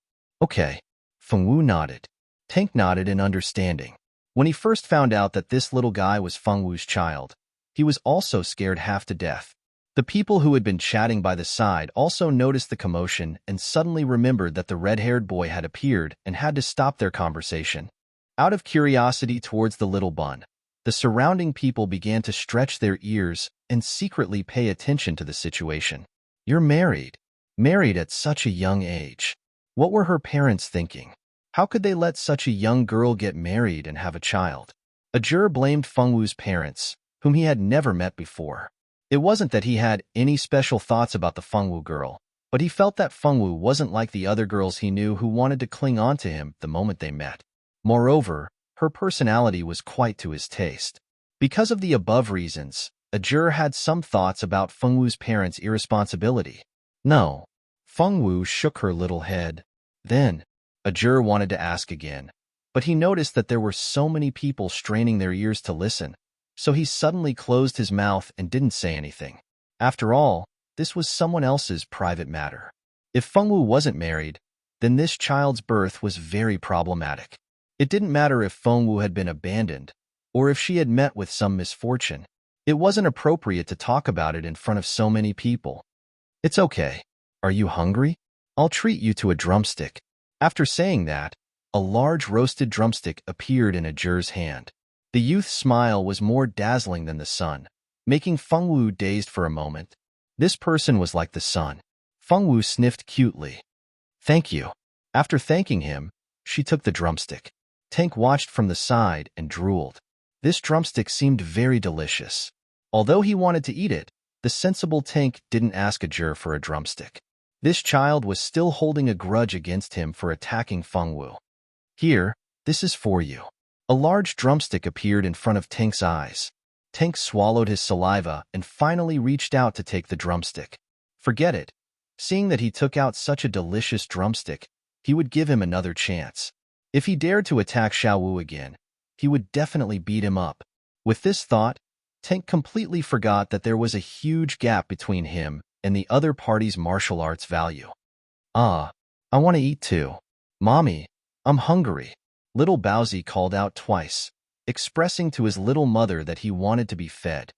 Okay. Feng Wu nodded. Tank nodded in understanding. When he first found out that this little guy was Feng Wu's child, he was also scared half to death. The people who had been chatting by the side also noticed the commotion and suddenly remembered that the red-haired boy had appeared and had to stop their conversation. Out of curiosity towards the little bun, the surrounding people began to stretch their ears and secretly pay attention to the situation. You're married. Married at such a young age. What were her parents thinking? How could they let such a young girl get married and have a child? Ajur blamed Feng Wu's parents, whom he had never met before. It wasn't that he had any special thoughts about the Feng Wu girl, but he felt that Feng Wu wasn't like the other girls he knew who wanted to cling on to him the moment they met. Moreover, her personality was quite to his taste. Because of the above reasons, Ajur had some thoughts about Feng Wu's parents' irresponsibility. No. Feng Wu shook her little head. Then, Ajur wanted to ask again, but he noticed that there were so many people straining their ears to listen. so he suddenly closed his mouth and didn't say anything. After all, this was someone else's private matter. If Fengwu wasn't married, then this child's birth was very problematic. It didn't matter if Fengwu had been abandoned, or if she had met with some misfortune. It wasn't appropriate to talk about it in front of so many people. It's okay. Are you hungry? I'll treat you to a drumstick. After saying that, a large roasted drumstick appeared in Ajur's hand. The youth's smile was more dazzling than the sun, making Fengwu dazed for a moment. This person was like the sun. Fengwu sniffed cutely. Thank you. After thanking him, she took the drumstick. Tank watched from the side and drooled. This drumstick seemed very delicious. Although he wanted to eat it, the sensible Tank didn't ask Ajur for a drumstick. This child was still holding a grudge against him for attacking Fengwu. Here, this is for you. A large drumstick appeared in front of Tank's eyes. Tank swallowed his saliva and finally reached out to take the drumstick. Forget it. Seeing that he took out such a delicious drumstick, he would give him another chance. If he dared to attack Xiaowu again, he would definitely beat him up. With this thought, Tank completely forgot that there was a huge gap between him and the other party's martial arts value. I want to eat too. Mommy, I'm hungry. Little Baozi called out twice, expressing to his little mother that he wanted to be fed.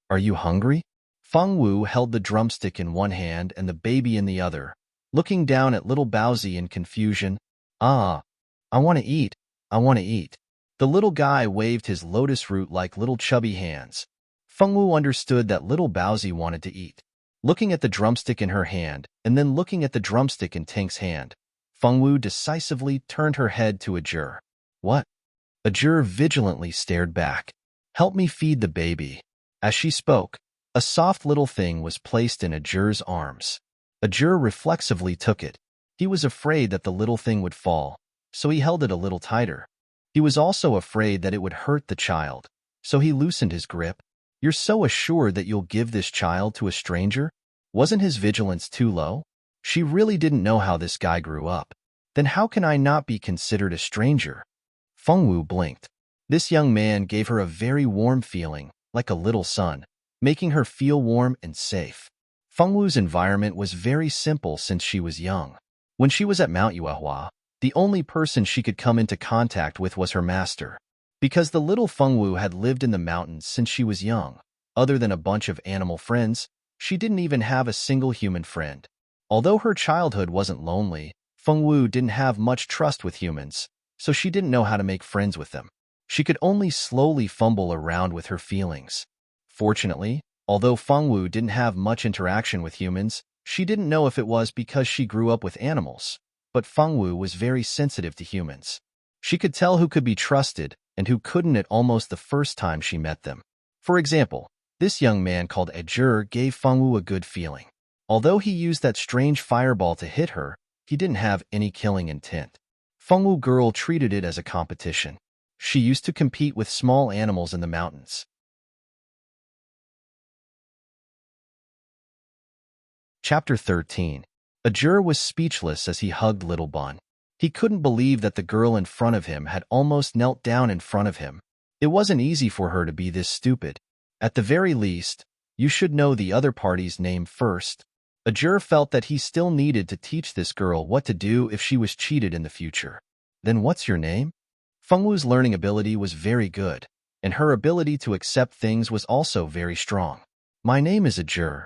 Are you hungry? Fengwu held the drumstick in one hand and the baby in the other, looking down at little Baozi in confusion. I want to eat. I want to eat. The little guy waved his lotus root-like little chubby hands. Fengwu understood that little Baozi wanted to eat. Looking at the drumstick in her hand and then looking at the drumstick in Tank's hand, Fengwu decisively turned her head to Ajur. What? Ajur vigilantly stared back. Help me feed the baby. As she spoke, a soft little thing was placed in Ajur's arms. Ajur reflexively took it. He was afraid that the little thing would fall, so he held it a little tighter. He was also afraid that it would hurt the child, so he loosened his grip. You're so assured that you'll give this child to a stranger? Wasn't his vigilance too low? She really didn't know how this guy grew up. Then how can I not be considered a stranger? Fengwu blinked. This young man gave her a very warm feeling, like a little sun, making her feel warm and safe. Fengwu's environment was very simple since she was young. When she was at Mount Yuehua, the only person she could come into contact with was her master. Because the little Fengwu had lived in the mountains since she was young, other than a bunch of animal friends, she didn't even have a single human friend. Although her childhood wasn't lonely, Fengwu didn't have much trust with humans, so she didn't know how to make friends with them. She could only slowly fumble around with her feelings. Fortunately, although Fengwu didn't have much interaction with humans, she didn't know if it was because she grew up with animals. But Fengwu was very sensitive to humans. She could tell who could be trusted and who couldn't at almost the first time she met them. For example, this young man called Ajur gave Fengwu a good feeling. Although he used that strange fireball to hit her, he didn't have any killing intent. Fengwu girl treated it as a competition. She used to compete with small animals in the mountains. Chapter 13. Ajur was speechless as he hugged little Bun. He couldn't believe that the girl in front of him had almost knelt down in front of him. It wasn't easy for her to be this stupid. At the very least, you should know the other party's name first. Ajur felt that he still needed to teach this girl what to do if she was cheated in the future. Then what's your name? Fengwu's learning ability was very good, and her ability to accept things was also very strong. My name is Ajur.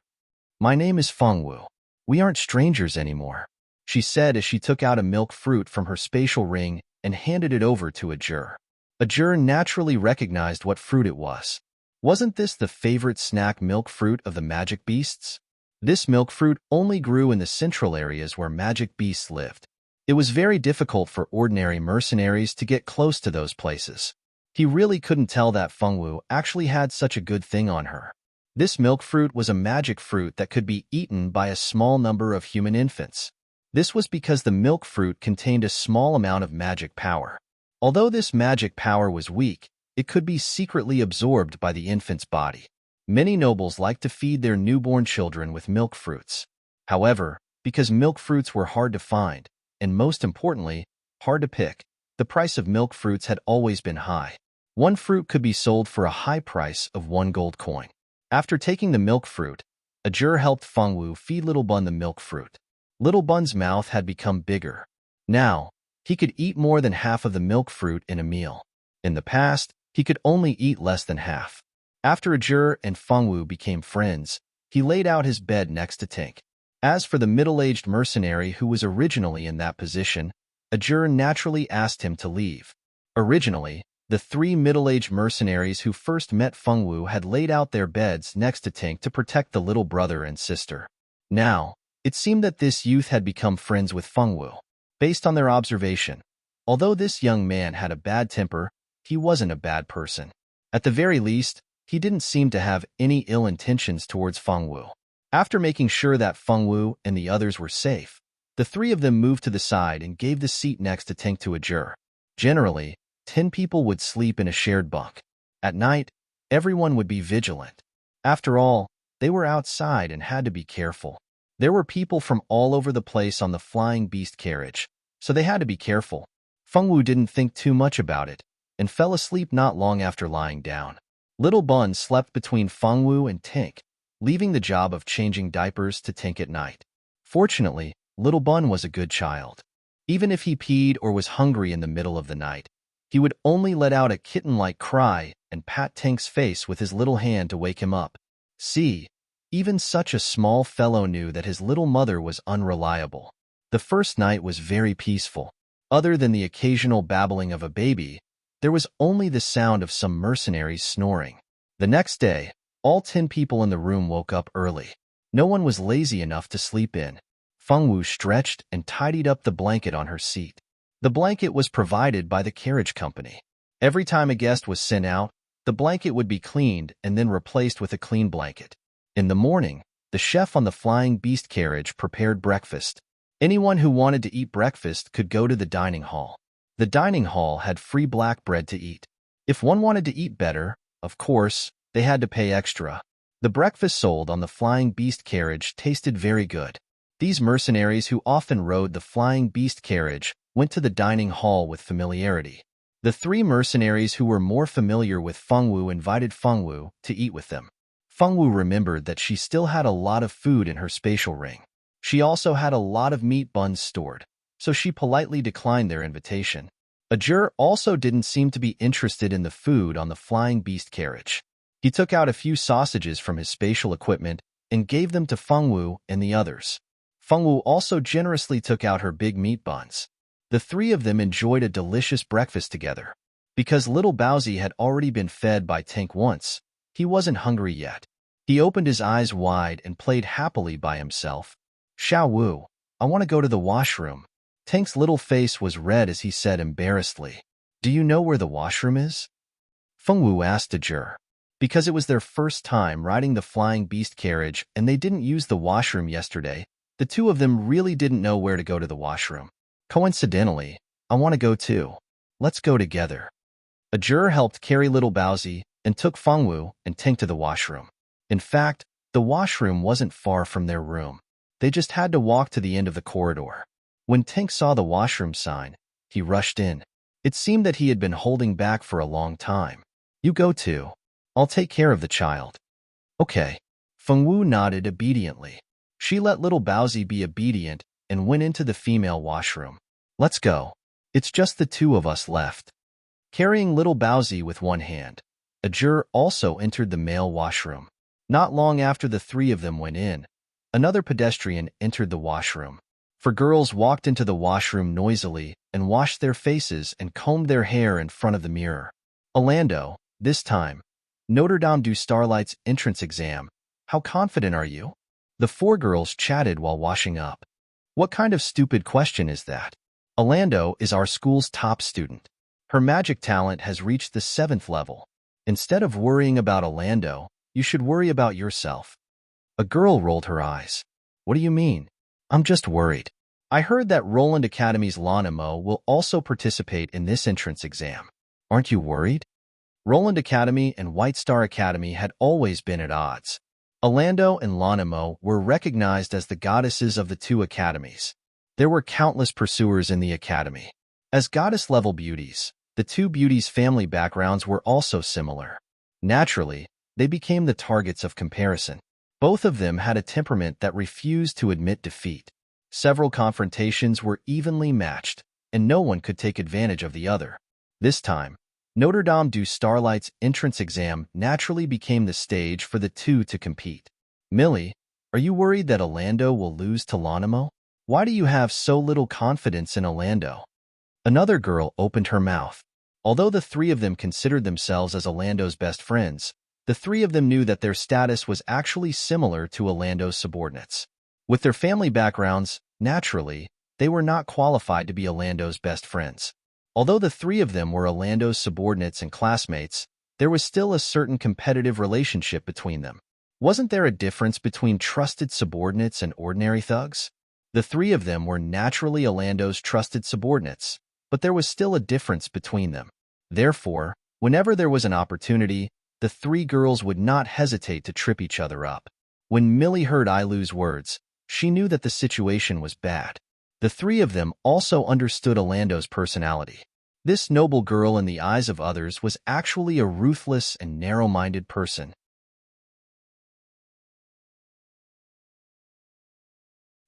My name is Fengwu. We aren't strangers anymore, she said as she took out a milk fruit from her spatial ring and handed it over to Ajur. Ajur naturally recognized what fruit it was. Wasn't this the favorite snack milk fruit of the magic beasts? This milk fruit only grew in the central areas where magic beasts lived. It was very difficult for ordinary mercenaries to get close to those places. He really couldn't tell that Fengwu actually had such a good thing on her. This milk fruit was a magic fruit that could be eaten by a small number of human infants. This was because the milk fruit contained a small amount of magic power. Although this magic power was weak, it could be secretly absorbed by the infant's body. Many nobles liked to feed their newborn children with milk fruits. However, because milk fruits were hard to find, and most importantly, hard to pick, the price of milk fruits had always been high. One fruit could be sold for a high price of 1 gold coin. After taking the milk fruit, Ajur helped Fengwu feed Little Bun the milk fruit. Little Bun's mouth had become bigger. Now, he could eat more than half of the milk fruit in a meal. In the past, he could only eat less than half. After Ajur and Fengwu became friends, he laid out his bed next to Tink. As for the middle-aged mercenary who was originally in that position, Ajur naturally asked him to leave. Originally, the three middle-aged mercenaries who first met Fengwu had laid out their beds next to Tink to protect the little brother and sister. Now, it seemed that this youth had become friends with Fengwu. Based on their observation, although this young man had a bad temper, he wasn't a bad person. At the very least, he didn't seem to have any ill intentions towards Fengwu. After making sure that Fengwu and the others were safe, the three of them moved to the side and gave the seat next to Tink to Ajur. Generally, 10 people would sleep in a shared bunk. At night, everyone would be vigilant. After all, they were outside and had to be careful. There were people from all over the place on the flying beast carriage, so they had to be careful. Fengwu didn't think too much about it and fell asleep not long after lying down. Little Bun slept between Fengwu and Tink, leaving the job of changing diapers to Tink at night. Fortunately, Little Bun was a good child. Even if he peed or was hungry in the middle of the night, he would only let out a kitten-like cry and pat Tink's face with his little hand to wake him up. See, even such a small fellow knew that his little mother was unreliable. The first night was very peaceful. Other than the occasional babbling of a baby, there was only the sound of some mercenaries snoring. The next day, all 10 people in the room woke up early. No one was lazy enough to sleep in. Fengwu stretched and tidied up the blanket on her seat. The blanket was provided by the carriage company. Every time a guest was sent out, the blanket would be cleaned and then replaced with a clean blanket. In the morning, the chef on the flying beast carriage prepared breakfast. Anyone who wanted to eat breakfast could go to the dining hall. The dining hall had free black bread to eat. If one wanted to eat better, of course, they had to pay extra. The breakfast sold on the flying beast carriage tasted very good. These mercenaries who often rode the flying beast carriage went to the dining hall with familiarity. The three mercenaries who were more familiar with Fengwu invited Fengwu to eat with them. Fengwu remembered that she still had a lot of food in her spatial ring. She also had a lot of meat buns stored, so she politely declined their invitation. Ajur also didn't seem to be interested in the food on the flying beast carriage. He took out a few sausages from his spatial equipment and gave them to Fengwu and the others. Fengwu also generously took out her big meat buns. The three of them enjoyed a delicious breakfast together. Because little Bowsy had already been fed by Tink once, he wasn't hungry yet. He opened his eyes wide and played happily by himself. Xiao Wu, I want to go to the washroom. Tink's little face was red as he said embarrassedly, Do you know where the washroom is? Fengwu asked Ajur. Because it was their first time riding the flying beast carriage and they didn't use the washroom yesterday, the two of them really didn't know where to go to the washroom. Coincidentally, I want to go too. Let's go together. Ajur helped carry little Bowsy and took Fengwu and Tink to the washroom. In fact, the washroom wasn't far from their room. They just had to walk to the end of the corridor. When Tink saw the washroom sign, he rushed in. It seemed that he had been holding back for a long time. You go too. I'll take care of the child. Okay. Fengwu nodded obediently. She let little Bowsy be obedient and went into the female washroom. Let's go. It's just the two of us left. Carrying little Bowsy with one hand, Ajur also entered the male washroom. Not long after the three of them went in, another pedestrian entered the washroom. Four girls walked into the washroom noisily and washed their faces and combed their hair in front of the mirror. Orlando, this time, Notre Dame du Starlight's entrance exam. How confident are you? The four girls chatted while washing up. What kind of stupid question is that? Orlando is our school's top student. Her magic talent has reached the 7th level. Instead of worrying about Orlando, you should worry about yourself. A girl rolled her eyes. What do you mean? I'm just worried. I heard that Roland Academy's Lonimo will also participate in this entrance exam. Aren't you worried? Roland Academy and White Star Academy had always been at odds. Orlando and Lonimo were recognized as the goddesses of the two academies. There were countless pursuers in the academy. As goddess-level beauties, The two beauties' family backgrounds were also similar. Naturally, they became the targets of comparison. Both of them had a temperament that refused to admit defeat. Several confrontations were evenly matched, and no one could take advantage of the other. This time, Notre Dame du Starlight's entrance exam naturally became the stage for the two to compete. Millie, are you worried that Orlando will lose to Lonimo? Why do you have so little confidence in Orlando? Another girl opened her mouth. Although the three of them considered themselves as Orlando's best friends, the three of them knew that their status was actually similar to Orlando's subordinates. With their family backgrounds, naturally, they were not qualified to be Orlando's best friends. Although the three of them were Orlando's subordinates and classmates, there was still a certain competitive relationship between them. Wasn't there a difference between trusted subordinates and ordinary thugs? The three of them were naturally Orlando's trusted subordinates, but there was still a difference between them. Therefore, whenever there was an opportunity, the three girls would not hesitate to trip each other up. When Millie heard Ilu's words, she knew that the situation was bad. The three of them also understood Orlando's personality. This noble girl in the eyes of others was actually a ruthless and narrow-minded person.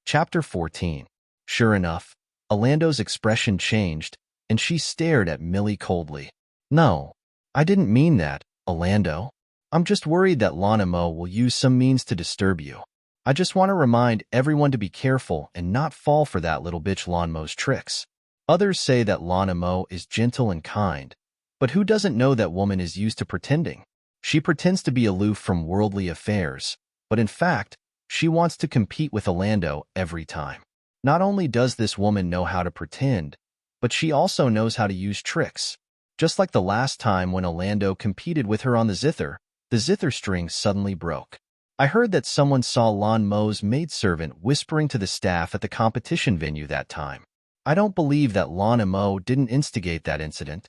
Chapter 14. Sure enough, Orlando's expression changed, and she stared at Millie coldly. No, I didn't mean that, Orlando. I'm just worried that Lonimo will use some means to disturb you. I just want to remind everyone to be careful and not fall for that little bitch Lonimo's tricks. Others say that Lonimo is gentle and kind, but who doesn't know that woman is used to pretending? She pretends to be aloof from worldly affairs, but in fact, she wants to compete with Orlando every time. Not only does this woman know how to pretend, but she also knows how to use tricks. Just like the last time when Orlando competed with her on the zither string suddenly broke. I heard that someone saw Lon Mo's maidservant whispering to the staff at the competition venue that time. I don't believe that Lon and Mo didn't instigate that incident.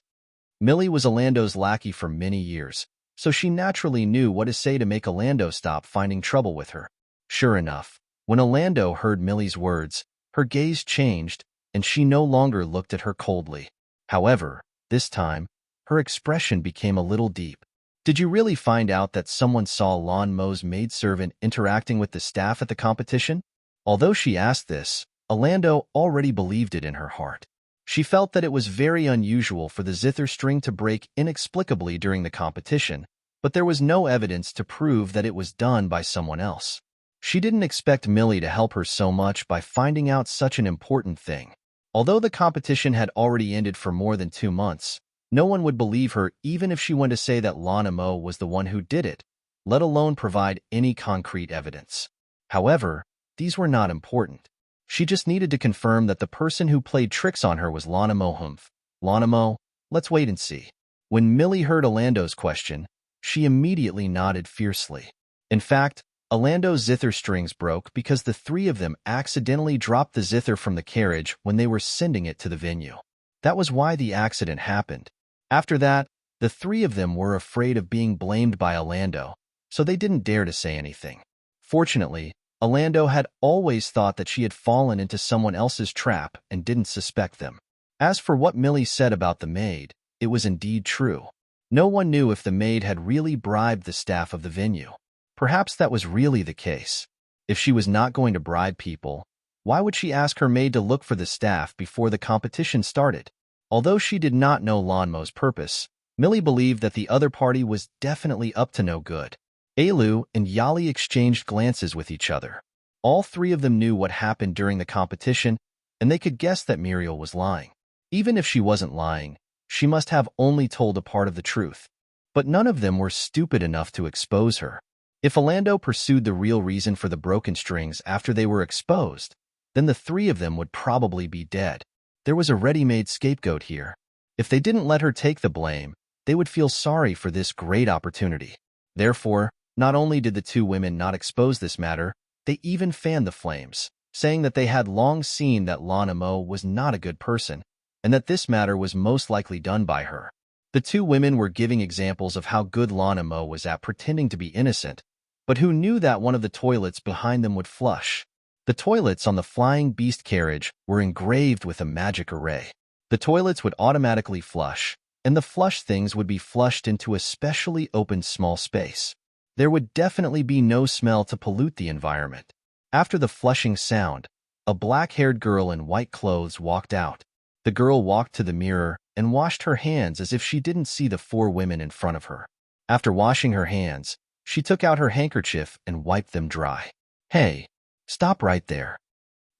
Millie was Orlando's lackey for many years, so she naturally knew what to say to make Orlando stop finding trouble with her. Sure enough, when Orlando heard Millie's words, her gaze changed, and she no longer looked at her coldly. However, this time, her expression became a little deep. Did you really find out that someone saw Lon Mo's maidservant interacting with the staff at the competition? Although she asked this, Orlando already believed it in her heart. She felt that it was very unusual for the zither string to break inexplicably during the competition, but there was no evidence to prove that it was done by someone else. She didn't expect Millie to help her so much by finding out such an important thing. Although the competition had already ended for more than 2 months, no one would believe her even if she went to say that Lon and Mo was the one who did it, let alone provide any concrete evidence. However, these were not important. She just needed to confirm that the person who played tricks on her was Lonimo Humph. Lonimo, let's wait and see. When Millie heard Orlando's question, she immediately nodded fiercely. In fact, Orlando's zither strings broke because the three of them accidentally dropped the zither from the carriage when they were sending it to the venue. That was why the accident happened. After that, the three of them were afraid of being blamed by Orlando, so they didn't dare to say anything. Fortunately, Orlando had always thought that she had fallen into someone else's trap and didn't suspect them. As for what Millie said about the maid, it was indeed true. No one knew if the maid had really bribed the staff of the venue. Perhaps that was really the case. If she was not going to bribe people, why would she ask her maid to look for the staff before the competition started? Although she did not know Lonmo's purpose, Millie believed that the other party was definitely up to no good. Alu and Yali exchanged glances with each other. All three of them knew what happened during the competition, and they could guess that Muriel was lying. Even if she wasn't lying, she must have only told a part of the truth. But none of them were stupid enough to expose her. If Orlando pursued the real reason for the broken strings after they were exposed, then the three of them would probably be dead. There was a ready-made scapegoat here. If they didn't let her take the blame, they would feel sorry for this great opportunity. Therefore, not only did the two women not expose this matter, they even fanned the flames, saying that they had long seen that Lana Mo was not a good person, and that this matter was most likely done by her. The two women were giving examples of how good Lana Mo was at pretending to be innocent, but who knew that one of the toilets behind them would flush. The toilets on the flying beast carriage were engraved with a magic array. The toilets would automatically flush, and the flush things would be flushed into a specially opened small space. There would definitely be no smell to pollute the environment. After the flushing sound, a black-haired girl in white clothes walked out. The girl walked to the mirror and washed her hands as if she didn't see the 4 women in front of her. After washing her hands, she took out her handkerchief and wiped them dry. Hey, stop right there.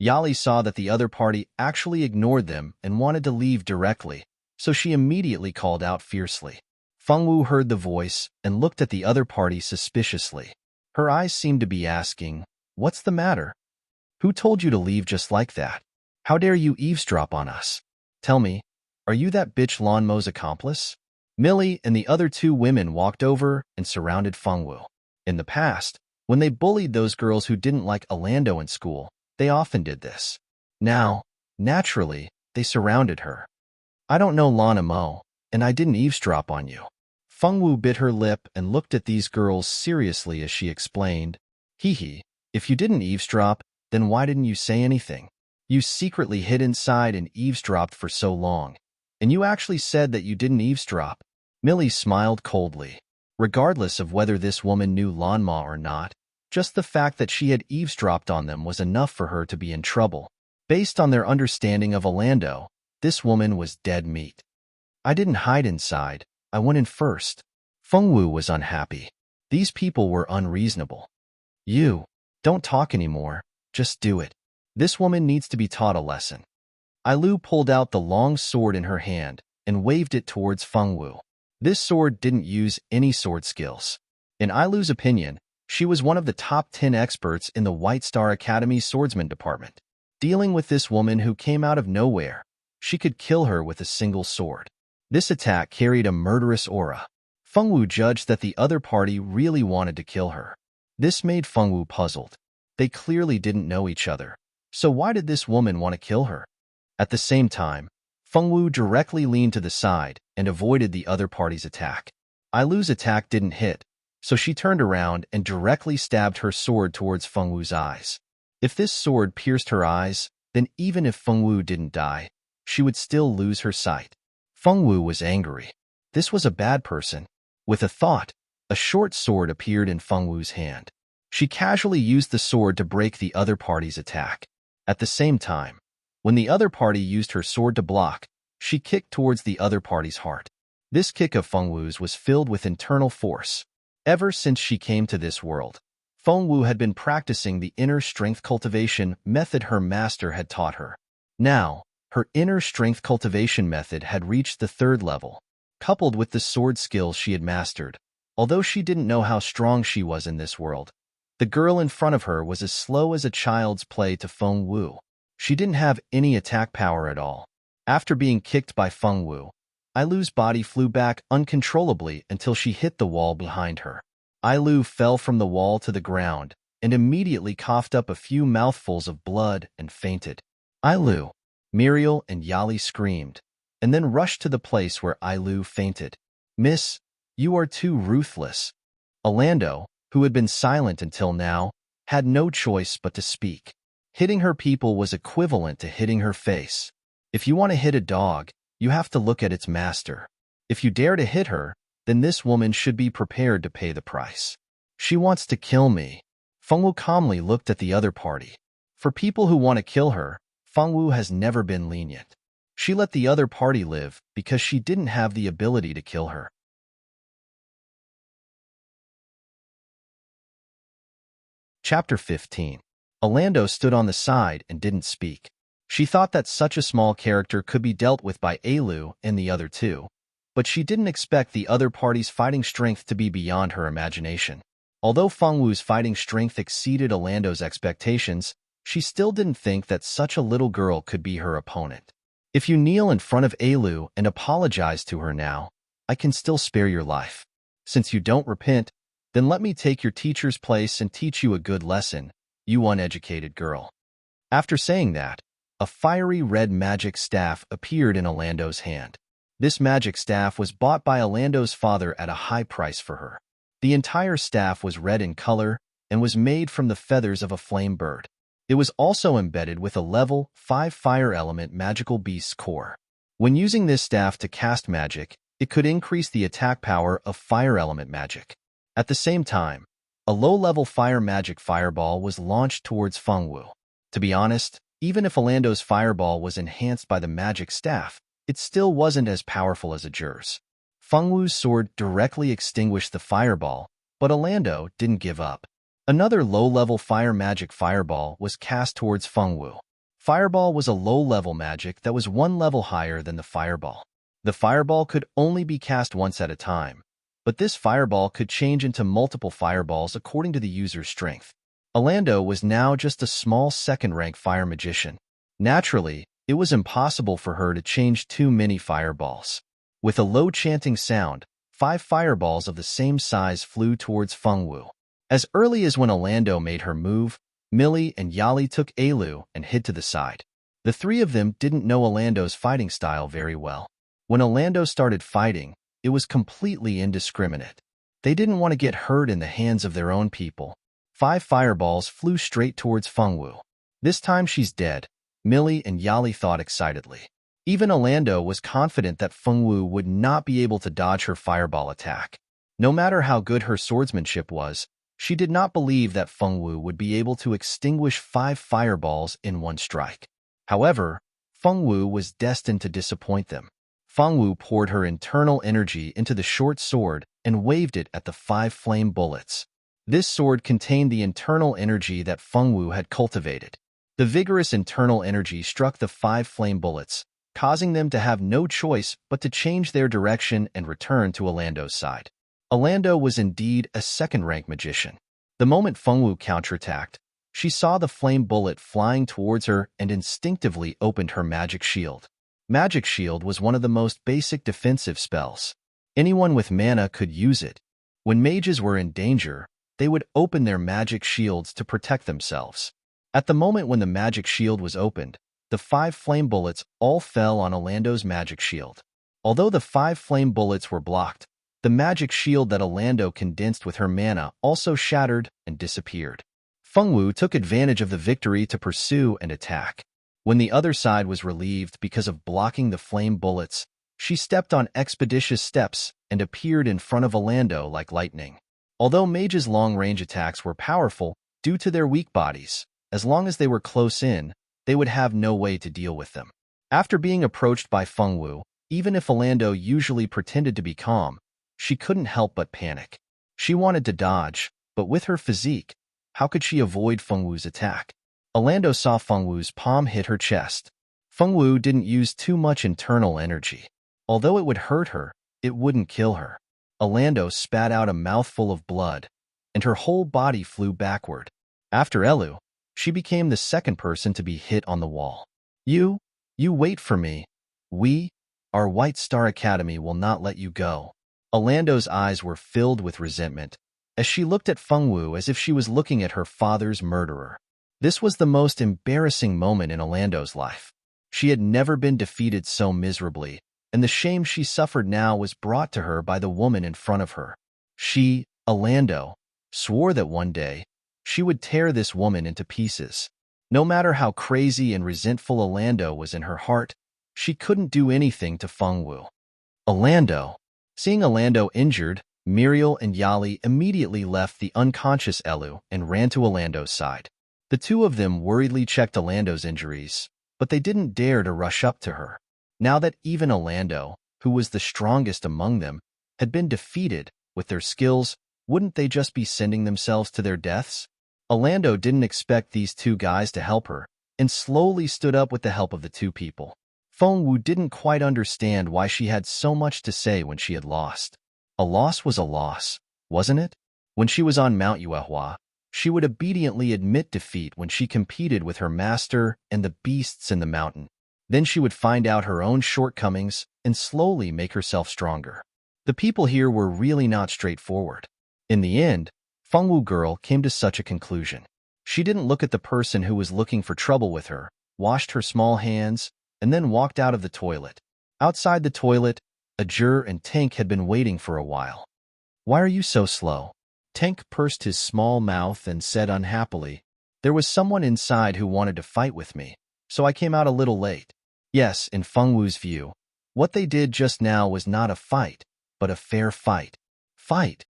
Yali saw that the other party actually ignored them and wanted to leave directly, so she immediately called out fiercely. Fengwu heard the voice and looked at the other party suspiciously. Her eyes seemed to be asking, "What's the matter? Who told you to leave just like that? How dare you eavesdrop on us? Tell me, are you that bitch Lanmo's accomplice?" Millie and the other 2 women walked over and surrounded Fengwu. In the past, when they bullied those girls who didn't like Orlando in school, they often did this. Now, naturally, they surrounded her. "I don't know Lana Mo, and I didn't eavesdrop on you." Fengwu bit her lip and looked at these girls seriously as she explained, "Hee, if you didn't eavesdrop, then why didn't you say anything? You secretly hid inside and eavesdropped for so long, and you actually said that you didn't eavesdrop." Millie smiled coldly. Regardless of whether this woman knew Lanma or not, just the fact that she had eavesdropped on them was enough for her to be in trouble. Based on their understanding of Orlando, this woman was dead meat. "I didn't hide inside, I went in first." Fengwu was unhappy. These people were unreasonable. "You, don't talk anymore, just do it. This woman needs to be taught a lesson." Ailu pulled out the long sword in her hand and waved it towards Fengwu. This sword didn't use any sword skills. In Ailu's opinion, she was one of the top 10 experts in the White Star Academy swordsman department. Dealing with this woman who came out of nowhere, she could kill her with a single sword. This attack carried a murderous aura. Fengwu judged that the other party really wanted to kill her. This made Fengwu puzzled. They clearly didn't know each other, so why did this woman want to kill her? At the same time, Fengwu directly leaned to the side and avoided the other party's attack. Ailu's attack didn't hit, so she turned around and directly stabbed her sword towards Fengwu's eyes. If this sword pierced her eyes, then even if Fengwu didn't die, she would still lose her sight. Fengwu was angry. This was a bad person. With a thought, a short sword appeared in Fengwu's hand. She casually used the sword to break the other party's attack. At the same time, when the other party used her sword to block, she kicked towards the other party's heart. This kick of Fengwu's was filled with internal force. Ever since she came to this world, Fengwu had been practicing the inner strength cultivation method her master had taught her. Now, her inner strength cultivation method had reached the 3rd level, coupled with the sword skills she had mastered. Although she didn't know how strong she was in this world, the girl in front of her was as slow as a child's play to Fengwu. She didn't have any attack power at all. After being kicked by Fengwu, Ailu's body flew back uncontrollably until she hit the wall behind her. Ailu fell from the wall to the ground and immediately coughed up a few mouthfuls of blood and fainted. Ailu, Muriel and Yali screamed, and then rushed to the place where Ailu fainted. "Miss, you are too ruthless." Orlando, who had been silent until now, had no choice but to speak. Hitting her people was equivalent to hitting her face. If you want to hit a dog, you have to look at its master. If you dare to hit her, then this woman should be prepared to pay the price. "She wants to kill me." Fengwu calmly looked at the other party. For people who want to kill her, Fengwu has never been lenient. She let the other party live because she didn't have the ability to kill her. Chapter 15. Orlando stood on the side and didn't speak. She thought that such a small character could be dealt with by Ailu and the other 2, but she didn't expect the other party's fighting strength to be beyond her imagination. Although Fengwu's fighting strength exceeded Orlando's expectations, she still didn't think that such a little girl could be her opponent. "If you kneel in front of Ailu and apologize to her now, I can still spare your life. Since you don't repent, then let me take your teacher's place and teach you a good lesson, you uneducated girl." After saying that, a fiery red magic staff appeared in Orlando's hand. This magic staff was bought by Orlando's father at a high price for her. The entire staff was red in color and was made from the feathers of a flame bird. It was also embedded with a level 5 fire element magical beast's core. When using this staff to cast magic, It could increase the attack power of fire element magic. At the same time, a low-level fire magic fireball was launched towards Fengwu. To be honest, even if Orlando's fireball was enhanced by the magic staff, it still wasn't as powerful as Ajur's. Fengwu's sword directly extinguished the fireball, but Orlando didn't give up. Another low-level fire magic fireball was cast towards Fengwu. Fireball was a low-level magic that was one level higher than the fireball. The fireball could only be cast once at a time, but this fireball could change into multiple fireballs according to the user's strength. Orlando was now just a small second-rank fire magician. Naturally, it was impossible for her to change too many fireballs. With a low chanting sound, 5 fireballs of the same size flew towards Fengwu. As early as when Orlando made her move, Millie and Yali took Alu and hid to the side. The three of them didn't know Orlando's fighting style very well. When Orlando started fighting, it was completely indiscriminate. They didn't want to get hurt in the hands of their own people. 5 fireballs flew straight towards Fengwu. This time she's dead, Millie and Yali thought excitedly. Even Orlando was confident that Fengwu would not be able to dodge her fireball attack. No matter how good her swordsmanship was, she did not believe that Fengwu would be able to extinguish 5 fireballs in one strike. However, Fengwu was destined to disappoint them. Fengwu poured her internal energy into the short sword and waved it at the 5 flame bullets. This sword contained the internal energy that Fengwu had cultivated. The vigorous internal energy struck the 5 flame bullets, causing them to have no choice but to change their direction and return to Orlando's side. Orlando was indeed a second-rank magician. The moment Fengwu counterattacked, she saw the flame bullet flying towards her and instinctively opened her magic shield. Magic shield was one of the most basic defensive spells. Anyone with mana could use it. When mages were in danger, they would open their magic shields to protect themselves. At the moment when the magic shield was opened, the 5 flame bullets all fell on Orlando's magic shield. Although the 5 flame bullets were blocked, the magic shield that Orlando condensed with her mana also shattered and disappeared. Fengwu took advantage of the victory to pursue and attack. When the other side was relieved because of blocking the flame bullets, she stepped on expeditious steps and appeared in front of Orlando like lightning. Although mages' long-range attacks were powerful due to their weak bodies, as long as they were close in, they would have no way to deal with them. After being approached by Fengwu, even if Orlando usually pretended to be calm, she couldn't help but panic. She wanted to dodge, but with her physique, how could she avoid Fengwu's attack? Orlando saw Fengwu's palm hit her chest. Fengwu didn't use too much internal energy. Although it would hurt her, it wouldn't kill her. Orlando spat out a mouthful of blood, and her whole body flew backward. After Elu, she became the second person to be hit on the wall. You wait for me. Our White Star Academy will not let you go. Orlando's eyes were filled with resentment, as she looked at Fengwu as if she was looking at her father's murderer. This was the most embarrassing moment in Orlando's life. She had never been defeated so miserably, and the shame she suffered now was brought to her by the woman in front of her. She, Orlando, swore that one day, she would tear this woman into pieces. No matter how crazy and resentful Orlando was in her heart, she couldn't do anything to Fengwu. Orlando. Seeing Orlando injured, Muriel and Yali immediately left the unconscious Elu and ran to Orlando's side. The two of them worriedly checked Orlando's injuries, but they didn't dare to rush up to her. Now that even Orlando, who was the strongest among them, had been defeated with their skills, wouldn't they just be sending themselves to their deaths? Orlando didn't expect these 2 guys to help her, and slowly stood up with the help of the 2 people. Fengwu didn't quite understand why she had so much to say when she had lost. A loss was a loss, wasn't it? When she was on Mount Yuehua, she would obediently admit defeat when she competed with her master and the beasts in the mountain. Then she would find out her own shortcomings and slowly make herself stronger. The people here were really not straightforward. In the end, Fengwu girl came to such a conclusion. She didn't look at the person who was looking for trouble with her, washed her small hands, and then walked out of the toilet. Outside the toilet, Ajur and Tank had been waiting for a while. "Why are you so slow?" Tank pursed his small mouth and said unhappily, "There was someone inside who wanted to fight with me, so I came out a little late." Yes, in Fengwu's view, What they did just now was not a fight, but a fair fight. Fight.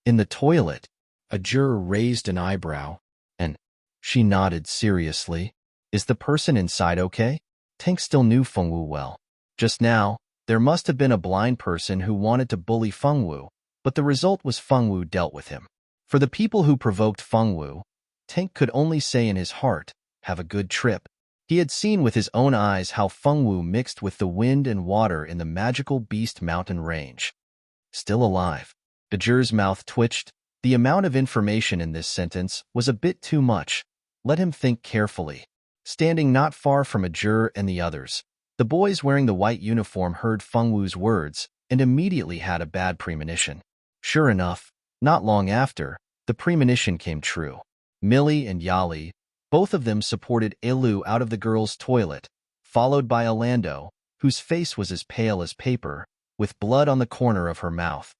In the toilet. A juror raised an eyebrow, and she nodded seriously. Is the person inside okay? Tank still knew Fengwu well. Just now, there must have been a blind person who wanted to bully Fengwu, but the result was Fengwu dealt with him. For the people who provoked Fengwu, Tank could only say in his heart, have a good trip. He had seen with his own eyes how Fengwu mixed with the wind and water in the magical Beast Mountain range. Still alive. The juror's mouth twitched. The amount of information in this sentence was a bit too much. Let him think carefully. Standing not far from a juror and the others, the boys wearing the white uniform heard Fengwu's words and immediately had a bad premonition. Sure enough, not long after, the premonition came true. Millie and Yali, both of them supported Elu out of the girls' toilet, followed by Orlando, whose face was as pale as paper, with blood on the corner of her mouth.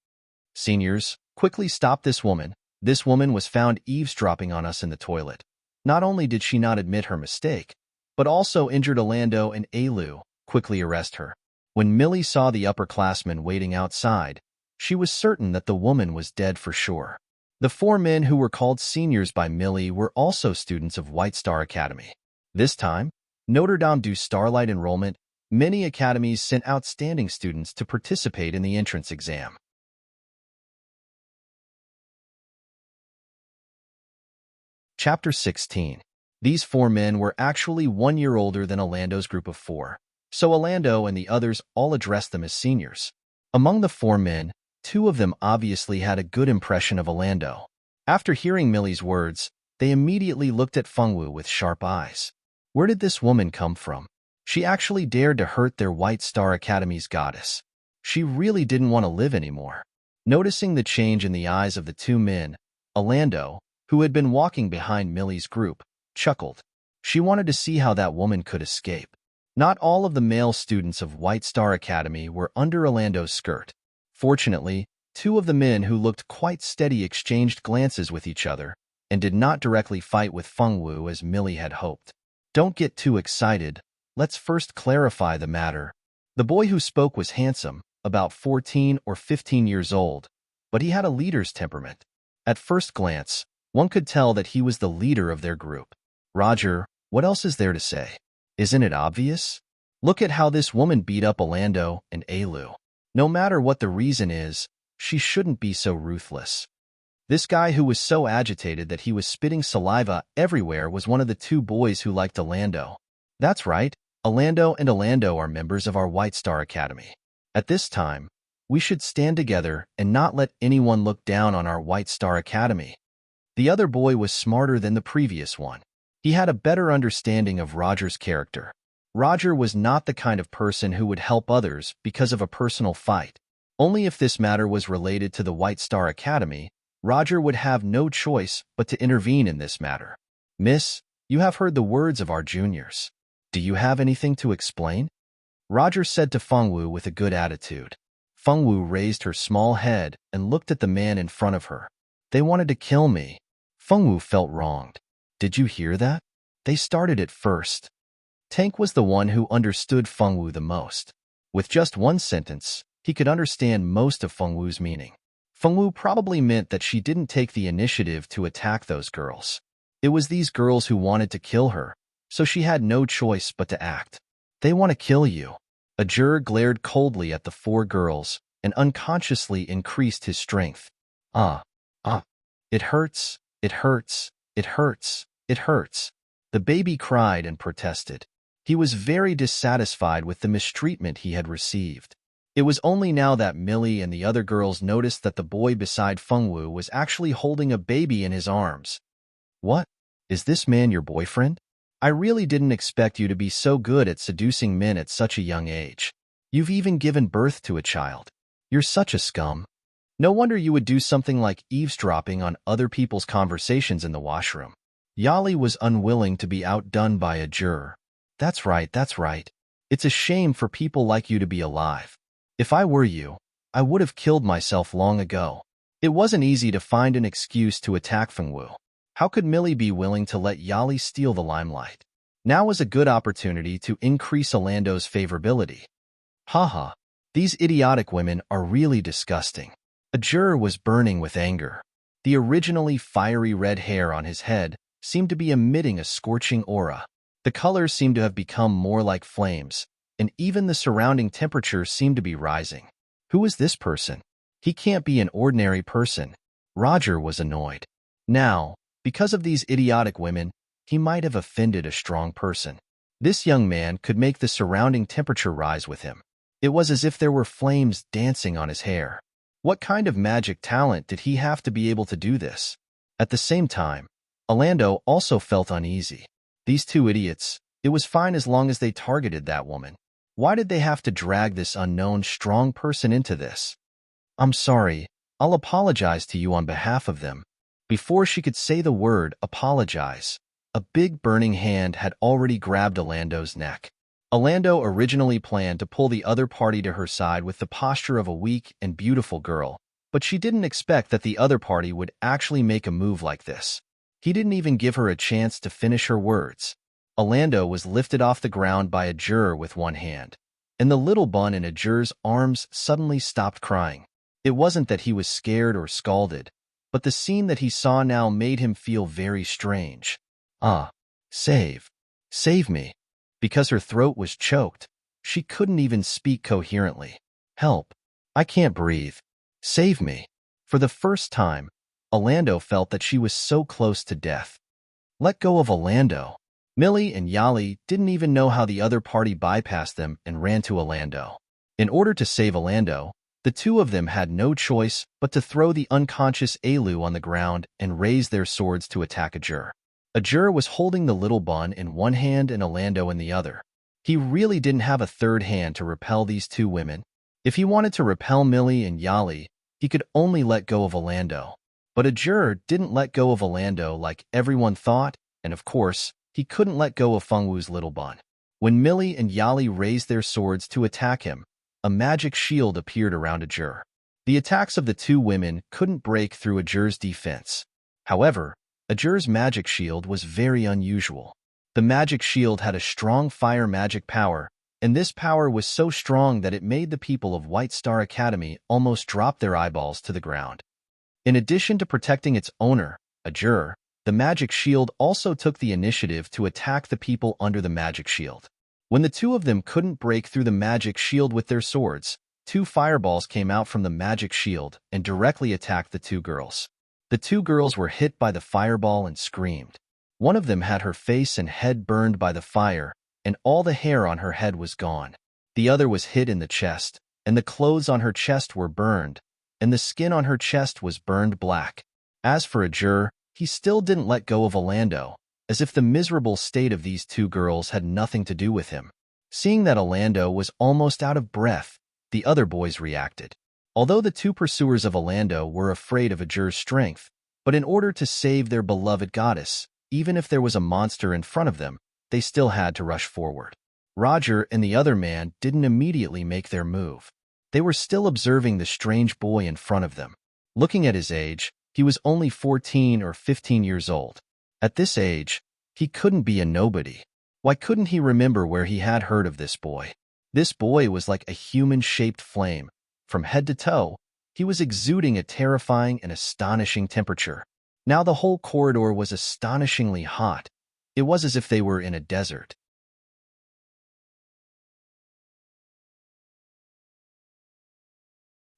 Seniors, quickly stop this woman. This woman was found eavesdropping on us in the toilet. Not only did she not admit her mistake, but also injured Orlando and Elu. Quickly arrest her. When Millie saw the upperclassmen waiting outside, she was certain that the woman was dead for sure. The 4 men who were called seniors by Millie were also students of White Star Academy. This time, Notre Dame du Starlight enrollment, many academies sent outstanding students to participate in the entrance exam. Chapter 16. These 4 men were actually 1 year older than Orlando's group of 4, so Orlando and the others all addressed them as seniors. Among the 4 men, 2 of them obviously had a good impression of Orlando. After hearing Millie's words, they immediately looked at Fengwu with sharp eyes. Where did this woman come from? She actually dared to hurt their White Star Academy's goddess. She really didn't want to live anymore. Noticing the change in the eyes of the 2 men, Orlando, who had been walking behind Millie's group, chuckled. She wanted to see how that woman could escape. Not all of the male students of White Star Academy were under Orlando's skirt. Fortunately, 2 of the men who looked quite steady exchanged glances with each other and did not directly fight with Fengwu as Millie had hoped. Don't get too excited. Let's first clarify the matter. The boy who spoke was handsome, about 14 or 15 years old, but he had a leader's temperament. At first glance, one could tell that he was the leader of their group. Roger, what else is there to say? Isn't it obvious? Look at how this woman beat up Orlando and Elu. No matter what the reason is, she shouldn't be so ruthless. This guy who was so agitated that he was spitting saliva everywhere was one of the 2 boys who liked Orlando. That's right, Orlando and Orlando are members of our White Star Academy. At this time, we should stand together and not let anyone look down on our White Star Academy. The other boy was smarter than the previous one. He had a better understanding of Roger's character. Roger was not the kind of person who would help others because of a personal fight. Only if this matter was related to the White Star Academy, Roger would have no choice but to intervene in this matter. Miss, you have heard the words of our juniors. Do you have anything to explain? Roger said to Fengwu with a good attitude. Fengwu raised her small head and looked at the man in front of her. They wanted to kill me. Fengwu felt wronged. Did you hear that? They started it first. Tank was the one who understood Fengwu the most. With just one sentence, he could understand most of Fengwu's meaning. Fengwu probably meant that she didn't take the initiative to attack those girls. It was these girls who wanted to kill her, so she had no choice but to act. They want to kill you. A juror glared coldly at the 4 girls and unconsciously increased his strength. It hurts, it hurts, it hurts, it hurts. The baby cried and protested. He was very dissatisfied with the mistreatment he had received. It was only now that Millie and the other girls noticed that the boy beside Fengwu was actually holding a baby in his arms. What? Is this man your boyfriend? I really didn't expect you to be so good at seducing men at such a young age. You've even given birth to a child. You're such a scum. No wonder you would do something like eavesdropping on other people's conversations in the washroom. Yali was unwilling to be outdone by a juror. That's right, that's right. It's a shame for people like you to be alive. If I were you, I would have killed myself long ago. It wasn't easy to find an excuse to attack Fengwu. How could Millie be willing to let Yali steal the limelight? Now was a good opportunity to increase Orlando's favorability. Haha, these idiotic women are really disgusting. Ajur was burning with anger. The originally fiery red hair on his head seemed to be emitting a scorching aura. The colors seemed to have become more like flames, and even the surrounding temperature seemed to be rising. Who is this person? He can't be an ordinary person. Roger was annoyed. Now, because of these idiotic women, he might have offended a strong person. This young man could make the surrounding temperature rise with him. It was as if there were flames dancing on his hair. What kind of magic talent did he have to be able to do this? At the same time, Orlando also felt uneasy. These two idiots, it was fine as long as they targeted that woman. Why did they have to drag this unknown strong person into this? I'm sorry, I'll apologize to you on behalf of them. Before she could say the word apologize, a big burning hand had already grabbed Orlando's neck. Orlando originally planned to pull the other party to her side with the posture of a weak and beautiful girl, but she didn't expect that the other party would actually make a move like this. He didn't even give her a chance to finish her words. Orlando was lifted off the ground by Ajur with one hand, and the little bun in Ajur's arms suddenly stopped crying. It wasn't that he was scared or scalded, but the scene that he saw now made him feel very strange. Save me. Because her throat was choked, she couldn't even speak coherently. Help, I can't breathe. Save me. For the first time, Orlando felt that she was so close to death. Let go of Orlando. Millie and Yali didn't even know how the other party bypassed them and ran to Orlando. In order to save Orlando, the two of them had no choice but to throw the unconscious Alu on the ground and raise their swords to attack Ajur. Ajur was holding the little bun in one hand and Orlando in the other. He really didn't have a third hand to repel these two women. If he wanted to repel Millie and Yali, he could only let go of Orlando. But Ajur didn't let go of Orlando like everyone thought, and of course, he couldn't let go of Fengwu's little bun. When Millie and Yali raised their swords to attack him, a magic shield appeared around Ajur. The attacks of the two women couldn't break through Ajur's defense. However, Ajur's magic shield was very unusual. The magic shield had a strong fire magic power, and this power was so strong that it made the people of White Star Academy almost drop their eyeballs to the ground. In addition to protecting its owner, Ajur, the magic shield also took the initiative to attack the people under the magic shield. When the two of them couldn't break through the magic shield with their swords, two fireballs came out from the magic shield and directly attacked the two girls. The two girls were hit by the fireball and screamed. One of them had her face and head burned by the fire, and all the hair on her head was gone. The other was hit in the chest, and the clothes on her chest were burned, and the skin on her chest was burned black. As for Ajur, he still didn't let go of Orlando, as if the miserable state of these two girls had nothing to do with him. Seeing that Orlando was almost out of breath, the other boys reacted. Although the two pursuers of Orlando were afraid of Ajur's strength, but in order to save their beloved goddess, even if there was a monster in front of them, they still had to rush forward. Roger and the other man didn't immediately make their move. They were still observing the strange boy in front of them. Looking at his age, he was only 14 or 15 years old. At this age, he couldn't be a nobody. Why couldn't he remember where he had heard of this boy? This boy was like a human-shaped flame. From head to toe, he was exuding a terrifying and astonishing temperature. Now the whole corridor was astonishingly hot. It was as if they were in a desert.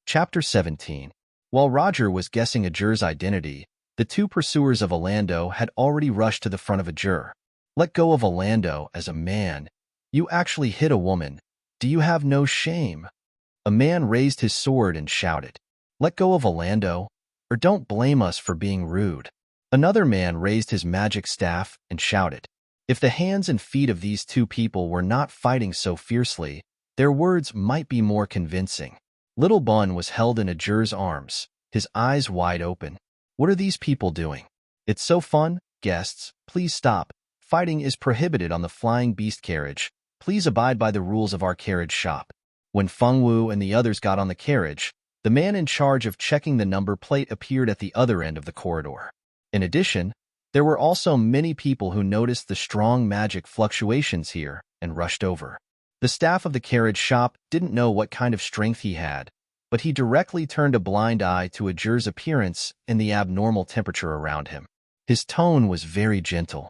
Chapter 17. While Roger was guessing Ajur's identity, the two pursuers of Orlando had already rushed to the front of Ajur. Let go of Orlando as a man. You actually hit a woman. Do you have no shame? A man raised his sword and shouted, "Let go of Orlando, or don't blame us for being rude." Another man raised his magic staff and shouted. If the hands and feet of these two people were not fighting so fiercely, their words might be more convincing. Little Bun was held in Ajur's arms, his eyes wide open. What are these people doing? It's so fun, guests, please stop. Fighting is prohibited on the flying beast carriage. Please abide by the rules of our carriage shop. When Fengwu and the others got on the carriage, the man in charge of checking the number plate appeared at the other end of the corridor. In addition, there were also many people who noticed the strong magic fluctuations here and rushed over. The staff of the carriage shop didn't know what kind of strength he had, but he directly turned a blind eye to Ajur's appearance and the abnormal temperature around him. His tone was very gentle.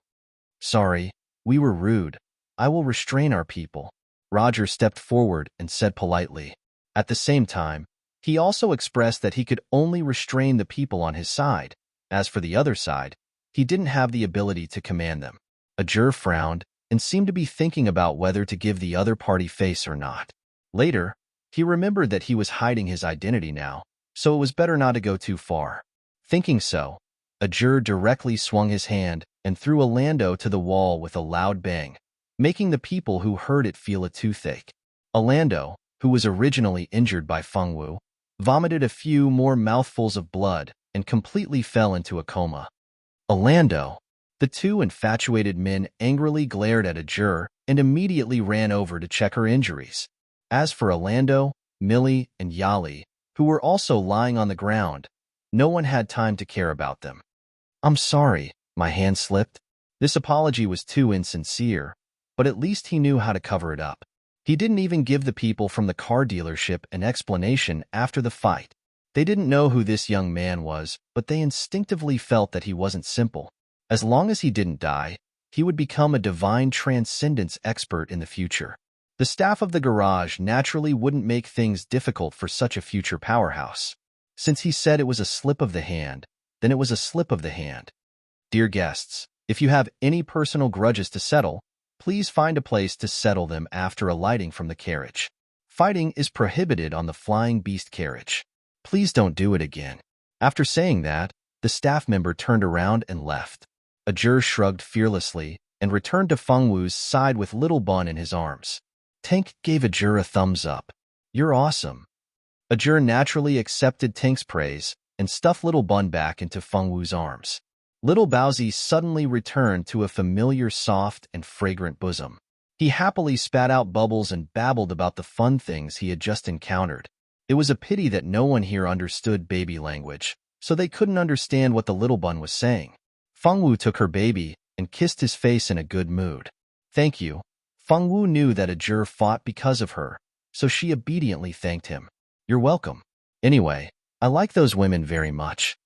"Sorry, we were rude. I will restrain our people." Roger stepped forward and said politely. At the same time, he also expressed that he could only restrain the people on his side. As for the other side, he didn't have the ability to command them. Ajur frowned and seemed to be thinking about whether to give the other party face or not. Later, he remembered that he was hiding his identity now, so it was better not to go too far. Thinking so, Ajur directly swung his hand and threw Orlando to the wall with a loud bang, making the people who heard it feel a toothache. Orlando, who was originally injured by Fengwu, vomited a few more mouthfuls of blood and completely fell into a coma. Orlando! The two infatuated men angrily glared at Ajur and immediately ran over to check her injuries. As for Orlando, Millie, and Yali, who were also lying on the ground, no one had time to care about them. "I'm sorry, my hand slipped." This apology was too insincere, but at least he knew how to cover it up. He didn't even give the people from the car dealership an explanation after the fight. They didn't know who this young man was, but they instinctively felt that he wasn't simple. As long as he didn't die, he would become a divine transcendence expert in the future. The staff of the garage naturally wouldn't make things difficult for such a future powerhouse. Since he said it was a slip of the hand, then it was a slip of the hand. Dear guests, if you have any personal grudges to settle, please find a place to settle them after alighting from the carriage. Fighting is prohibited on the flying beast carriage. Please don't do it again. After saying that, the staff member turned around and left. Ajur shrugged fearlessly and returned to Fengwu's side with Little Bun in his arms. Tank gave Ajur a thumbs up. "You're awesome." Ajur naturally accepted Tank's praise and stuffed Little Bun back into Fengwu's arms. Little Bowsy suddenly returned to a familiar soft and fragrant bosom. He happily spat out bubbles and babbled about the fun things he had just encountered. It was a pity that no one here understood baby language, so they couldn't understand what the Little Bun was saying. Fengwu took her baby and kissed his face in a good mood. "Thank you." Fengwu knew that Ajur fought because of her, so she obediently thanked him. "You're welcome. Anyway, I like those women very much."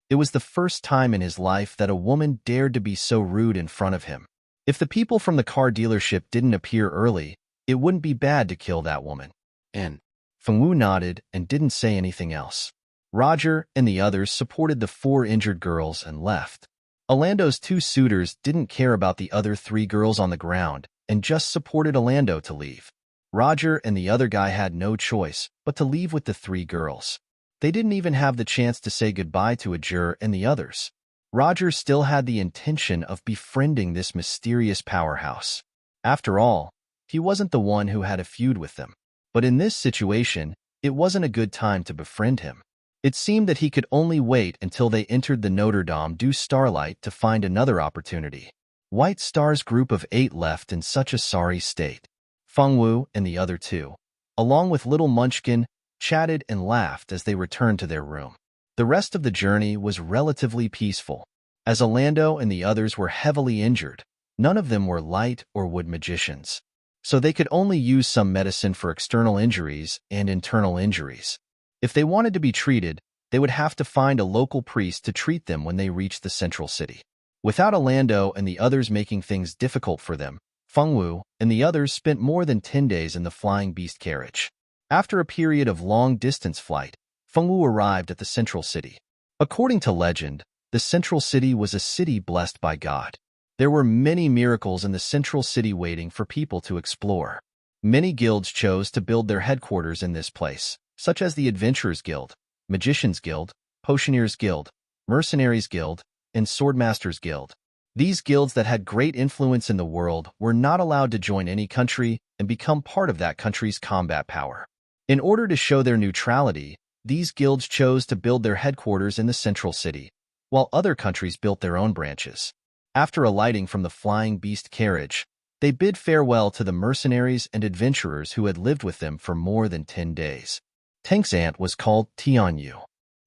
It was the first time in his life that a woman dared to be so rude in front of him. If the people from the car dealership didn't appear early, it wouldn't be bad to kill that woman. And Fengwu nodded and didn't say anything else. Roger and the others supported the 4 injured girls and left. Orlando's 2 suitors didn't care about the other 3 girls on the ground and just supported Orlando to leave. Roger and the other guy had no choice but to leave with the 3 girls. They didn't even have the chance to say goodbye to Ajur and the others. Roger still had the intention of befriending this mysterious powerhouse. After all, he wasn't the one who had a feud with them. But in this situation, it wasn't a good time to befriend him. It seemed that he could only wait until they entered the Notre Dame du Starlight to find another opportunity. White Star's group of 8 left in such a sorry state. Fengwu and the other 2, along with Little Munchkin, chatted and laughed as they returned to their room. The rest of the journey was relatively peaceful. As Orlando and the others were heavily injured, none of them were light or wood magicians, so they could only use some medicine for external injuries and internal injuries. If they wanted to be treated, they would have to find a local priest to treat them when they reached the central city. Without Orlando and the others making things difficult for them, Fengwu and the others spent more than 10 days in the flying beast carriage. After a period of long-distance flight, Fengwu arrived at the central city. According to legend, the central city was a city blessed by God. There were many miracles in the central city waiting for people to explore. Many guilds chose to build their headquarters in this place, such as the Adventurers Guild, Magicians Guild, Potioneers Guild, Mercenaries Guild, and Swordmasters Guild. These guilds that had great influence in the world were not allowed to join any country and become part of that country's combat power. In order to show their neutrality, these guilds chose to build their headquarters in the central city, while other countries built their own branches. After alighting from the flying beast carriage, they bid farewell to the mercenaries and adventurers who had lived with them for more than 10 days. Tank's aunt was called Tianyu.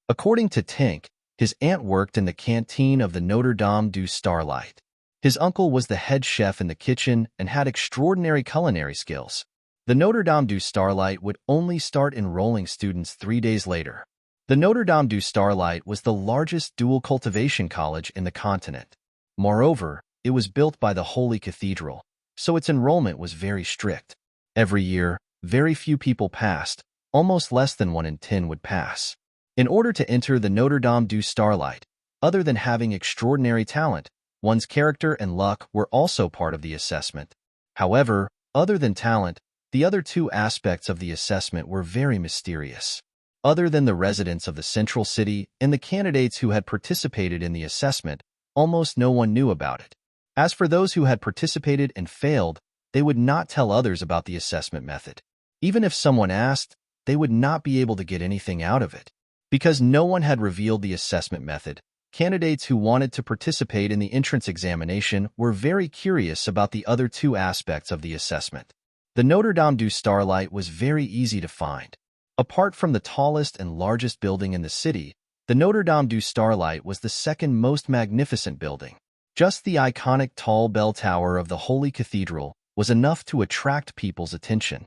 According to Tank, his aunt worked in the canteen of the Notre Dame du Starlight. His uncle was the head chef in the kitchen and had extraordinary culinary skills. The Notre Dame du Starlight would only start enrolling students 3 days later. The Notre Dame du Starlight was the largest dual cultivation college in the continent. Moreover, it was built by the Holy Cathedral, so its enrollment was very strict. Every year, very few people passed, almost less than 1 in 10 would pass. In order to enter the Notre Dame du Starlight, other than having extraordinary talent, one's character and luck were also part of the assessment. However, other than talent, the other two aspects of the assessment were very mysterious. Other than the residents of the central city and the candidates who had participated in the assessment, almost no one knew about it. As for those who had participated and failed, they would not tell others about the assessment method. Even if someone asked, they would not be able to get anything out of it. Because no one had revealed the assessment method, candidates who wanted to participate in the entrance examination were very curious about the other two aspects of the assessment. The Notre Dame du Starlight was very easy to find. Apart from the tallest and largest building in the city, the Notre Dame du Starlight was the second most magnificent building. Just the iconic tall bell tower of the Holy Cathedral was enough to attract people's attention.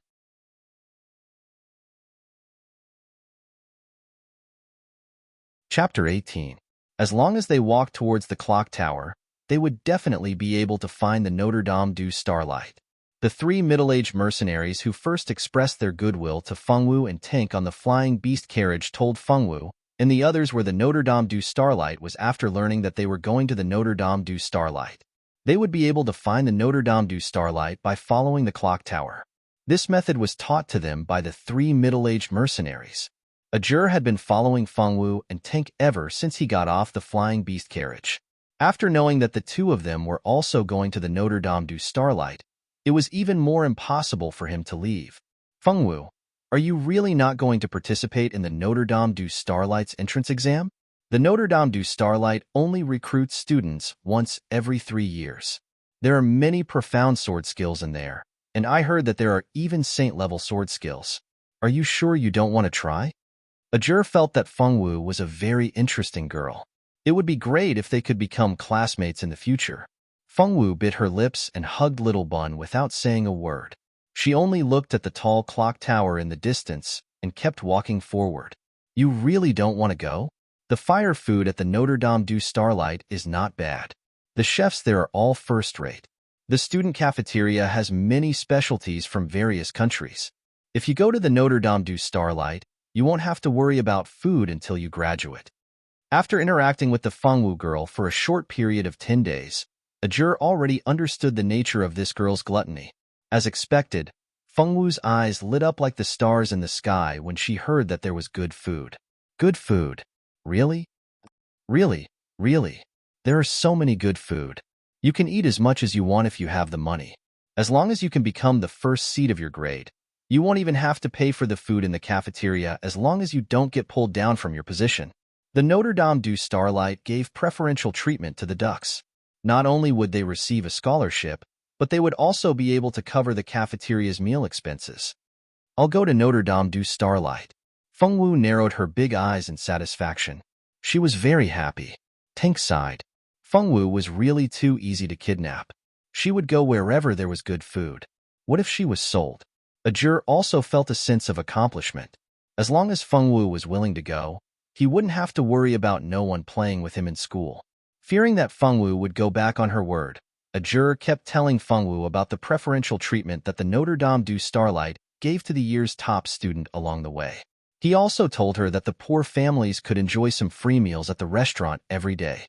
Chapter 18. As long as they walked towards the clock tower, they would definitely be able to find the Notre Dame du Starlight. The three middle-aged mercenaries who first expressed their goodwill to Fengwu and Tank on the flying beast carriage told Fengwu, and the others where the Notre Dame du Starlight was after learning that they were going to the Notre Dame du Starlight. They would be able to find the Notre Dame du Starlight by following the clock tower. This method was taught to them by the three middle-aged mercenaries. Ajur had been following Fengwu and Tank ever since he got off the flying beast carriage. After knowing that the two of them were also going to the Notre Dame du Starlight, it was even more impossible for him to leave. Fengwu, are you really not going to participate in the Notre Dame du Starlight's entrance exam? The Notre Dame du Starlight only recruits students once every 3 years. There are many profound sword skills in there, and I heard that there are even saint-level sword skills. Are you sure you don't want to try? Ajur felt that Fengwu was a very interesting girl. It would be great if they could become classmates in the future. Fengwu bit her lips and hugged Little Bun without saying a word. She only looked at the tall clock tower in the distance and kept walking forward. You really don't want to go? The fire food at the Notre Dame du Starlight is not bad. The chefs there are all first-rate. The student cafeteria has many specialties from various countries. If you go to the Notre Dame du Starlight, you won't have to worry about food until you graduate. After interacting with the Fengwu girl for a short period of 10 days, Ajur already understood the nature of this girl's gluttony. As expected, Fengwu's eyes lit up like the stars in the sky when she heard that there was good food. Good food. Really? Really? Really? There are so many good food. You can eat as much as you want if you have the money. As long as you can become the first seat of your grade, you won't even have to pay for the food in the cafeteria as long as you don't get pulled down from your position. The Notre Dame du Starlight gave preferential treatment to the ducks. Not only would they receive a scholarship, but they would also be able to cover the cafeteria's meal expenses. I'll go to Notre Dame du Starlight. Fengwu narrowed her big eyes in satisfaction. She was very happy. Tank sighed. Fengwu was really too easy to kidnap. She would go wherever there was good food. What if she was sold? Ajur also felt a sense of accomplishment. As long as Fengwu was willing to go, he wouldn't have to worry about no one playing with him in school. Fearing that Fengwu would go back on her word, Ajur kept telling Fengwu about the preferential treatment that the Notre Dame du Starlight gave to the year's top student along the way. He also told her that the poor families could enjoy some free meals at the restaurant every day.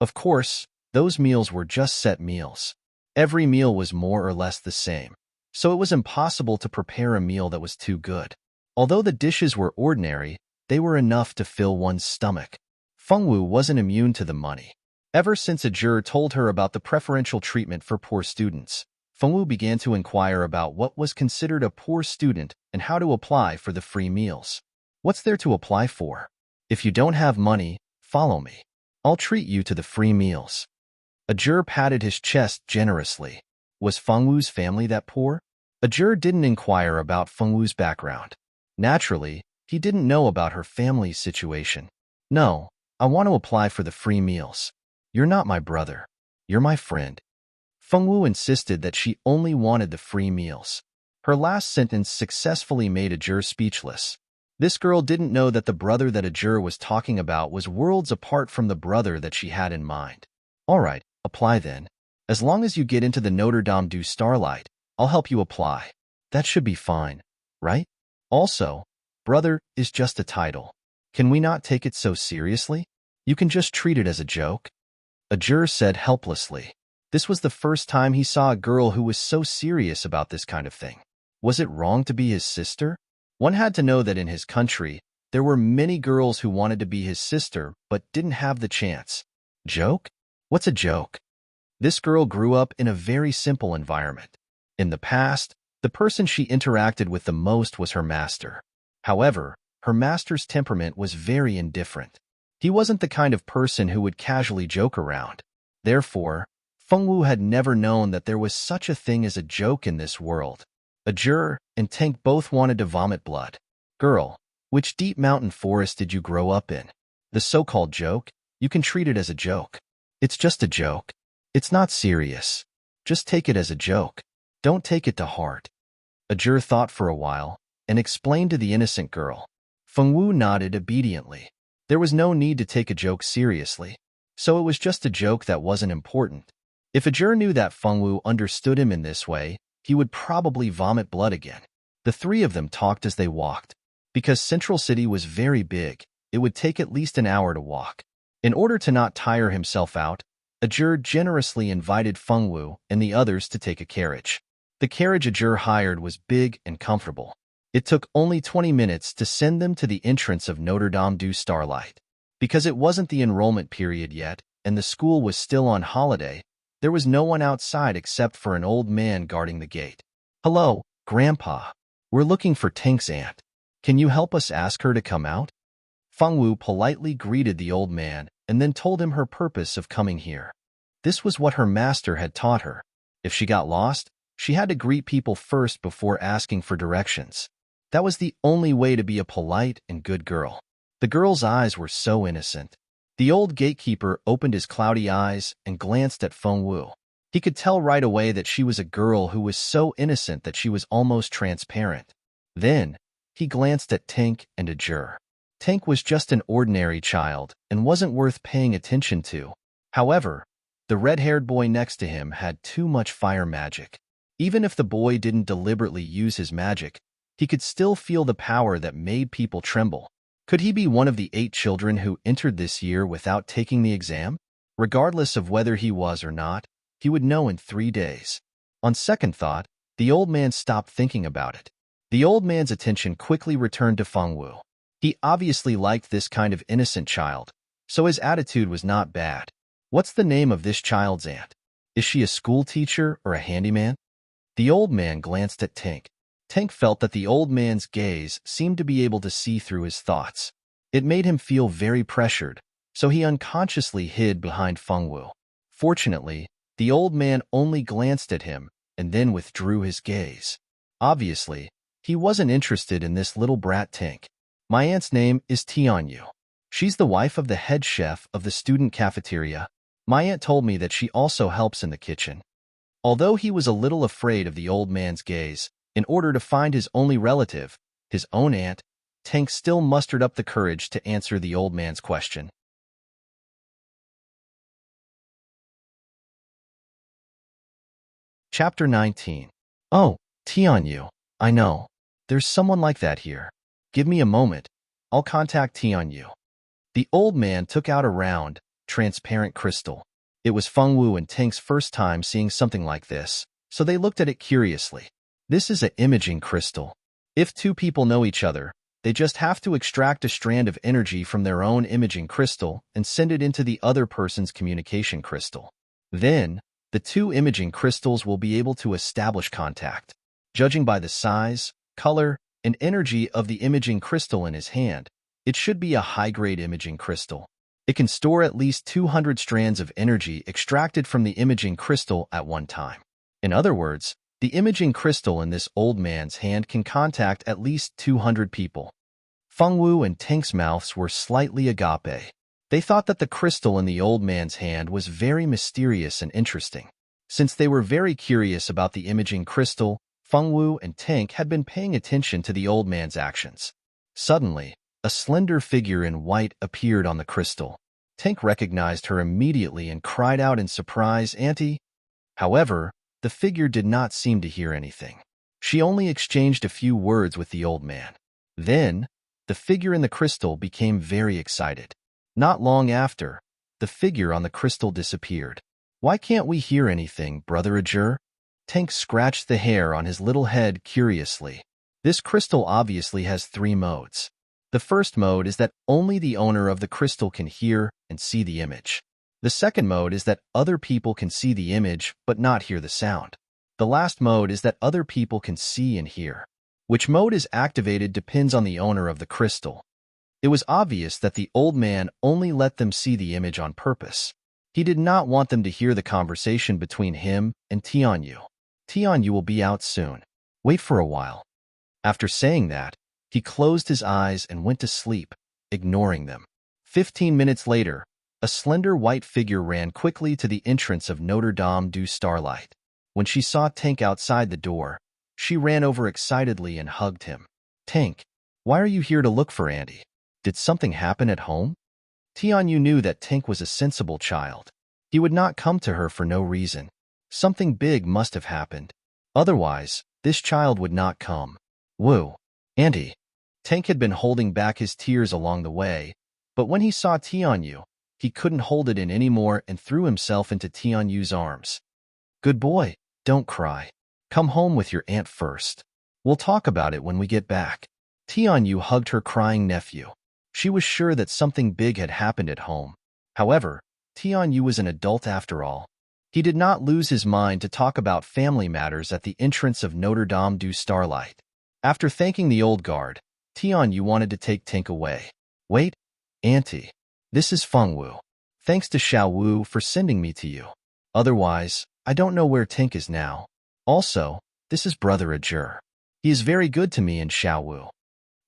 Of course, those meals were just set meals. Every meal was more or less the same, so it was impossible to prepare a meal that was too good. Although the dishes were ordinary, they were enough to fill one's stomach. Fengwu wasn't immune to the money. Ever since Ajur told her about the preferential treatment for poor students, Fengwu began to inquire about what was considered a poor student and how to apply for the free meals. What's there to apply for? If you don't have money, follow me. I'll treat you to the free meals. Ajur patted his chest generously. Was Fengwu's family that poor? Ajur didn't inquire about Fengwu's background. Naturally, he didn't know about her family's situation. No, I want to apply for the free meals. You're not my brother. You're my friend. Fengwu insisted that she only wanted the free meals. Her last sentence successfully made Ajur speechless. This girl didn't know that the brother that Ajur was talking about was worlds apart from the brother that she had in mind. All right, apply then. As long as you get into the Notre Dame du Starlight, I'll help you apply. That should be fine, right? Also, brother is just a title. Can we not take it so seriously? You can just treat it as a joke. Ajur said helplessly. This was the first time he saw a girl who was so serious about this kind of thing. Was it wrong to be his sister? One had to know that in his country, there were many girls who wanted to be his sister but didn't have the chance. Joke? What's a joke? This girl grew up in a very simple environment. In the past, the person she interacted with the most was her master. However, her master's temperament was very indifferent. He wasn't the kind of person who would casually joke around. Therefore, Fengwu had never known that there was such a thing as a joke in this world. Ajur and Tank both wanted to vomit blood. Girl, which deep mountain forest did you grow up in? The so-called joke? You can treat it as a joke. It's just a joke. It's not serious. Just take it as a joke. Don't take it to heart. Ajur thought for a while and explained to the innocent girl. Fengwu nodded obediently. There was no need to take a joke seriously, so it was just a joke that wasn't important. If Ajur knew that Fengwu understood him in this way, he would probably vomit blood again. The three of them talked as they walked. Because Central City was very big, it would take at least an hour to walk. In order to not tire himself out, Ajur generously invited Fengwu and the others to take a carriage. The carriage Ajur hired was big and comfortable. It took only 20 minutes to send them to the entrance of Notre Dame du Starlight. Because it wasn't the enrollment period yet, and the school was still on holiday, there was no one outside except for an old man guarding the gate. Hello, Grandpa. We're looking for Tank's aunt. Can you help us ask her to come out? Fengwu politely greeted the old man and then told him her purpose of coming here. This was what her master had taught her. If she got lost, she had to greet people first before asking for directions. That was the only way to be a polite and good girl. The girl's eyes were so innocent. The old gatekeeper opened his cloudy eyes and glanced at Fengwu. He could tell right away that she was a girl who was so innocent that she was almost transparent. Then, he glanced at Tank and Ajur. Tank was just an ordinary child and wasn't worth paying attention to. However, the red-haired boy next to him had too much fire magic. Even if the boy didn't deliberately use his magic, he could still feel the power that made people tremble. Could he be one of the 8 children who entered this year without taking the exam? Regardless of whether he was or not, he would know in 3 days. On second thought, the old man stopped thinking about it. The old man's attention quickly returned to Fengwu. He obviously liked this kind of innocent child, so his attitude was not bad. What's the name of this child's aunt? Is she a school teacher or a handyman? The old man glanced at Tank. Tank felt that the old man's gaze seemed to be able to see through his thoughts. It made him feel very pressured, so he unconsciously hid behind Fengwu. Fortunately, the old man only glanced at him and then withdrew his gaze. Obviously, he wasn't interested in this little brat Tank. My aunt's name is Tianyu. She's the wife of the head chef of the student cafeteria. My aunt told me that she also helps in the kitchen. Although he was a little afraid of the old man's gaze, in order to find his only relative, his own aunt, Tank still mustered up the courage to answer the old man's question. Chapter 19. Oh, Tianyu, I know. There's someone like that here. Give me a moment. I'll contact Tianyu. The old man took out a round, transparent crystal. It was Fengwu and Tank's first time seeing something like this, so they looked at it curiously. This is an imaging crystal. If 2 people know each other, they just have to extract a strand of energy from their own imaging crystal and send it into the other person's communication crystal. Then, the 2 imaging crystals will be able to establish contact. Judging by the size, color, and energy of the imaging crystal in his hand, it should be a high-grade imaging crystal. It can store at least 200 strands of energy extracted from the imaging crystal at one time. In other words, the imaging crystal in this old man's hand can contact at least 200 people. Fengwu and Tank's mouths were slightly agape. They thought that the crystal in the old man's hand was very mysterious and interesting. Since they were very curious about the imaging crystal, Fengwu and Tank had been paying attention to the old man's actions. Suddenly, a slender figure in white appeared on the crystal. Tank recognized her immediately and cried out in surprise, "Auntie!" However, the figure did not seem to hear anything. She only exchanged a few words with the old man. Then, the figure in the crystal became very excited. Not long after, the figure on the crystal disappeared. "Why can't we hear anything, Brother Ajur?" Tank scratched the hair on his little head curiously. This crystal obviously has 3 modes. The first mode is that only the owner of the crystal can hear and see the image. The second mode is that other people can see the image but not hear the sound. The last mode is that other people can see and hear. Which mode is activated depends on the owner of the crystal. It was obvious that the old man only let them see the image on purpose. He did not want them to hear the conversation between him and Tianyu. "Tianyu will be out soon. Wait for a while." After saying that, he closed his eyes and went to sleep, ignoring them. 15 minutes later, a slender white figure ran quickly to the entrance of Notre Dame du Starlight. When she saw Tank outside the door, she ran over excitedly and hugged him. "Tank, why are you here to look for Auntie? Did something happen at home?" Tianyu knew that Tank was a sensible child. He would not come to her for no reason. Something big must have happened. Otherwise, this child would not come. "Woo, Auntie." Tank had been holding back his tears along the way, but when he saw Tianyu, he couldn't hold it in anymore and threw himself into Tianyu's arms. "Good boy, don't cry. Come home with your aunt first. We'll talk about it when we get back." Tianyu hugged her crying nephew. She was sure that something big had happened at home. However, Tianyu was an adult after all. He did not lose his mind to talk about family matters at the entrance of Notre Dame du Starlight. After thanking the old guard, Tianyu wanted to take Tank away. "Wait, Auntie. This is Fengwu. Thanks to Xiao Wu for sending me to you. Otherwise, I don't know where Tank is now. Also, this is Brother Ajur. He is very good to me and Xiao Wu."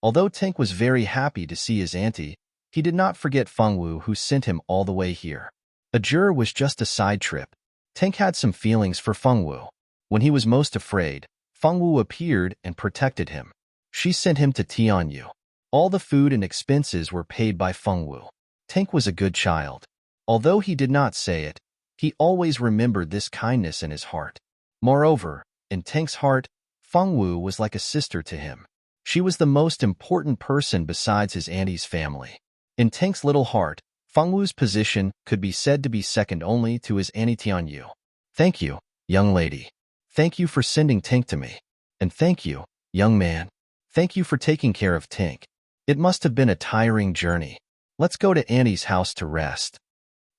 Although Tank was very happy to see his auntie, he did not forget Fengwu who sent him all the way here. Ajur was just a side trip. Tank had some feelings for Fengwu. When he was most afraid, Fengwu appeared and protected him. She sent him to Tianyu. All the food and expenses were paid by Fengwu. Tank was a good child. Although he did not say it, he always remembered this kindness in his heart. Moreover, in Tank's heart, Fengwu was like a sister to him. She was the most important person besides his auntie's family. In Tank's little heart, Fengwu's position could be said to be second only to his auntie Tianyu. "Thank you, young lady. Thank you for sending Tank to me. And thank you, young man. Thank you for taking care of Tank. It must have been a tiring journey. Let's go to Auntie's house to rest."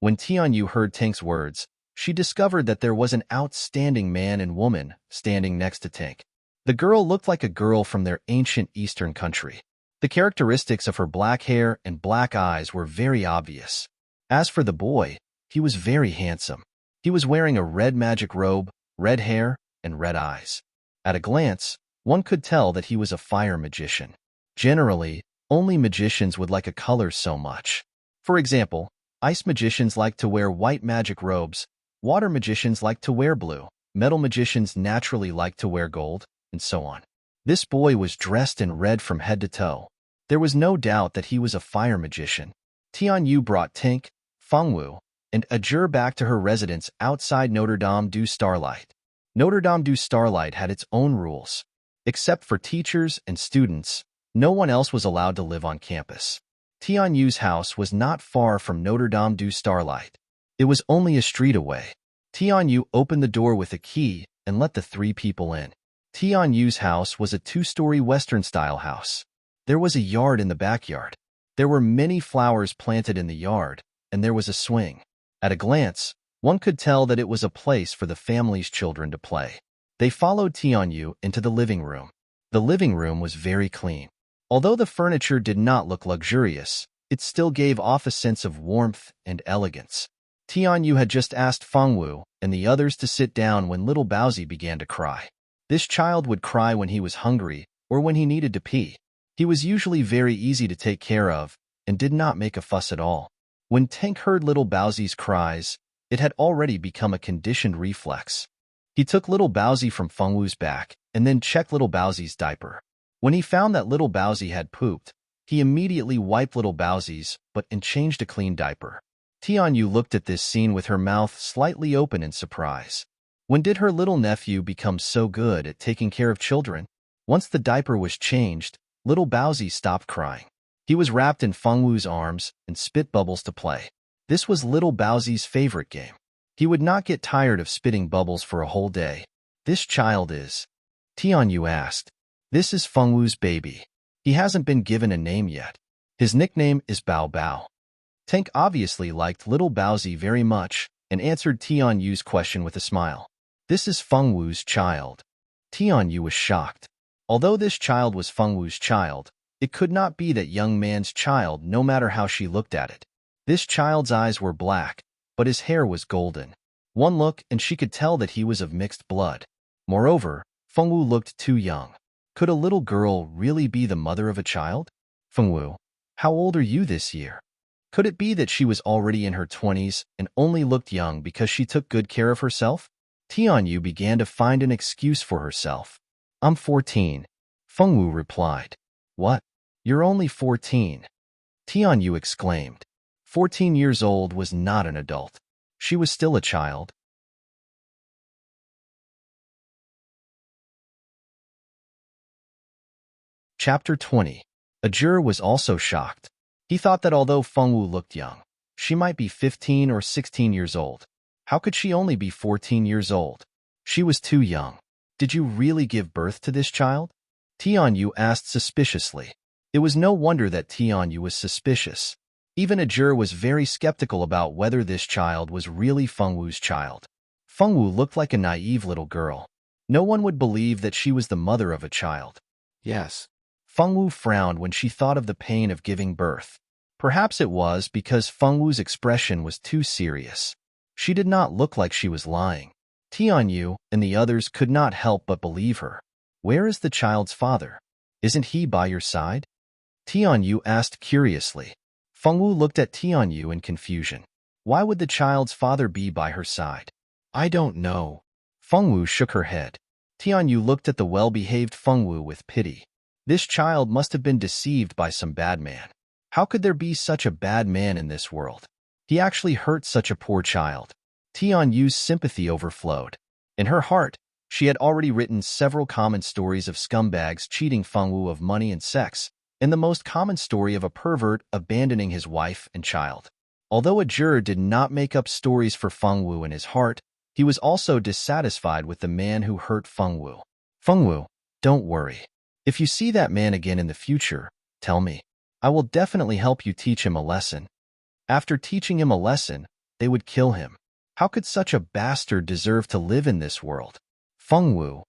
When Tianyu heard Tank's words, she discovered that there was an outstanding man and woman standing next to Tank. The girl looked like a girl from their ancient Eastern country. The characteristics of her black hair and black eyes were very obvious. As for the boy, he was very handsome. He was wearing a red magic robe, red hair, and red eyes. At a glance, one could tell that he was a fire magician. Generally, only magicians would like a color so much. For example, ice magicians like to wear white magic robes, water magicians like to wear blue, metal magicians naturally like to wear gold, and so on. This boy was dressed in red from head to toe. There was no doubt that he was a fire magician. Tianyu brought Tank, Fengwu, and Ajur back to her residence outside Notre Dame du Starlight. Notre Dame du Starlight had its own rules. Except for teachers and students, no one else was allowed to live on campus. Tianyu's house was not far from Notre Dame du Starlight. It was only a street away. Tianyu opened the door with a key and let the 3 people in. Tianyu's house was a 2-story Western-style house. There was a yard in the backyard. There were many flowers planted in the yard, and there was a swing. At a glance, one could tell that it was a place for the family's children to play. They followed Tianyu into the living room. The living room was very clean. Although the furniture did not look luxurious, it still gave off a sense of warmth and elegance. Tianyu had just asked Fengwu and the others to sit down when little Baozi began to cry. This child would cry when he was hungry or when he needed to pee. He was usually very easy to take care of and did not make a fuss at all. When Tank heard little Baozi's cries, it had already become a conditioned reflex. He took little Baozi from Fengwu's back and then check little Bowsy's diaper. When he found that little Bowsy had pooped, he immediately wiped little Bowsy's butt and changed a clean diaper. Tianyu looked at this scene with her mouth slightly open in surprise. When did her little nephew become so good at taking care of children? Once the diaper was changed, little Bowsy stopped crying. He was wrapped in Fengwu's arms and spit bubbles to play. This was little Bowsy's favorite game. He would not get tired of spitting bubbles for a whole day. This child is? Tianyu asked. This is Fengwu's baby. He hasn't been given a name yet. His nickname is Bao Bao. Tank obviously liked little Bowsy very much and answered Tianyu's question with a smile. This is Fengwu's child. Tianyu was shocked. Although this child was Fengwu's child, it could not be that young man's child no matter how she looked at it. This child's eyes were black, but his hair was golden. One look and she could tell that he was of mixed blood. Moreover, Fengwu looked too young. Could a little girl really be the mother of a child? Fengwu, how old are you this year? Could it be that she was already in her 20s and only looked young because she took good care of herself? Tianyu began to find an excuse for herself. I'm 14. Fengwu replied. What? You're only 14. Tianyu exclaimed. 14 years old was not an adult. She was still a child. Chapter 20. Ajur was also shocked. He thought that although Fengwu looked young, she might be 15 or 16 years old. How could she only be 14 years old? She was too young. Did you really give birth to this child? Tianyu asked suspiciously. It was no wonder that Tianyu was suspicious. Even Ajur was very skeptical about whether this child was really Fengwu's child. Fengwu looked like a naive little girl. No one would believe that she was the mother of a child. Yes. Fengwu frowned when she thought of the pain of giving birth. Perhaps it was because Fengwu's expression was too serious. She did not look like she was lying. Tianyu and the others could not help but believe her. Where is the child's father? Isn't he by your side? Tianyu asked curiously. Fengwu looked at Tianyu in confusion. Why would the child's father be by her side? I don't know. Fengwu shook her head. Tianyu looked at the well-behaved Fengwu with pity. This child must have been deceived by some bad man. How could there be such a bad man in this world? He actually hurt such a poor child. Tianyu's sympathy overflowed. In her heart, she had already written several common stories of scumbags cheating Fengwu of money and sex, and the most common story of a pervert abandoning his wife and child. Although Ajur did not make up stories for Fengwu in his heart, he was also dissatisfied with the man who hurt Fengwu. Fengwu, don't worry. If you see that man again in the future, tell me. I will definitely help you teach him a lesson. After teaching him a lesson, they would kill him. How could such a bastard deserve to live in this world? Fengwu.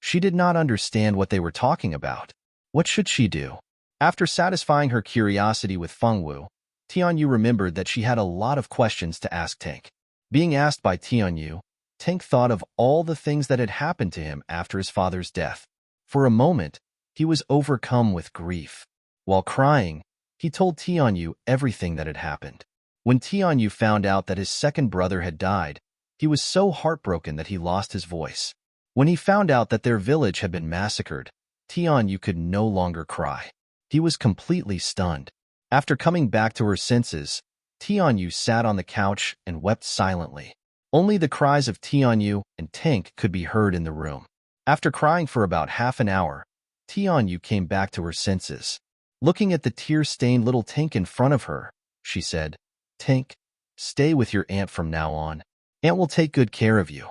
She did not understand what they were talking about. What should she do? After satisfying her curiosity with Fengwu, Tianyu remembered that she had a lot of questions to ask Tank. Being asked by Tianyu, Tank thought of all the things that had happened to him after his father's death. For a moment, he was overcome with grief. While crying, he told Tianyu everything that had happened. When Tianyu found out that his second brother had died, he was so heartbroken that he lost his voice. When he found out that their village had been massacred, Tianyu could no longer cry. He was completely stunned. After coming back to her senses, Tianyu sat on the couch and wept silently. Only the cries of Tianyu and Tank could be heard in the room. After crying for about half an hour, Tianyu came back to her senses. Looking at the tear-stained little Tank in front of her, she said, Tank, stay with your aunt from now on. Aunt will take good care of you.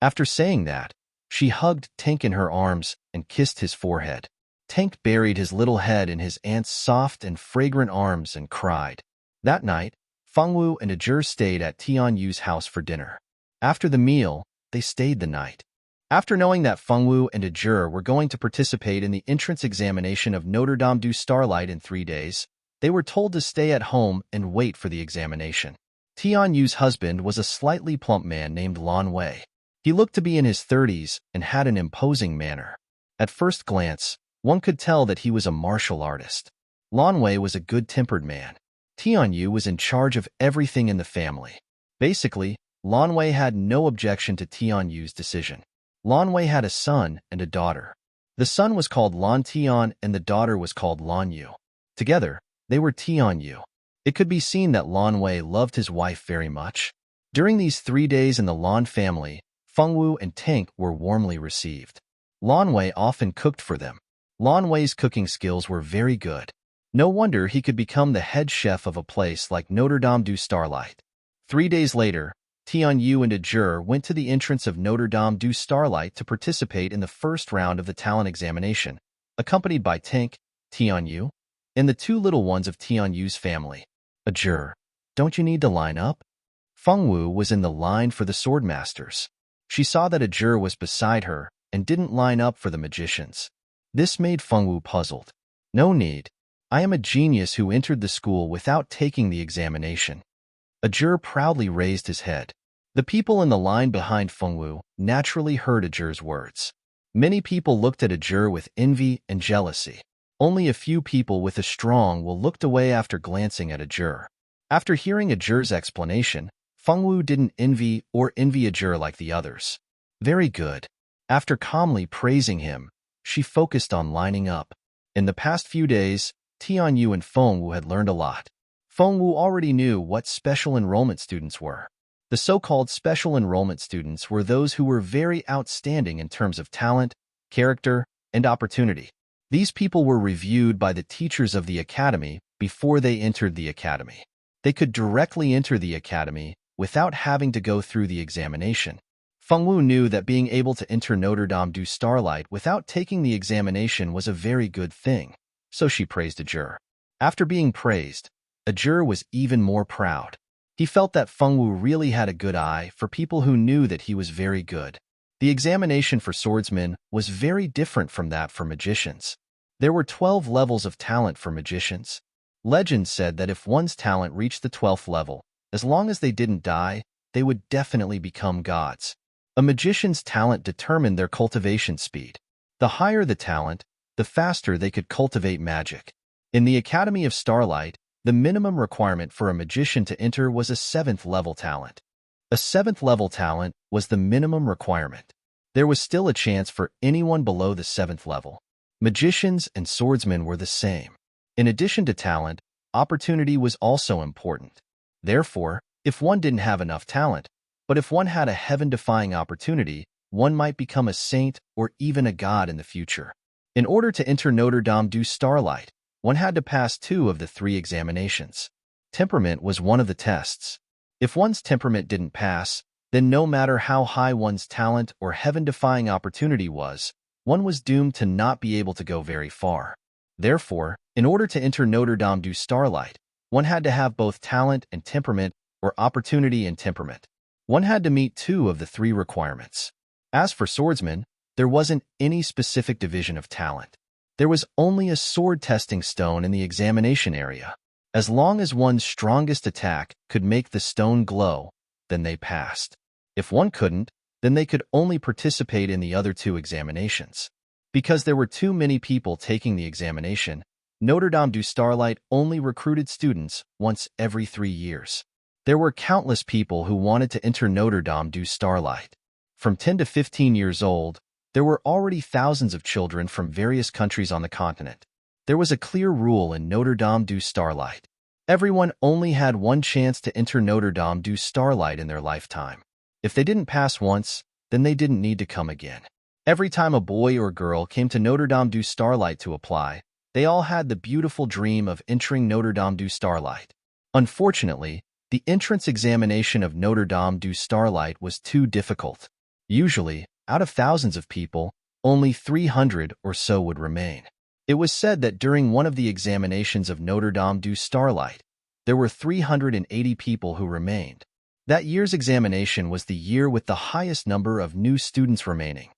After saying that, she hugged Tank in her arms and kissed his forehead. Tank buried his little head in his aunt's soft and fragrant arms and cried. That night, Fengwu and Ajur stayed at Tianyu's house for dinner. After the meal, they stayed the night. After knowing that Fengwu and Ajur were going to participate in the entrance examination of Notre Dame du Starlight in 3 days, they were told to stay at home and wait for the examination. Tianyu's husband was a slightly plump man named Lan Wei. He looked to be in his 30s and had an imposing manner. At first glance, one could tell that he was a martial artist. Lan Wei was a good-tempered man. Tianyu was in charge of everything in the family. Basically, Lan Wei had no objection to Tianyu's decision. Lan Wei had a son and a daughter. The son was called Lan Tian and the daughter was called Lan Yu. Together, they were Tian Yu. It could be seen that Lan Wei loved his wife very much. During these 3 days in the Lan family, Feng Wu and Tank were warmly received. Lan Wei often cooked for them. Lan Wei's cooking skills were very good. No wonder he could become the head chef of a place like Notre Dame du Starlight. 3 days later, Tian Yu and a juror went to the entrance of Notre Dame du Starlight to participate in the first round of the talent examination, accompanied by Tank, Tian Yu, and the 2 little ones of Tian Yu's family. A juror. Don't you need to line up? Feng Wu was in the line for the swordmasters. She saw that a juror was beside her and didn't line up for the magicians. This made Feng Wu puzzled. No need. I am a genius who entered the school without taking the examination. A juror proudly raised his head. The people in the line behind Feng Wu naturally heard a juror's words. Many people looked at a juror with envy and jealousy. Only a few people with a strong will looked away after glancing at a juror. After hearing a juror's explanation, Feng Wu didn't envy a juror like the others. Very good. After calmly praising him, she focused on lining up. In the past few days, Tian Yu and Feng Wu had learned a lot. Feng Wu already knew what special enrollment students were. The so-called special enrollment students were those who were very outstanding in terms of talent, character, and opportunity. These people were reviewed by the teachers of the academy before they entered the academy. They could directly enter the academy without having to go through the examination. Feng Wu knew that being able to enter Notre Dame du Starlight without taking the examination was a very good thing, so she praised a juror. After being praised, a juror was even more proud. He felt that Feng Wu really had a good eye for people who knew that he was very good. The examination for swordsmen was very different from that for magicians. There were 12 levels of talent for magicians. Legend said that if one's talent reached the 12th level, as long as they didn't die, they would definitely become gods. A magician's talent determined their cultivation speed. The higher the talent, the faster they could cultivate magic. In the Academy of Starlight, the minimum requirement for a magician to enter was a 7th level talent. A 7th level talent was the minimum requirement. There was still a chance for anyone below the 7th level. Magicians and swordsmen were the same. In addition to talent, opportunity was also important. Therefore, if one didn't have enough talent, but if one had a heaven-defying opportunity, one might become a saint or even a god in the future. In order to enter Notre Dame du Starlight, one had to pass 2 of the 3 examinations. Temperament was one of the tests. If one's temperament didn't pass, then no matter how high one's talent or heaven-defying opportunity was, one was doomed to not be able to go very far. Therefore, in order to enter Notre Dame du Starlight, one had to have both talent and temperament, or opportunity and temperament. One had to meet 2 of the 3 requirements. As for swordsmen, there wasn't any specific division of talent. There was only a sword testing stone in the examination area. As long as one's strongest attack could make the stone glow, then they passed. If one couldn't, then they could only participate in the other 2 examinations. Because there were too many people taking the examination, Notre Dame du Starlight only recruited students once every 3 years. There were countless people who wanted to enter Notre Dame du Starlight. From 10 to 15 years old, there were already thousands of children from various countries on the continent. There was a clear rule in Notre Dame du Starlight. Everyone only had one chance to enter Notre Dame du Starlight in their lifetime. If they didn't pass once, then they didn't need to come again. Every time a boy or girl came to Notre Dame du Starlight to apply, they all had the beautiful dream of entering Notre Dame du Starlight. Unfortunately, the entrance examination of Notre Dame du Starlight was too difficult. Usually, out of thousands of people, only 300 or so would remain. It was said that during one of the examinations of Notre Dame du Starlight, there were 380 people who remained. That year's examination was the year with the highest number of new students remaining.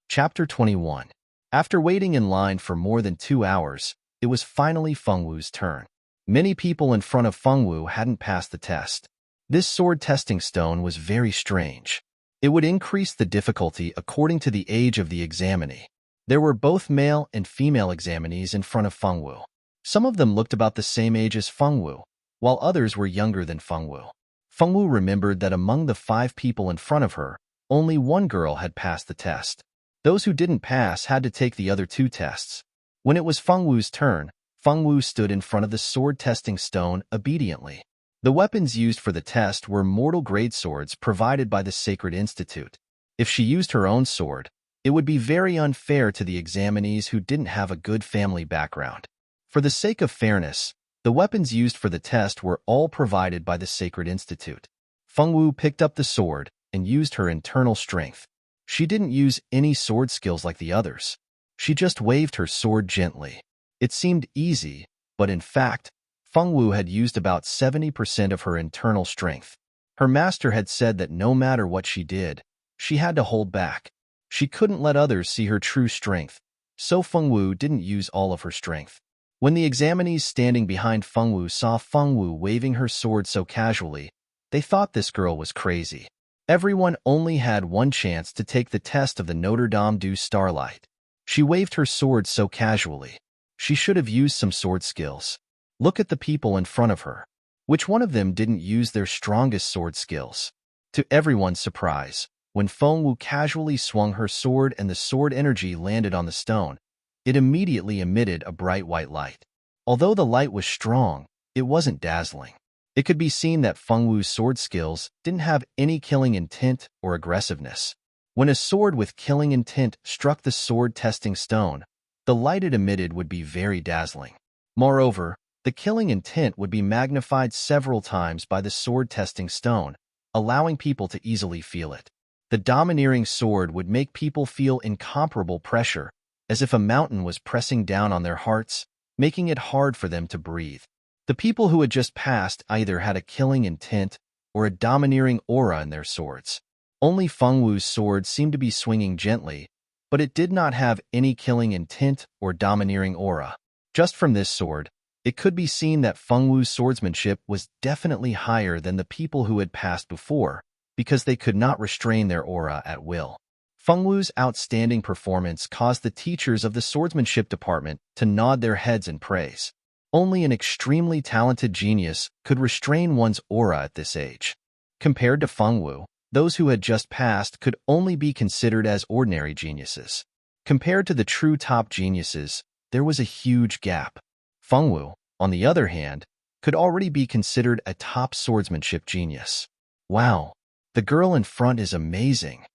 Chapter 21. After waiting in line for more than 2 hours, it was finally Feng Wu's turn. Many people in front of Feng Wu hadn't passed the test. This sword testing stone was very strange. It would increase the difficulty according to the age of the examinee. There were both male and female examinees in front of Feng Wu. Some of them looked about the same age as Feng Wu, while others were younger than Fengwu. Fengwu remembered that among the 5 people in front of her, only one girl had passed the test. Those who didn't pass had to take the other 2 tests. When it was Fengwu's turn, Fengwu stood in front of the sword-testing stone obediently. The weapons used for the test were mortal-grade swords provided by the Sacred Institute. If she used her own sword, it would be very unfair to the examinees who didn't have a good family background. For the sake of fairness, the weapons used for the test were all provided by the Sacred Institute. Fengwu picked up the sword and used her internal strength. She didn't use any sword skills like the others. She just waved her sword gently. It seemed easy, but in fact, Fengwu had used about 70% of her internal strength. Her master had said that no matter what she did, she had to hold back. She couldn't let others see her true strength, so Fengwu didn't use all of her strength. When the examinees standing behind Fengwu saw Fengwu waving her sword so casually, they thought this girl was crazy. Everyone only had one chance to take the test of the Notre Dame du Starlight. She waved her sword so casually. She should have used some sword skills. Look at the people in front of her. Which one of them didn't use their strongest sword skills? To everyone's surprise, when Fengwu casually swung her sword and the sword energy landed on the stone, it immediately emitted a bright white light. Although the light was strong, it wasn't dazzling. It could be seen that Fengwu's sword skills didn't have any killing intent or aggressiveness. When a sword with killing intent struck the sword-testing stone, the light it emitted would be very dazzling. Moreover, the killing intent would be magnified several times by the sword-testing stone, allowing people to easily feel it. The domineering sword would make people feel incomparable pressure, as if a mountain was pressing down on their hearts, making it hard for them to breathe. The people who had just passed either had a killing intent or a domineering aura in their swords. Only Fengwu's sword seemed to be swinging gently, but it did not have any killing intent or domineering aura. Just from this sword, it could be seen that Fengwu's swordsmanship was definitely higher than the people who had passed before, because they could not restrain their aura at will. Fengwu's outstanding performance caused the teachers of the swordsmanship department to nod their heads in praise. Only an extremely talented genius could restrain one's aura at this age. Compared to Fengwu, those who had just passed could only be considered as ordinary geniuses. Compared to the true top geniuses, there was a huge gap. Fengwu, on the other hand, could already be considered a top swordsmanship genius. Wow, the girl in front is amazing.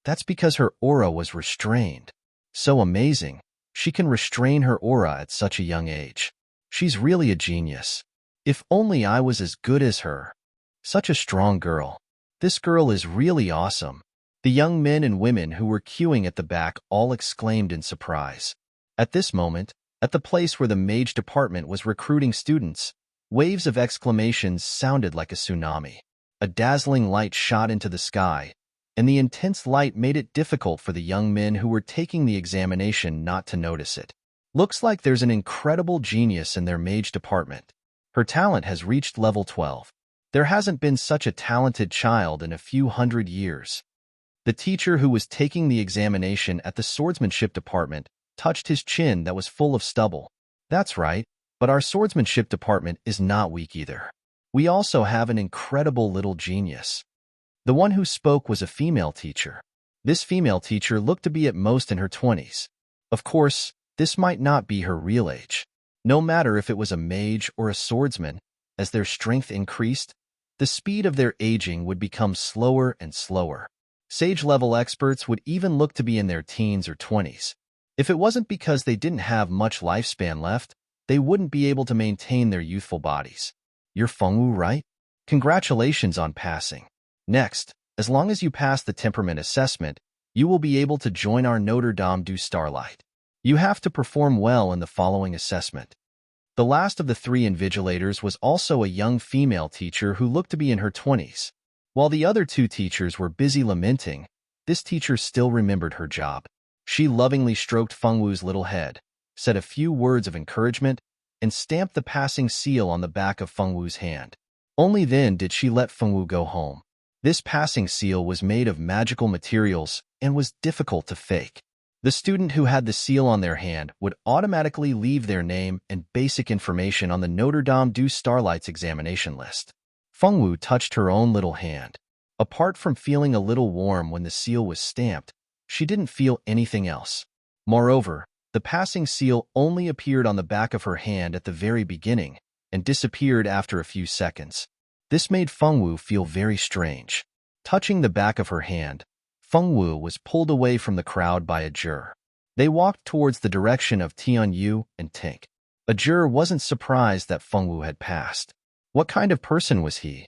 That's because her aura was restrained. So amazing, she can restrain her aura at such a young age. She's really a genius. If only I was as good as her. Such a strong girl. This girl is really awesome. The young men and women who were queuing at the back all exclaimed in surprise. At this moment, at the place where the mage department was recruiting students, waves of exclamations sounded like a tsunami. A dazzling light shot into the sky, and the intense light made it difficult for the young men who were taking the examination not to notice it. Looks like there's an incredible genius in their mage department. Her talent has reached level 12. There hasn't been such a talented child in a few hundred years. The teacher who was taking the examination at the swordsmanship department touched his chin that was full of stubble. That's right, but our swordsmanship department is not weak either. We also have an incredible little genius. The one who spoke was a female teacher. This female teacher looked to be at most in her 20s. Of course, this might not be her real age. No matter if it was a mage or a swordsman, as their strength increased, the speed of their aging would become slower and slower. Sage-level experts would even look to be in their teens or 20s. If it wasn't because they didn't have much lifespan left, they wouldn't be able to maintain their youthful bodies. You're Fengwu, right? Congratulations on passing. Next, as long as you pass the temperament assessment, you will be able to join our Notre Dame du Starlight. You have to perform well in the following assessment. The last of the 3 invigilators was also a young female teacher who looked to be in her 20s. While the other 2 teachers were busy lamenting, this teacher still remembered her job. She lovingly stroked Fengwu's little head, said a few words of encouragement, and stamped the passing seal on the back of Fengwu's hand. Only then did she let Fengwu go home. This passing seal was made of magical materials and was difficult to fake. The student who had the seal on their hand would automatically leave their name and basic information on the Notre Dame du Starlight's examination list. Fengwu touched her own little hand. Apart from feeling a little warm when the seal was stamped, she didn't feel anything else. Moreover, the passing seal only appeared on the back of her hand at the very beginning and disappeared after a few seconds. This made Fengwu feel very strange. Touching the back of her hand, Fengwu was pulled away from the crowd by a juror. They walked towards the direction of Tianyu and Tink. A juror wasn't surprised that Fengwu had passed. What kind of person was he?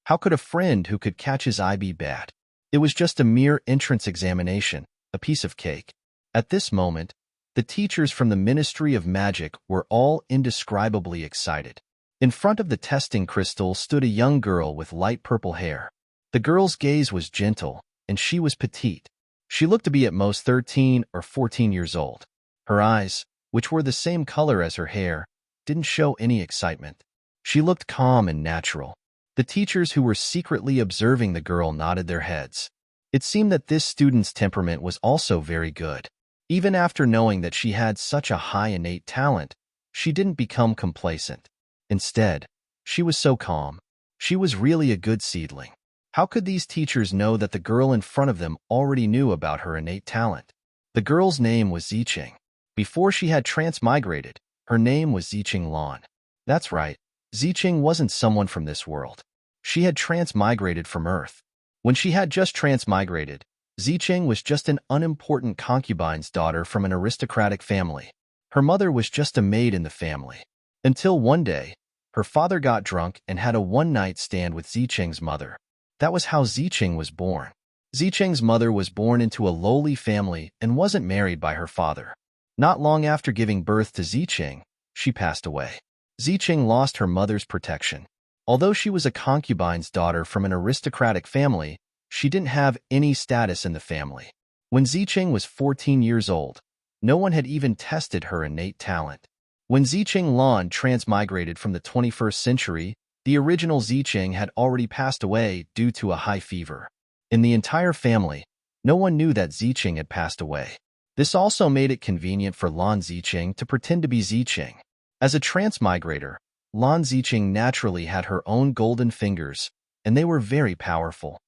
How could a friend who could catch his eye be bad? It was just a mere entrance examination, a piece of cake. At this moment, the teachers from the Ministry of Magic were all indescribably excited. In front of the testing crystal stood a young girl with light purple hair. The girl's gaze was gentle, and she was petite. She looked to be at most 13 or 14 years old. Her eyes, which were the same color as her hair, didn't show any excitement. She looked calm and natural. The teachers who were secretly observing the girl nodded their heads. It seemed that this student's temperament was also very good. Even after knowing that she had such a high innate talent, she didn't become complacent. Instead, she was so calm. She was really a good seedling. How could these teachers know that the girl in front of them already knew about her innate talent? The girl's name was Ziqing. Before she had transmigrated, her name was Ziqing Lan. That's right, Ziqing wasn't someone from this world. She had transmigrated from Earth. When she had just transmigrated, Ziqing was just an unimportant concubine's daughter from an aristocratic family. Her mother was just a maid in the family. Until one day, her father got drunk and had a one-night stand with Ziqing's mother. That was how Ziqing was born. Ziqing's mother was born into a lowly family and wasn't married by her father. Not long after giving birth to Ziqing, she passed away. Ziqing lost her mother's protection. Although she was a concubine's daughter from an aristocratic family, she didn't have any status in the family. When Ziqing was 14 years old, no one had even tested her innate talent. When Ziqing Lan transmigrated from the 21st century, the original Ziqing had already passed away due to a high fever. In the entire family, no one knew that Ziqing had passed away. This also made it convenient for Lan Ziqing to pretend to be Ziqing. As a transmigrator, Lan Ziqing naturally had her own golden fingers, and they were very powerful.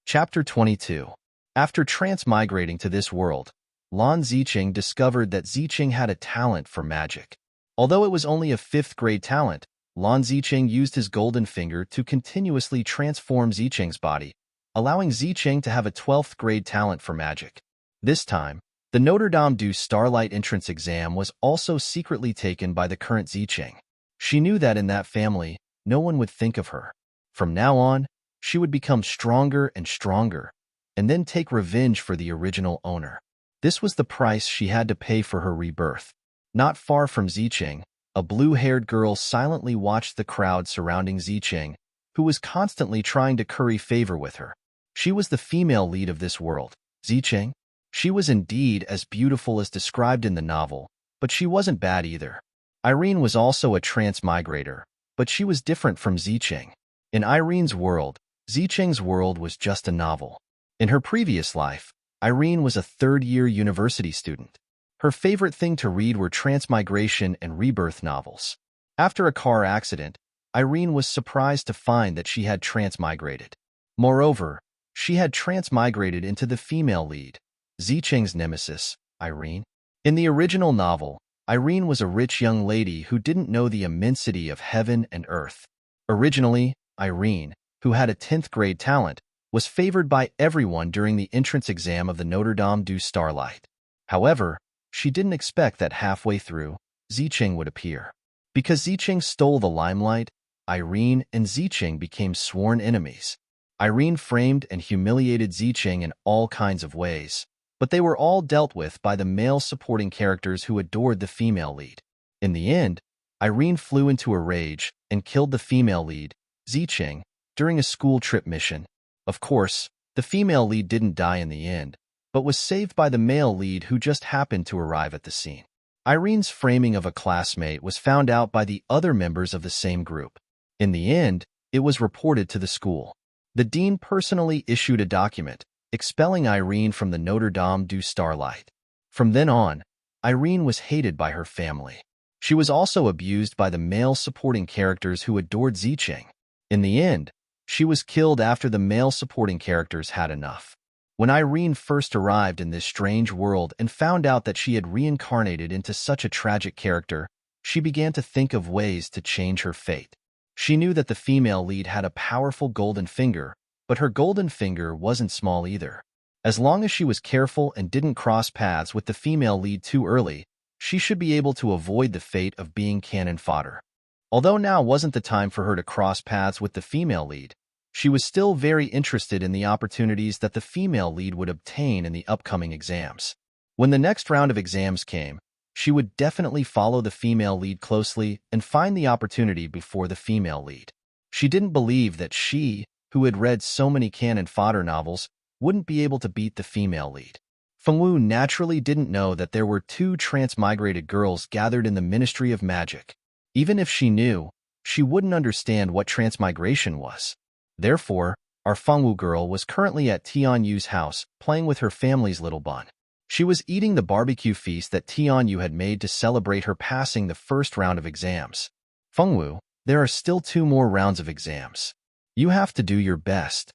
Chapter 22. After transmigrating to this world, Lan Ziqing discovered that Ziqing had a talent for magic. Although it was only a 5th grade talent, Lan Ziqing used his golden finger to continuously transform Ziqing's body, allowing Ziqing to have a 12th grade talent for magic. This time, the Notre Dame du Starlight entrance exam was also secretly taken by the current Ziqing. She knew that in that family, no one would think of her. From now on, she would become stronger and stronger, and then take revenge for the original owner. This was the price she had to pay for her rebirth. Not far from Ziqing, a blue-haired girl silently watched the crowd surrounding Ziqing, who was constantly trying to curry favor with her. She was the female lead of this world, Ziqing. She was indeed as beautiful as described in the novel, but she wasn't bad either. Irene was also a transmigrator, but she was different from Ziqing. In Irene's world, Ziqing's world was just a novel. In her previous life, Irene was a third-year university student. Her favorite thing to read were transmigration and rebirth novels. After a car accident, Irene was surprised to find that she had transmigrated. Moreover, she had transmigrated into the female lead, Ziqing's nemesis, Irene. In the original novel, Irene was a rich young lady who didn't know the immensity of heaven and earth. Originally, Irene, who had a 10th grade talent, was favored by everyone during the entrance exam of the Notre Dame du Starlight. However, she didn't expect that halfway through, Ziqing would appear. Because Ziqing stole the limelight, Irene and Ziqing became sworn enemies. Irene framed and humiliated Ziqing in all kinds of ways, but they were all dealt with by the male supporting characters who adored the female lead. In the end, Irene flew into a rage and killed the female lead, Ziqing, during a school trip mission. Of course, the female lead didn't die in the end, but was saved by the male lead who just happened to arrive at the scene. Irene's framing of a classmate was found out by the other members of the same group. In the end, it was reported to the school. The dean personally issued a document expelling Irene from the Notre Dame du Starlight. From then on, Irene was hated by her family. She was also abused by the male supporting characters who adored Zicheng. In the end, she was killed after the male supporting characters had enough. When Irene first arrived in this strange world and found out that she had reincarnated into such a tragic character, she began to think of ways to change her fate. She knew that the female lead had a powerful golden finger, but her golden finger wasn't small either. As long as she was careful and didn't cross paths with the female lead too early, she should be able to avoid the fate of being cannon fodder. Although now wasn't the time for her to cross paths with the female lead, she was still very interested in the opportunities that the female lead would obtain in the upcoming exams. When the next round of exams came, she would definitely follow the female lead closely and find the opportunity before the female lead. She didn't believe that she, who had read so many cannon fodder novels, wouldn't be able to beat the female lead. Fengwu naturally didn't know that there were two transmigrated girls gathered in the Ministry of Magic. Even if she knew, she wouldn't understand what transmigration was. Therefore, our Fengwu girl was currently at Tianyu's house, playing with her family's little bun. She was eating the barbecue feast that Tianyu had made to celebrate her passing the first round of exams. Fengwu, there are still 2 more rounds of exams. You have to do your best.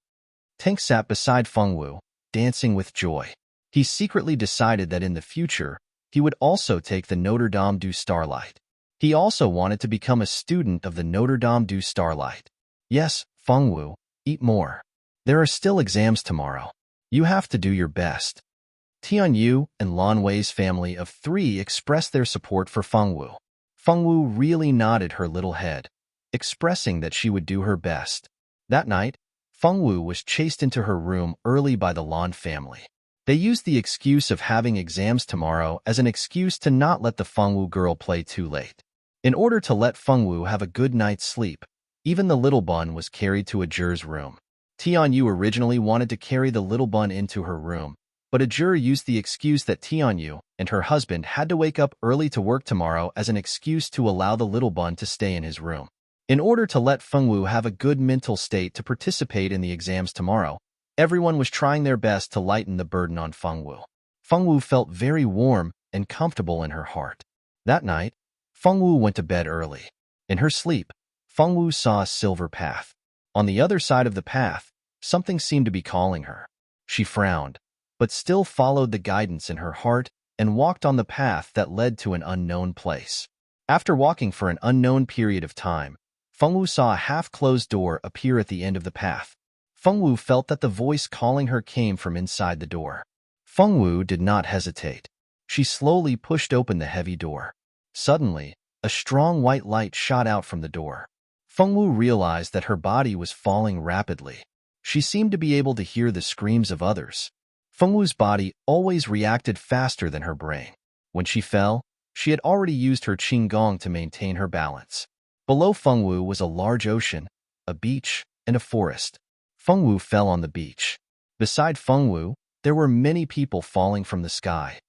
Tank sat beside Fengwu, dancing with joy. He secretly decided that in the future, he would also take the Notre Dame du Starlight. He also wanted to become a student of the Notre Dame du Starlight. Yes, Fengwu, eat more. There are still exams tomorrow. You have to do your best. Tianyu and Lan Wei's family of 3 expressed their support for Fengwu. Fengwu really nodded her little head, expressing that she would do her best. That night, Fengwu was chased into her room early by the Lan family. They used the excuse of having exams tomorrow as an excuse to not let the Fengwu girl play too late. In order to let Fengwu have a good night's sleep, even the little bun was carried to Ajur's room. Tianyu originally wanted to carry the little bun into her room, but Ajur used the excuse that Tianyu and her husband had to wake up early to work tomorrow as an excuse to allow the little bun to stay in his room. In order to let Fengwu have a good mental state to participate in the exams tomorrow, everyone was trying their best to lighten the burden on Fengwu. Fengwu felt very warm and comfortable in her heart. That night, Fengwu went to bed early. In her sleep, Fengwu saw a silver path. On the other side of the path, something seemed to be calling her. She frowned, but still followed the guidance in her heart and walked on the path that led to an unknown place. After walking for an unknown period of time, Fengwu saw a half-closed door appear at the end of the path. Fengwu felt that the voice calling her came from inside the door. Fengwu did not hesitate. She slowly pushed open the heavy door. Suddenly, a strong white light shot out from the door. Fengwu realized that her body was falling rapidly. She seemed to be able to hear the screams of others. Fengwu's body always reacted faster than her brain. When she fell, she had already used her qinggong to maintain her balance. Below Fengwu was a large ocean, a beach, and a forest. Fengwu fell on the beach. Beside Fengwu, there were many people falling from the sky.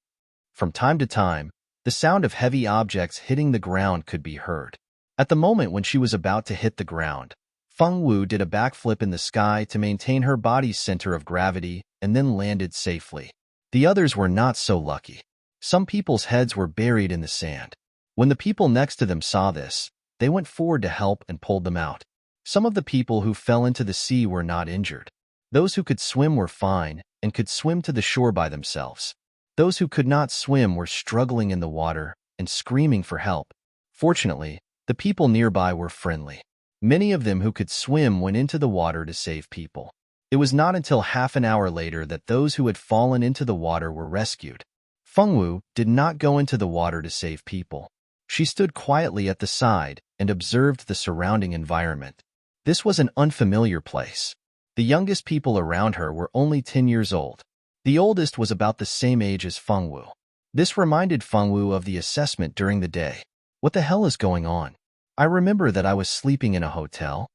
From time to time, the sound of heavy objects hitting the ground could be heard. At the moment when she was about to hit the ground, Fengwu did a backflip in the sky to maintain her body's center of gravity and then landed safely. The others were not so lucky. Some people's heads were buried in the sand. When the people next to them saw this, they went forward to help and pulled them out. Some of the people who fell into the sea were not injured. Those who could swim were fine and could swim to the shore by themselves. Those who could not swim were struggling in the water and screaming for help. Fortunately, the people nearby were friendly. Many of them who could swim went into the water to save people. It was not until half an hour later that those who had fallen into the water were rescued. Fengwu did not go into the water to save people. She stood quietly at the side and observed the surrounding environment. This was an unfamiliar place. The youngest people around her were only 10 years old. The oldest was about the same age as Fengwu. This reminded Fengwu of the assessment during the day. What the hell is going on? I remember that I was sleeping in a hotel.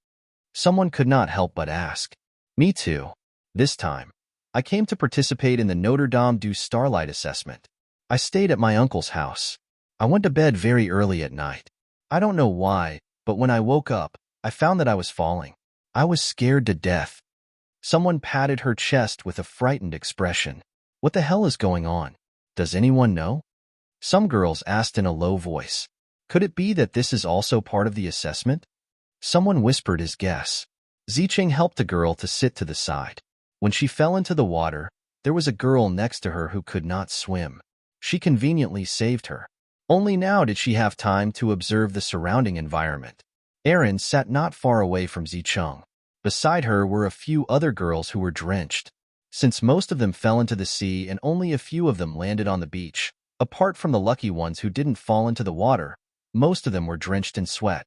Someone could not help but ask. Me too. This time, I came to participate in the Notre Dame du Starlight assessment. I stayed at my uncle's house. I went to bed very early at night. I don't know why, but when I woke up, I found that I was falling. I was scared to death. Someone patted her chest with a frightened expression. What the hell is going on? Does anyone know? Some girls asked in a low voice. Could it be that this is also part of the assessment? Someone whispered his guess. Zicheng helped a girl to sit to the side. When she fell into the water, there was a girl next to her who could not swim. She conveniently saved her. Only now did she have time to observe the surrounding environment. Erin sat not far away from Zicheng. Beside her were a few other girls who were drenched. Since most of them fell into the sea and only a few of them landed on the beach, apart from the lucky ones who didn't fall into the water, most of them were drenched in sweat.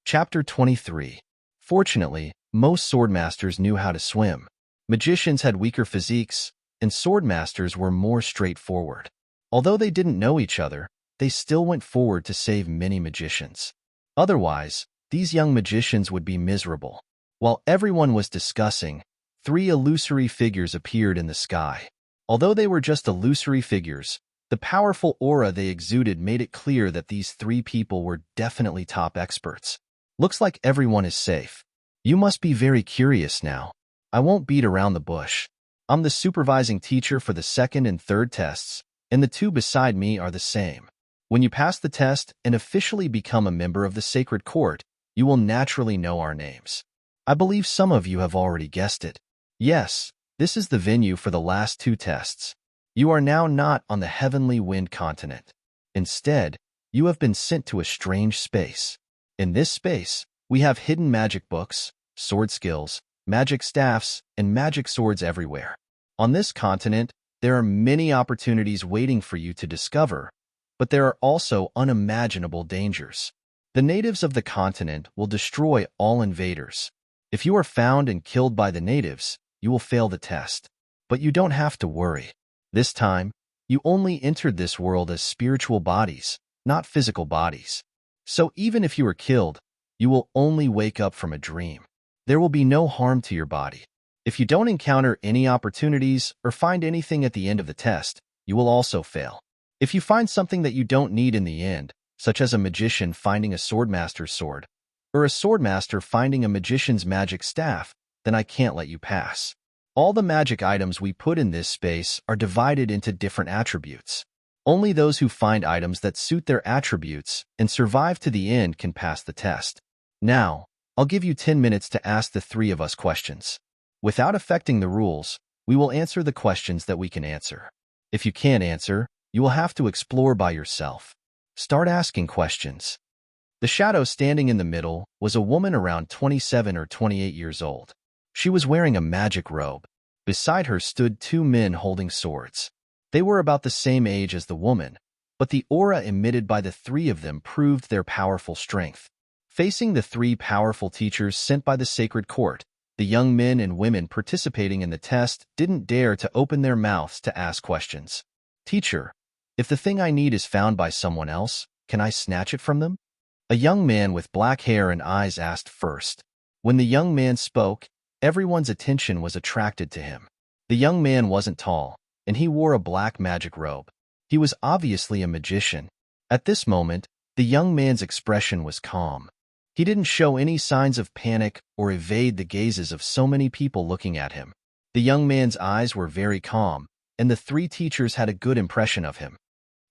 Chapter 23. Fortunately, most swordmasters knew how to swim. Magicians had weaker physiques, and swordmasters were more straightforward. Although they didn't know each other, they still went forward to save many magicians. Otherwise, these young magicians would be miserable. While everyone was discussing, 3 illusory figures appeared in the sky. Although they were just illusory figures, the powerful aura they exuded made it clear that these 3 people were definitely top experts. Looks like everyone is safe. You must be very curious now. I won't beat around the bush. I'm the supervising teacher for the 2nd and 3rd tests, and the 2 beside me are the same. When you pass the test and officially become a member of the Sacred Court, you will naturally know our names. I believe some of you have already guessed it. Yes, this is the venue for the last 2 tests. You are now not on the Heavenly Wind continent. Instead, you have been sent to a strange space. In this space, we have hidden magic books, sword skills, magic staffs, and magic swords everywhere. On this continent, there are many opportunities waiting for you to discover, but there are also unimaginable dangers. The natives of the continent will destroy all invaders. If you are found and killed by the natives, you will fail the test. But you don't have to worry. This time, you only entered this world as spiritual bodies, not physical bodies. So even if you are killed, you will only wake up from a dream. There will be no harm to your body. If you don't encounter any opportunities or find anything at the end of the test, you will also fail. If you find something that you don't need in the end, such as a magician finding a swordmaster's sword, or a swordmaster finding a magician's magic staff, then I can't let you pass. All the magic items we put in this space are divided into different attributes. Only those who find items that suit their attributes and survive to the end can pass the test. Now, I'll give you 10 minutes to ask the 3 of us questions. Without affecting the rules, we will answer the questions that we can answer. If you can't answer, you will have to explore by yourself. Start asking questions. The shadow standing in the middle was a woman around 27 or 28 years old. She was wearing a magic robe. Beside her stood 2 men holding swords. They were about the same age as the woman, but the aura emitted by the 3 of them proved their powerful strength. Facing the 3 powerful teachers sent by the Sacred Court, the young men and women participating in the test didn't dare to open their mouths to ask questions. Teacher, if the thing I need is found by someone else, can I snatch it from them? A young man with black hair and eyes asked first. When the young man spoke, everyone's attention was attracted to him. The young man wasn't tall, and he wore a black magic robe. He was obviously a magician. At this moment, the young man's expression was calm. He didn't show any signs of panic or evade the gazes of so many people looking at him. The young man's eyes were very calm, and the 3 teachers had a good impression of him.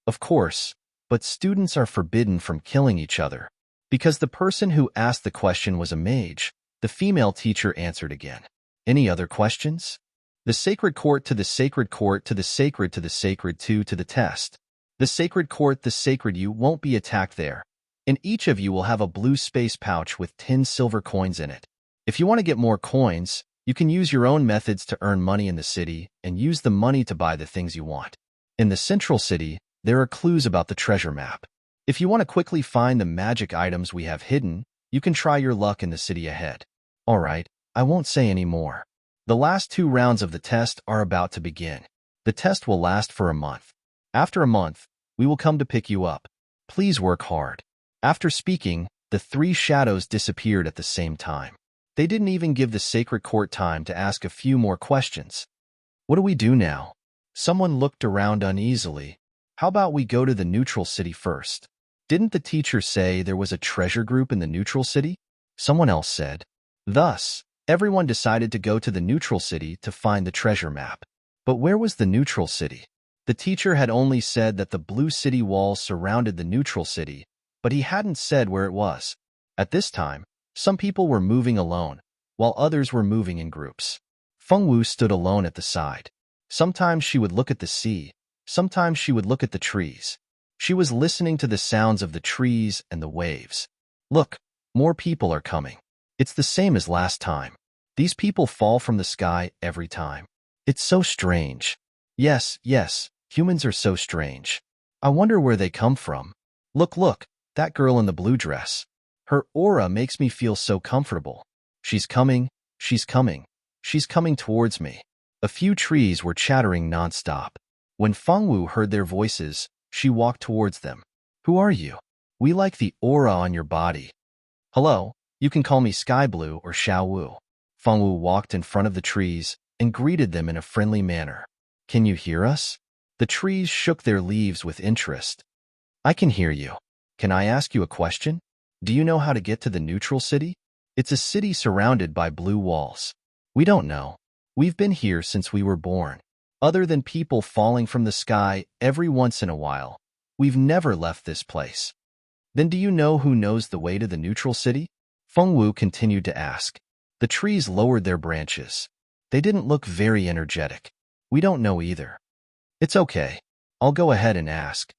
Of course, but students are forbidden from killing each other. Because the person who asked the question was a mage, the female teacher answered again. Any other questions? The Sacred Court to the Sacred Court to the Sacred to the Sacred to the test. The Sacred Court, the Sacred, you won't be attacked there. And each of you will have a blue space pouch with 10 silver coins in it. If you want to get more coins, you can use your own methods to earn money in the city and use the money to buy the things you want. In the central city, there are clues about the treasure map. If you want to quickly find the magic items we have hidden, you can try your luck in the city ahead. Alright, I won't say any more. The last 2 rounds of the test are about to begin. The test will last for a month. After a month, we will come to pick you up. Please work hard. After speaking, the 3 shadows disappeared at the same time. They didn't even give the Sacred Court time to ask a few more questions. What do we do now? Someone looked around uneasily. How about we go to the neutral city first? Didn't the teacher say there was a treasure group in the neutral city? Someone else said. Thus, everyone decided to go to the neutral city to find the treasure map. But where was the neutral city? The teacher had only said that the blue city walls surrounded the neutral city, but he hadn't said where it was. At this time, some people were moving alone, while others were moving in groups. Feng Wu stood alone at the side. Sometimes she would look at the sea, sometimes she would look at the trees. She was listening to the sounds of the trees and the waves. Look, more people are coming. It's the same as last time. These people fall from the sky every time. It's so strange. Yes, humans are so strange. I wonder where they come from. Look, that girl in the blue dress. Her aura makes me feel so comfortable. She's coming towards me. A few trees were chattering nonstop. When Feng Wu heard their voices, she walked towards them. Who are you? We like the aura on your body. Hello, you can call me Sky Blue or Xiao Wu. Feng Wu walked in front of the trees and greeted them in a friendly manner. Can you hear us? The trees shook their leaves with interest. I can hear you. Can I ask you a question? Do you know how to get to the neutral city? It's a city surrounded by blue walls. We don't know. We've been here since we were born. Other than people falling from the sky every once in a while, we've never left this place. Then do you know who knows the way to the neutral city? Feng Wu continued to ask. The trees lowered their branches. They didn't look very energetic. We don't know either. It's okay. I'll go ahead and ask.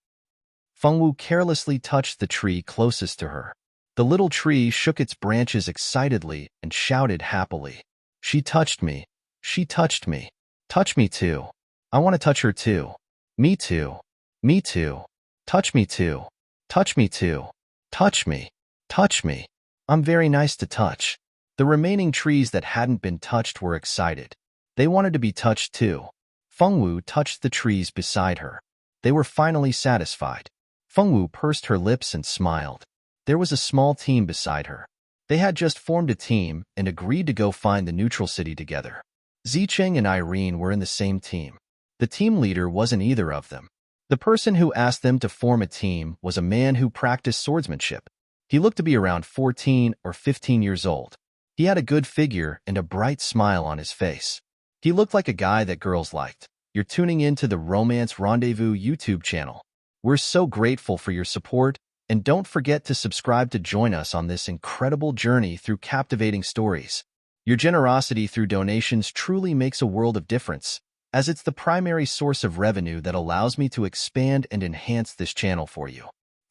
Feng Wu carelessly touched the tree closest to her. The little tree shook its branches excitedly and shouted happily. She touched me. She touched me. Touch me too. I want to touch her too. Me too. Me too. Touch me too. Touch me too. Touch me. Touch me. I'm very nice to touch. The remaining trees that hadn't been touched were excited. They wanted to be touched too. Feng Wu touched the trees beside her. They were finally satisfied. Feng Wu pursed her lips and smiled. There was a small team beside her. They had just formed a team and agreed to go find the neutral city together. Zicheng and Irene were in the same team. The team leader wasn't either of them. The person who asked them to form a team was a man who practiced swordsmanship. He looked to be around 14 or 15 years old. He had a good figure and a bright smile on his face. He looked like a guy that girls liked. You're tuning into the Romance Rendezvous YouTube channel. We're so grateful for your support, and don't forget to subscribe to join us on this incredible journey through captivating stories. Your generosity through donations truly makes a world of difference, as it's the primary source of revenue that allows me to expand and enhance this channel for you.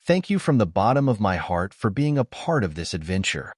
Thank you from the bottom of my heart for being a part of this adventure.